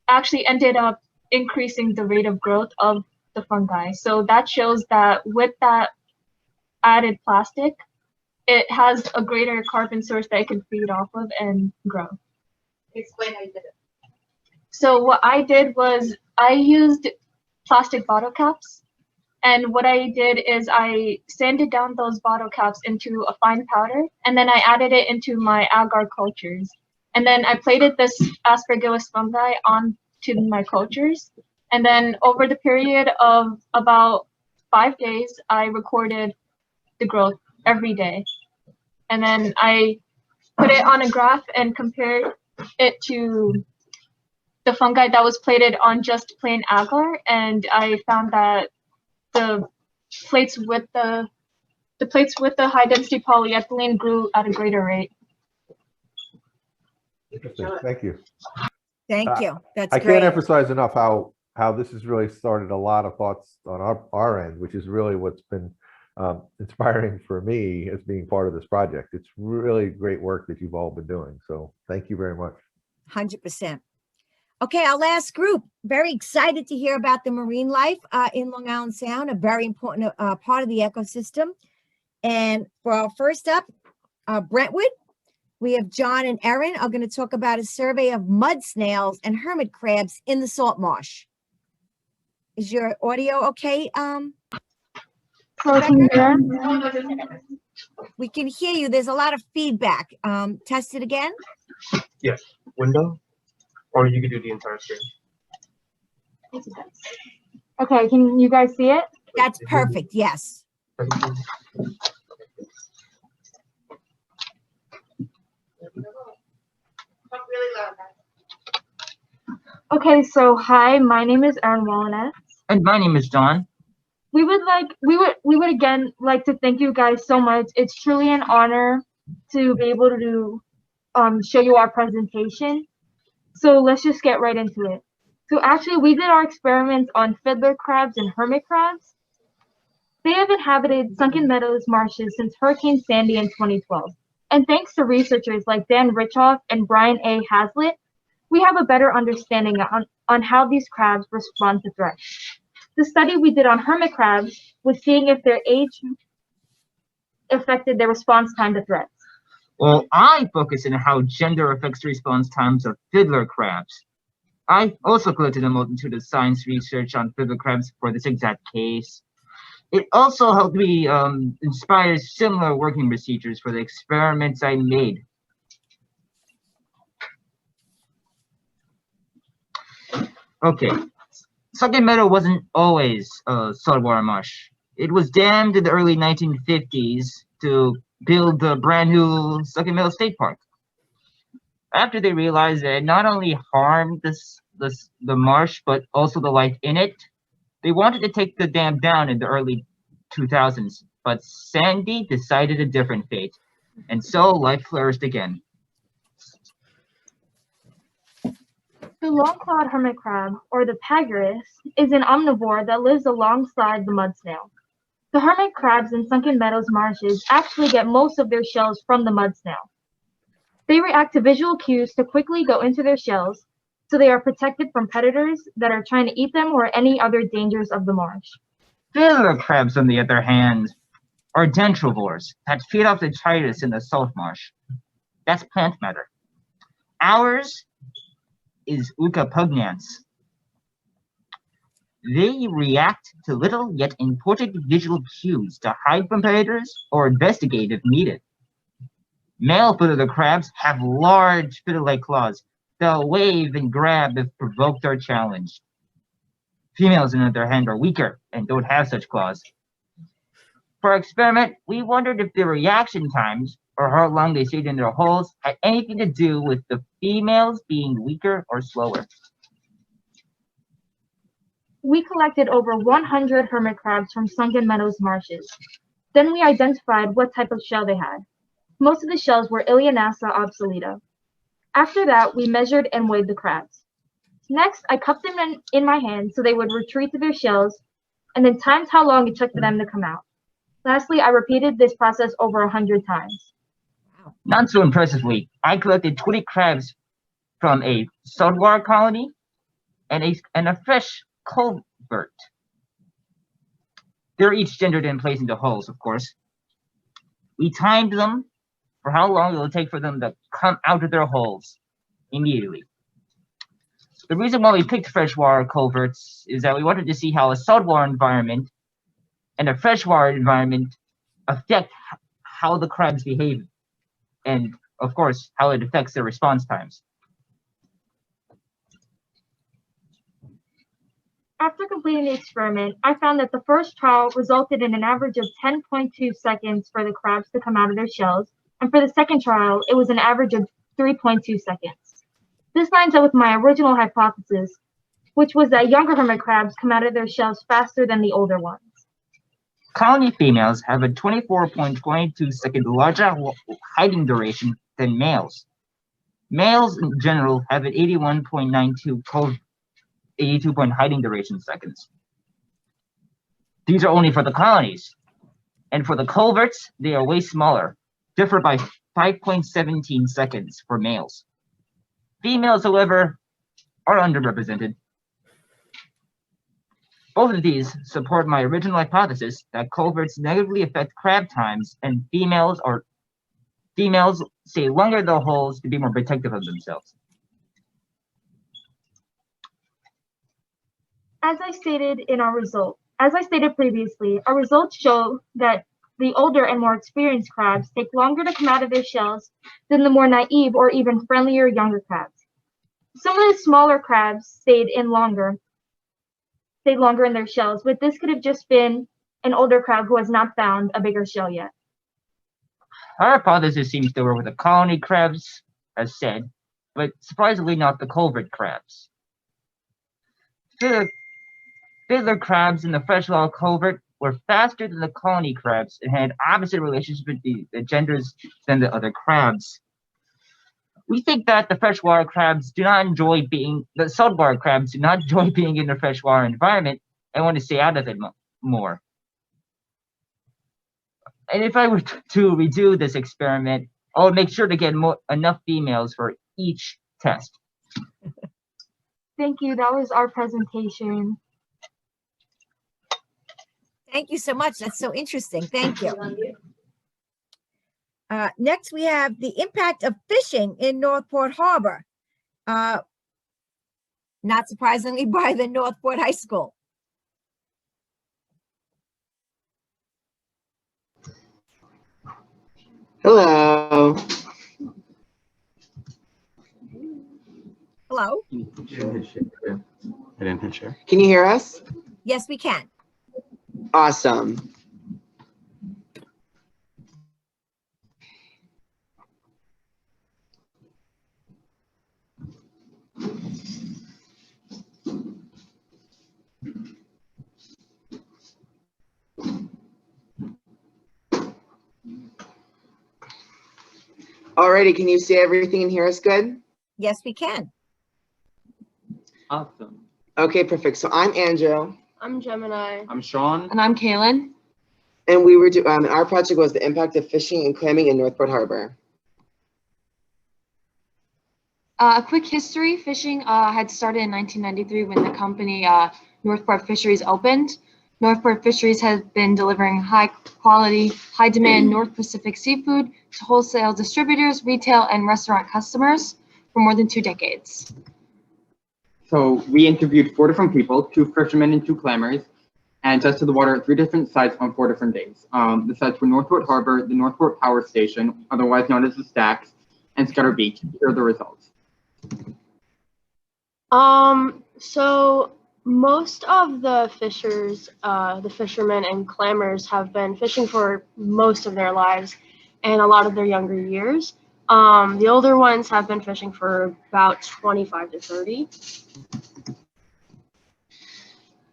actually ended up increasing the rate of growth of the fungi. So that shows that with that added plastic, it has a greater carbon source that it can feed off of and grow. Explain how you did it. So what I did was I used plastic bottle caps. And what I did is I sanded down those bottle caps into a fine powder, and then I added it into my agar cultures. And then I plated this Aspergillus fungi onto my cultures. And then over the period of about 5 days, I recorded the growth every day. And then I put it on a graph and compared it to the fungi that was plated on just plain agar. And I found that the plates with the high density polyethylene grew at a greater rate. Interesting. Thank you. Thank you. That's I great. can't emphasize enough how this has really started a lot of thoughts on our end, which is really what's been inspiring for me as being part of this project. It's really great work that you've all been doing. So thank you very much. 100%. Okay, our last group, very excited to hear about the marine life in Long Island Sound, a very important part of the ecosystem. And for our first up, Brentwood, we have John and Erin are going to talk about a survey of mud snails and hermit crabs in the salt marsh. Is your audio okay? We can hear you. There's a lot of feedback. Test it again. Yes, window, or you could do the entire screen. Okay, can you guys see it? That's perfect, yes. Okay, so hi, my name is Erin Wallenette. And my name is John. We would again like to thank you guys so much. It's truly an honor to be able to show you our presentation. So let's just get right into it. So actually we did our experiments on fiddler crabs and hermit crabs. They have inhabited Sunken Meadows marshes since Hurricane Sandy in 2012. And thanks to researchers like Dan Richoff and Brian A. Hazlitt, we have a better understanding on how these crabs respond to threats. The study we did on hermit crabs was seeing if their age affected their response time to threats. Well, I focus on how gender affects the response times of fiddler crabs. I also collected a multitude of science research on fiddler crabs for this exact case. It also helped me inspire similar working procedures for the experiments I made. Okay, Sunken Meadow wasn't always a saltwater marsh. It was dammed in the early 1950s to build the brand new Sunken Meadow State Park. After they realized that it not only harmed the marsh, but also the life in it, they wanted to take the dam down in the early 2000s, but Sandy decided a different fate, and so life flourished again. The long-clawed hermit crab, or the Pagurus, is an omnivore that lives alongside the mud snail. The hermit crabs in Sunken Meadows marshes actually get most of their shells from the mud snail. They react to visual cues to quickly go into their shells, so they are protected from predators that are trying to eat them or any other dangers of the marsh. Fiddler crabs, on the other hand, are dendrovores that feed off the detritus in the salt marsh. That's plant matter. Ours is Uca pugnans. They react to little yet important visual cues to hide from predators or investigate if needed. Male fiddler crabs have large fiddle-like claws. They'll wave and grab if provoked or challenged. Females, on the other hand, are weaker and don't have such claws. For our experiment, we wondered if the reaction times, or how long they stayed in their holes, had anything to do with the females being weaker or slower. We collected over 100 hermit crabs from Sunken Meadows marshes. Then we identified what type of shell they had. Most of the shells were Ilianassa obsoleta. After that, we measured and weighed the crabs. Next, I cupped them in my hand so they would retreat to their shells, and then timed how long it took for them to come out. Lastly, I repeated this process over 100 times. Not so impressively, I collected 20 crabs from a saltwater colony and a fresh culvert. They're each gendered and placed into holes, of course. We timed them for how long it will take for them to come out of their holes immediately. The reason why we picked freshwater culverts is that we wanted to see how a saltwater environment and a freshwater environment affect how the crabs behave, and of course, how it affects their response times. After completing the experiment, I found that the first trial resulted in an average of 10.2 seconds for the crabs to come out of their shells, and for the second trial, it was an average of 3.2 seconds. This lines up with my original hypothesis, which was that younger hermit crabs come out of their shells faster than the older ones. Colony females have a 24.22 second larger hiding duration than males. Males in general have an 82 point hiding duration seconds. These are only for the colonies. And for the culverts, they are way smaller, differ by 5.17 seconds for males. Females, however, are underrepresented. Both of these support my original hypothesis that culverts negatively affect crab times, and females stay longer in the holes to be more protective of themselves. As I stated previously, our results show that the older and more experienced crabs take longer to come out of their shells than the more naive or even friendlier younger crabs. Some of the smaller crabs stayed longer in their shells, but this could have just been an older crab who has not found a bigger shell yet. Our hypothesis seems to work with the colony crabs, as said, but surprisingly not the culvert crabs. Fiddler crabs in the freshwater culvert were faster than the colony crabs and had opposite relationships with the genders than the other crabs. We think that the saltwater crabs do not enjoy being in the freshwater environment and want to stay out of it more. And if I were to redo this experiment, I would make sure to get enough females for each test. Thank you. That was our presentation. Thank you so much. That's so interesting. Thank you. Next, we have the impact of fishing in Northport Harbor. not surprisingly by the Northport High School. Hello. Hello? I didn't hit share. Can you hear us? Yes, we can. Awesome. Alrighty, can you see everything and hear us good? Yes, we can. Awesome. Okay, perfect. So I'm Andrew. I'm Gemini. I'm Sean. And I'm Kaylin. And we were our project was the impact of fishing and clamming in Northport Harbor. A quick history, fishing had started in 1993 when the company Northport Fisheries opened. Northport Fisheries has been delivering high quality, high demand North Pacific seafood to wholesale distributors, retail, and restaurant customers for more than 2 decades. So we interviewed 4 different people, 2 fishermen and 2 clammers, and tested the water at 3 different sites on 4 different days. The sites were Northport Harbor, the Northport Power Station, otherwise known as the Stacks, and Scudder Beach. Here are the results. So most of the fishers, the fishermen and clammers have been fishing for most of their lives and a lot of their younger years. The older ones have been fishing for about 25 to 30.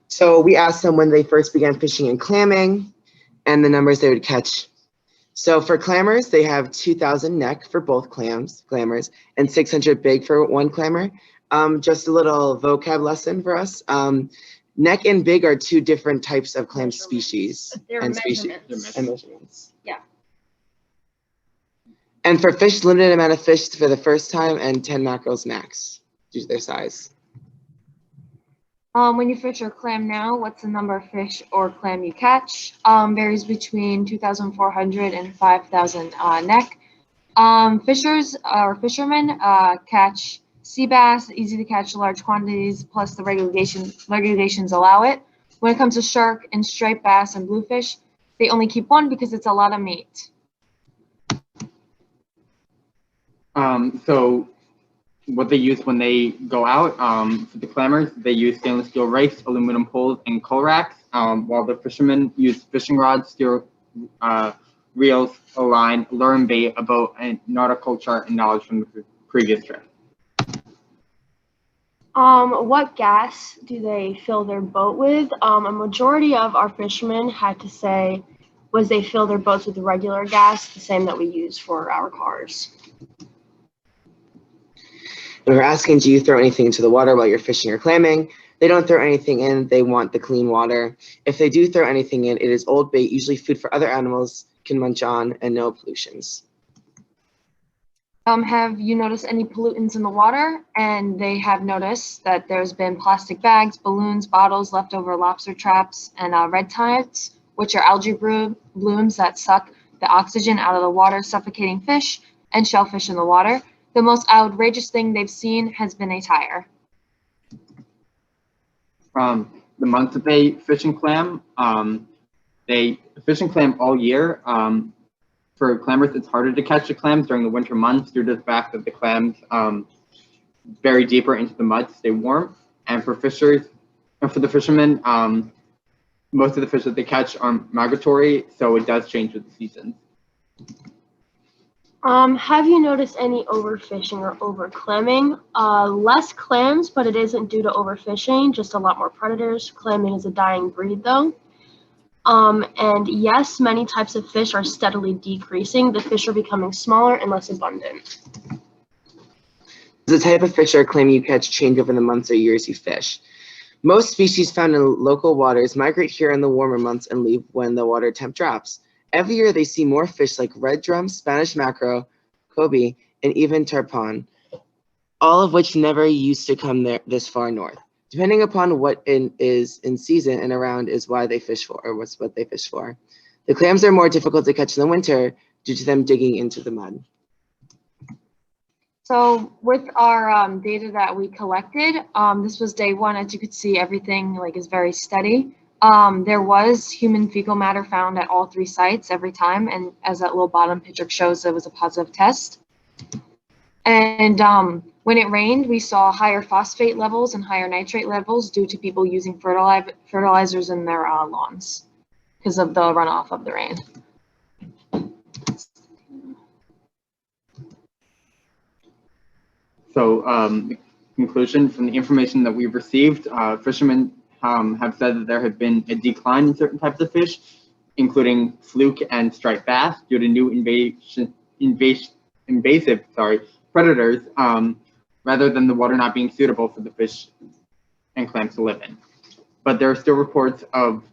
So we asked them when they first began fishing and clamming and the numbers they would catch. So for clammers, they have 2,000 neck for both clammers, and 600 big for one clammer. Just a little vocab lesson for us. Neck and big are 2 different types of clam species. They're And measurements. Yeah. And for fish, limited amount of fish for the first time and 10 mackerels max due to their size. When you fish or clam now, what's the number of fish or clam you catch? Varies between 2,400 and 5,000 neck. Fishers or fishermen catch sea bass, easy to catch large quantities, plus the regulations allow it. When it comes to shark and striped bass and bluefish, they only keep 1 because it's a lot of meat. So what they use when they go out, for the clammers, they use stainless steel rakes, aluminum poles, and coal racks, while the fishermen use fishing rods, steel reels, a line, lure and bait, a boat, and nautical chart and knowledge from the previous trip. What gas do they fill their boat with? A majority of our fishermen had to say was they fill their boats with regular gas, the same that we use for our cars. And we're asking, do you throw anything into the water while you're fishing or clamming? They don't throw anything in, they want the clean water. If they do throw anything in, it is old bait, usually food for other animals can munch on, and no pollutions. Have you noticed any pollutants in the water? And they have noticed that there's been plastic bags, balloons, bottles, leftover lobster traps, and red tides, which are algae blooms that suck the oxygen out of the water, suffocating fish and shellfish in the water. The most outrageous thing they've seen has been a tire. The months that they fish and clam, they fish and clam all year. For clammers, it's harder to catch the clams during the winter months due to the fact that the clams bury deeper into the mud to stay warm. And for fishers, and for the fishermen, most of the fish that they catch are migratory, so it does change with the seasons. Have you noticed any overfishing or overclamming? Less clams, but it isn't due to overfishing, just a lot more predators. Clamming is a dying breed though. And yes, many types of fish are steadily decreasing. The fish are becoming smaller and less abundant. The type of fish or clam you catch change over the months or years you fish. Most species found in local waters migrate here in the warmer months and leave when the water temp drops. Every year they see more fish like red drum, Spanish mackerel, cobia, and even tarpon, all of which never used to come this far north. Depending upon what is in season and around is why they fish for, or what they fish for. The clams are more difficult to catch in the winter due to them digging into the mud. So with our data that we collected, this was day one. As you could see, everything like is very steady. There was human fecal matter found at all 3 sites every time, and as that little bottom picture shows, it was a positive test. And when it rained, we saw higher phosphate levels and higher nitrate levels due to people using fertilizers in their lawns because of the runoff of the rain. So, conclusion from the information that we've received, fishermen have said that there had been a decline in certain types of fish, including fluke and striped bass, due to new invasive predators, rather than the water not being suitable for the fish and clams to live in. But there are still reports of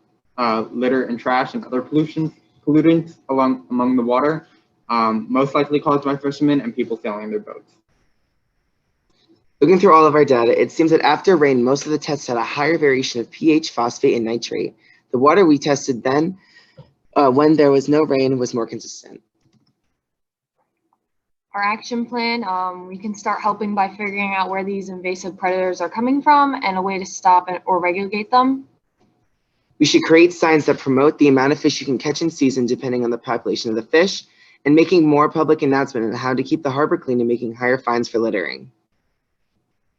litter and trash and other pollutants among the water, most likely caused by fishermen and people sailing their boats. Looking through all of our data, it seems that after rain, most of the tests had a higher variation of pH, phosphate, and nitrate. The water we tested then, when there was no rain, was more consistent. Our action plan, we can start helping by figuring out where these invasive predators are coming from and a way to stop or regulate them. We should create signs that promote the amount of fish you can catch in season depending on the population of the fish, and making more public announcement on how to keep the harbor clean and making higher fines for littering.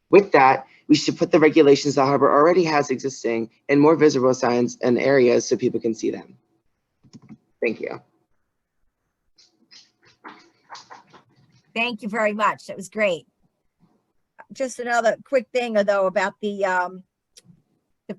With that, we should put the regulations the harbor already has existing in more visible signs and areas so people can see them. Thank you. Thank you very much. That was great. Just another quick thing, though, about the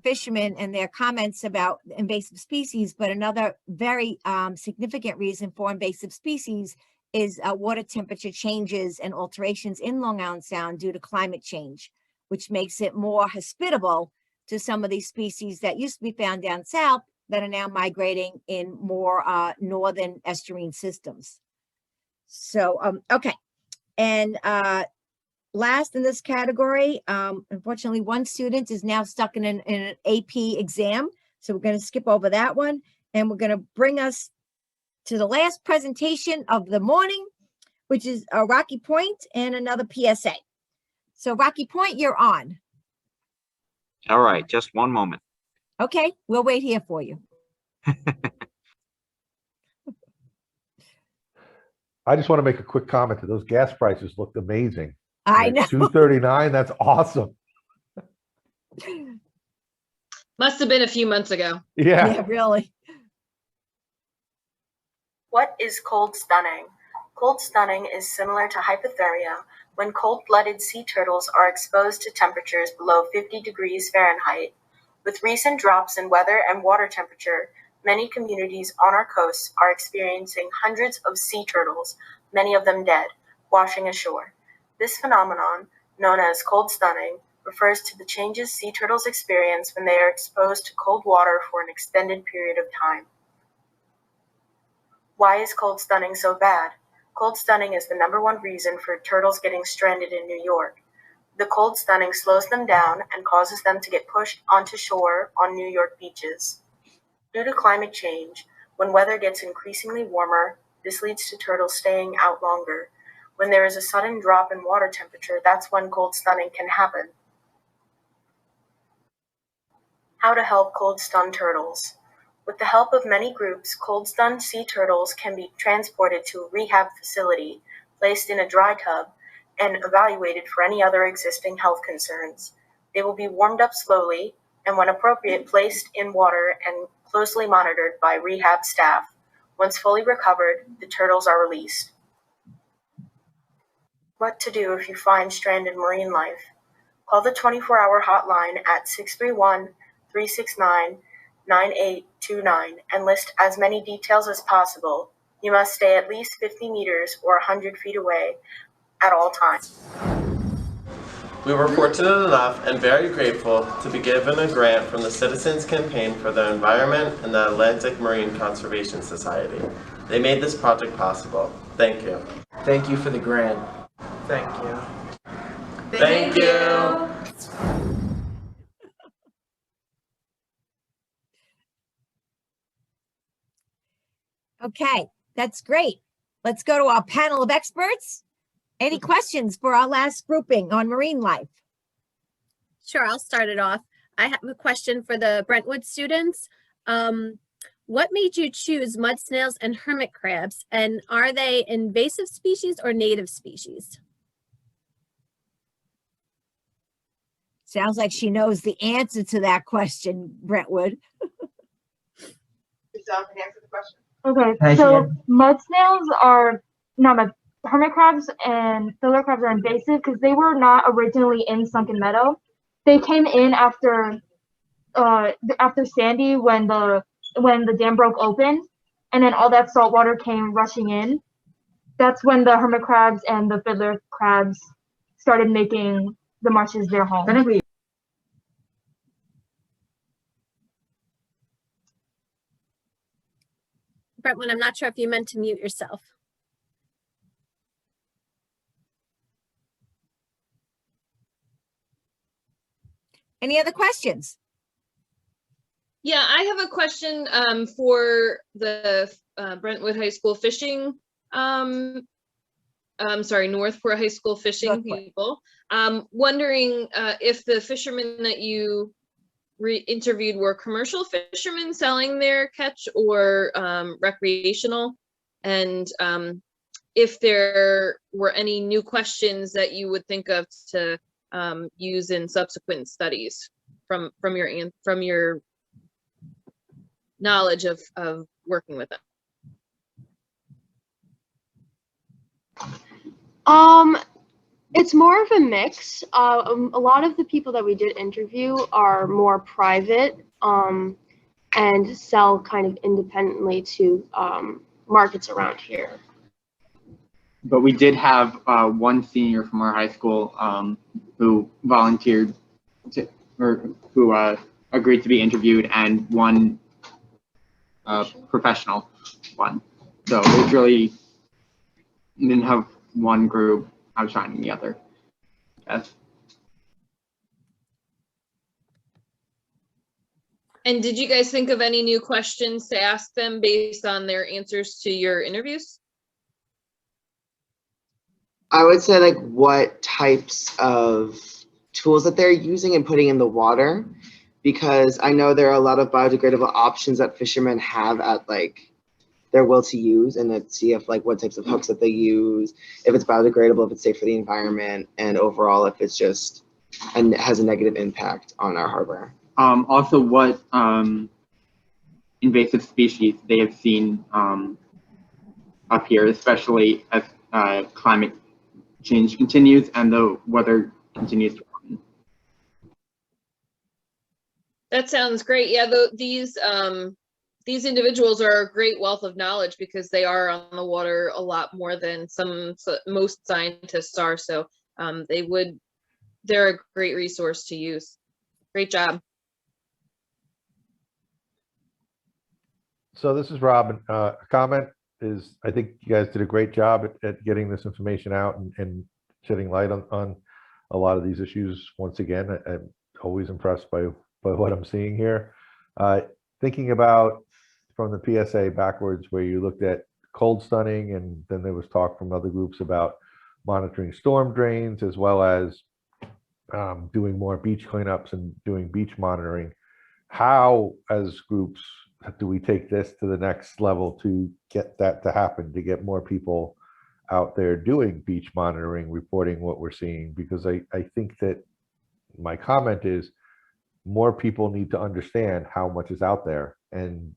fishermen and their comments about invasive species, but another very significant reason for invasive species is water temperature changes and alterations in Long Island Sound due to climate change, which makes it more hospitable to some of these species that used to be found down south that are now migrating in more northern estuarine systems. So, okay. And last in this category, unfortunately, one student is now stuck in an AP exam. So we're going to skip over that one. And we're going to bring us to the last presentation of the morning, which is Rocky Point and another PSA. So Rocky Point, you're on. All right, just one moment. Okay, we'll wait here for you. I just want to make a quick comment that those gas prices looked amazing. I know. $2.39, that's awesome. Must have been a few months ago. Yeah. Yeah, really. What is cold stunning? Cold stunning is similar to hypothermia when cold-blooded sea turtles are exposed to temperatures below 50 degrees Fahrenheit. With recent drops in weather and water temperature, many communities on our coasts are experiencing hundreds of sea turtles, many of them dead, washing ashore. This phenomenon, known as cold stunning, refers to the changes sea turtles experience when they are exposed to cold water for an extended period of time. Why is cold stunning so bad? Cold stunning is the #1 reason for turtles getting stranded in New York. The cold stunning slows them down and causes them to get pushed onto shore on New York beaches. Due to climate change, when weather gets increasingly warmer, this leads to turtles staying out longer. When there is a sudden drop in water temperature, that's when cold stunning can happen. How to help cold stunned turtles. With the help of many groups, cold stunned sea turtles can be transported to a rehab facility, placed in a dry tub, and evaluated for any other existing health concerns. They will be warmed up slowly, and when appropriate, placed in water and closely monitored by rehab staff. Once fully recovered, the turtles are released. What to do if you find stranded marine life? Call the 24-hour hotline at 631-369-9829 and list as many details as possible. You must stay at least 50 meters or 100 feet away at all times. We were fortunate enough and very grateful to be given a grant from the Citizens Campaign for the Environment and the Atlantic Marine Conservation Society. They made this project possible. Thank you. Thank you for the grant. Thank you. Thank you. Okay, that's great. Let's go to our panel of experts. Any questions for our last grouping on marine life? Sure, I'll start it off. I have a question for the Brentwood students. What made you choose mud snails and hermit crabs, and are they invasive species or native species? Sounds like she knows the answer to that question, Brentwood. Giselle can answer the question. Okay, Hi, so Shan. mud snails are not mud. Hermit crabs and fiddler crabs are invasive because they were not originally in Sunken Meadow. They came in after Sandy when the dam broke open, and then all that salt water came rushing in. That's when the hermit crabs and the fiddler crabs started making the marshes their home. Brentwood, I'm not sure if you meant to mute yourself. Any other questions? Yeah, I have a question for the Brentwood High School fishing. I'm sorry, Northport High School fishing people. Wondering if the fishermen that you interviewed were commercial fishermen selling their catch or recreational, and if there were any new questions that you would think of to use in subsequent studies from your knowledge of working with them. It's more of a mix. A lot of the people that we did interview are more private and sell kind of independently to markets around here. But we did have one senior from our high school who volunteered to, or who agreed to be interviewed, and one professional one. So it really didn't have one group outshining the other. Yes. And did you guys think of any new questions to ask them based on their answers to your interviews? I would say like what types of tools that they're using and putting in the water, because I know there are a lot of biodegradable options that fishermen have at like their will to use, and let's see if like what types of hooks that they use, if it's biodegradable, if it's safe for the environment, and overall if it's just and has a negative impact on our harbor. Also, what invasive species they have seen up here, especially as climate change continues and the weather continues to warm. That sounds great. Yeah, these individuals are a great wealth of knowledge because they are on the water a lot more than most scientists are. So they're a great resource to use. Great job. So this is Robin. A comment is, I think you guys did a great job at getting this information out and shedding light on a lot of these issues. Once again, I'm always impressed by what I'm seeing here. Thinking about from the PSA backwards, where you looked at cold stunning, and then there was talk from other groups about monitoring storm drains, as well as doing more beach cleanups and doing beach monitoring. How, as groups, do we take this to the next level to get that to happen, to get more people out there doing beach monitoring, reporting what we're seeing? Because I think that my comment is more people need to understand how much is out there. And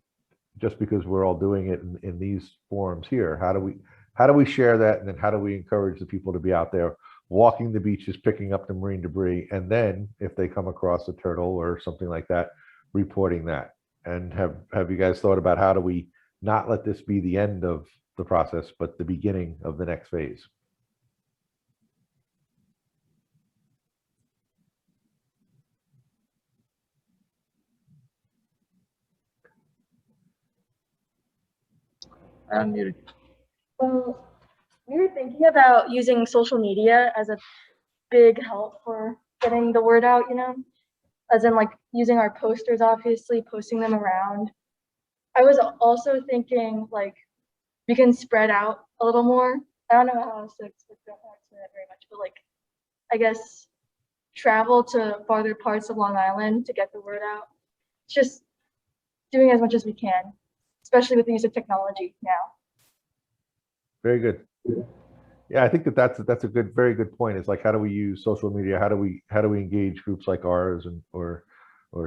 just because we're all doing it in these forums here, how do we share that? And then how do we encourage the people to be out there walking the beaches, picking up the marine debris, and then if they come across a turtle or something like that, reporting that? And have you guys thought about how do we not let this be the end of the process, but the beginning of the next phase? I'm muted. Well, we were thinking about using social media as a big help for getting the word out, as in like using our posters, obviously, posting them around. I was also thinking like we can spread out a little more I don't know how else to explain that very much, but like, I guess travel to farther parts of Long Island to get the word out. Just doing as much as we can, especially with the use of technology now. Very good. Yeah, I think that's a good, very good point. It's like, how do we use social media? How do we engage groups like ours and or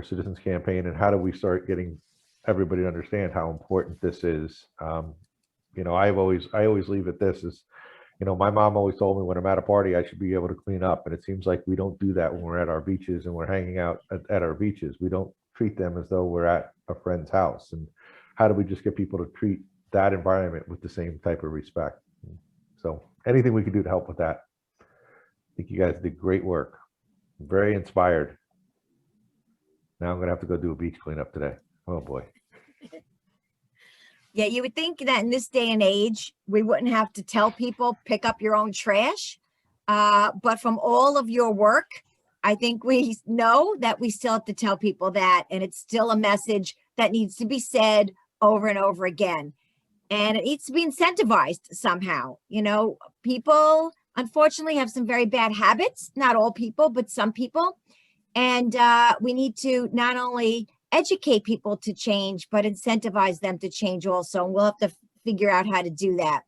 Citizens Campaign, and how do we start getting everybody to understand how important this is? You know, I always leave it this is, you know, my mom always told me when I'm at a party, I should be able to clean up. And it seems like we don't do that when we're at our beaches and we're hanging out at our beaches. We don't treat them as though we're at a friend's house. And how do we just get people to treat that environment with the same type of respect? So anything we can do to help with that. I think you guys did great work. I'm very inspired. Now I'm going to have to go do a beach cleanup today. Oh boy. Yeah, you would think that in this day and age, we wouldn't have to tell people, pick up your own trash. But from all of your work, I think we know that we still have to tell people that, and it's still a message that needs to be said over and over again. And it needs to be incentivized somehow. You know, people unfortunately have some very bad habits, not all people, but some people. And we need to not only educate people to change, but incentivize them to change also. And we'll have to figure out how to do that.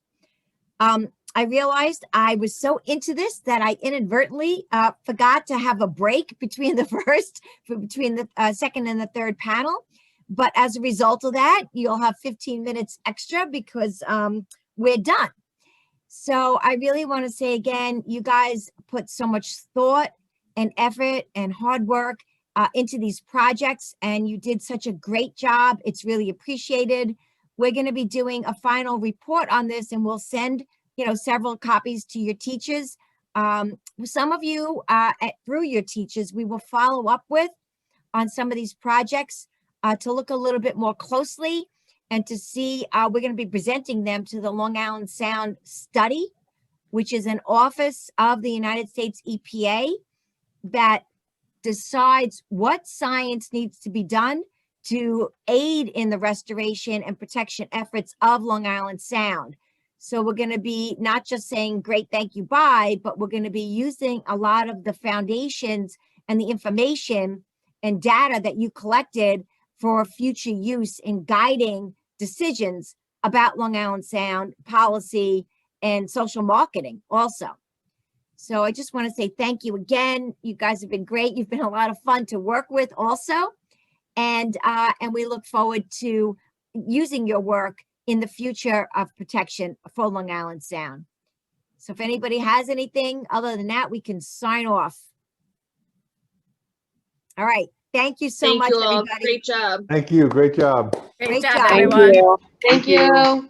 I realized I was so into this that I inadvertently forgot to have a break between the second and the third panel. But as a result of that, you'll have 15 minutes extra because we're done. So I really want to say again, you guys put so much thought and effort and hard work into these projects, and you did such a great job. It's really appreciated. We're going to be doing a final report on this, and we'll send, you know, several copies to your teachers. Some of you, through your teachers, we will follow up with on some of these projects to look a little bit more closely and to see, we're going to be presenting them to the Long Island Sound Study, which is an office of the United States EPA that decides what science needs to be done to aid in the restoration and protection efforts of Long Island Sound. So we're going to be not just saying great, thank you, bye, but we're going to be using a lot of the foundations and the information and data that you collected for future use in guiding decisions about Long Island Sound policy and social marketing also. So I just want to say thank you again. You guys have been great. You've been a lot of fun to work with also. And we look forward to using your work in the future of protection for Long Island Sound. So if anybody has anything other than that, we can sign off. All right. Thank you so much, Thank you all. everybody. Great job. Thank you. Great job. Great job, everyone. Thank you.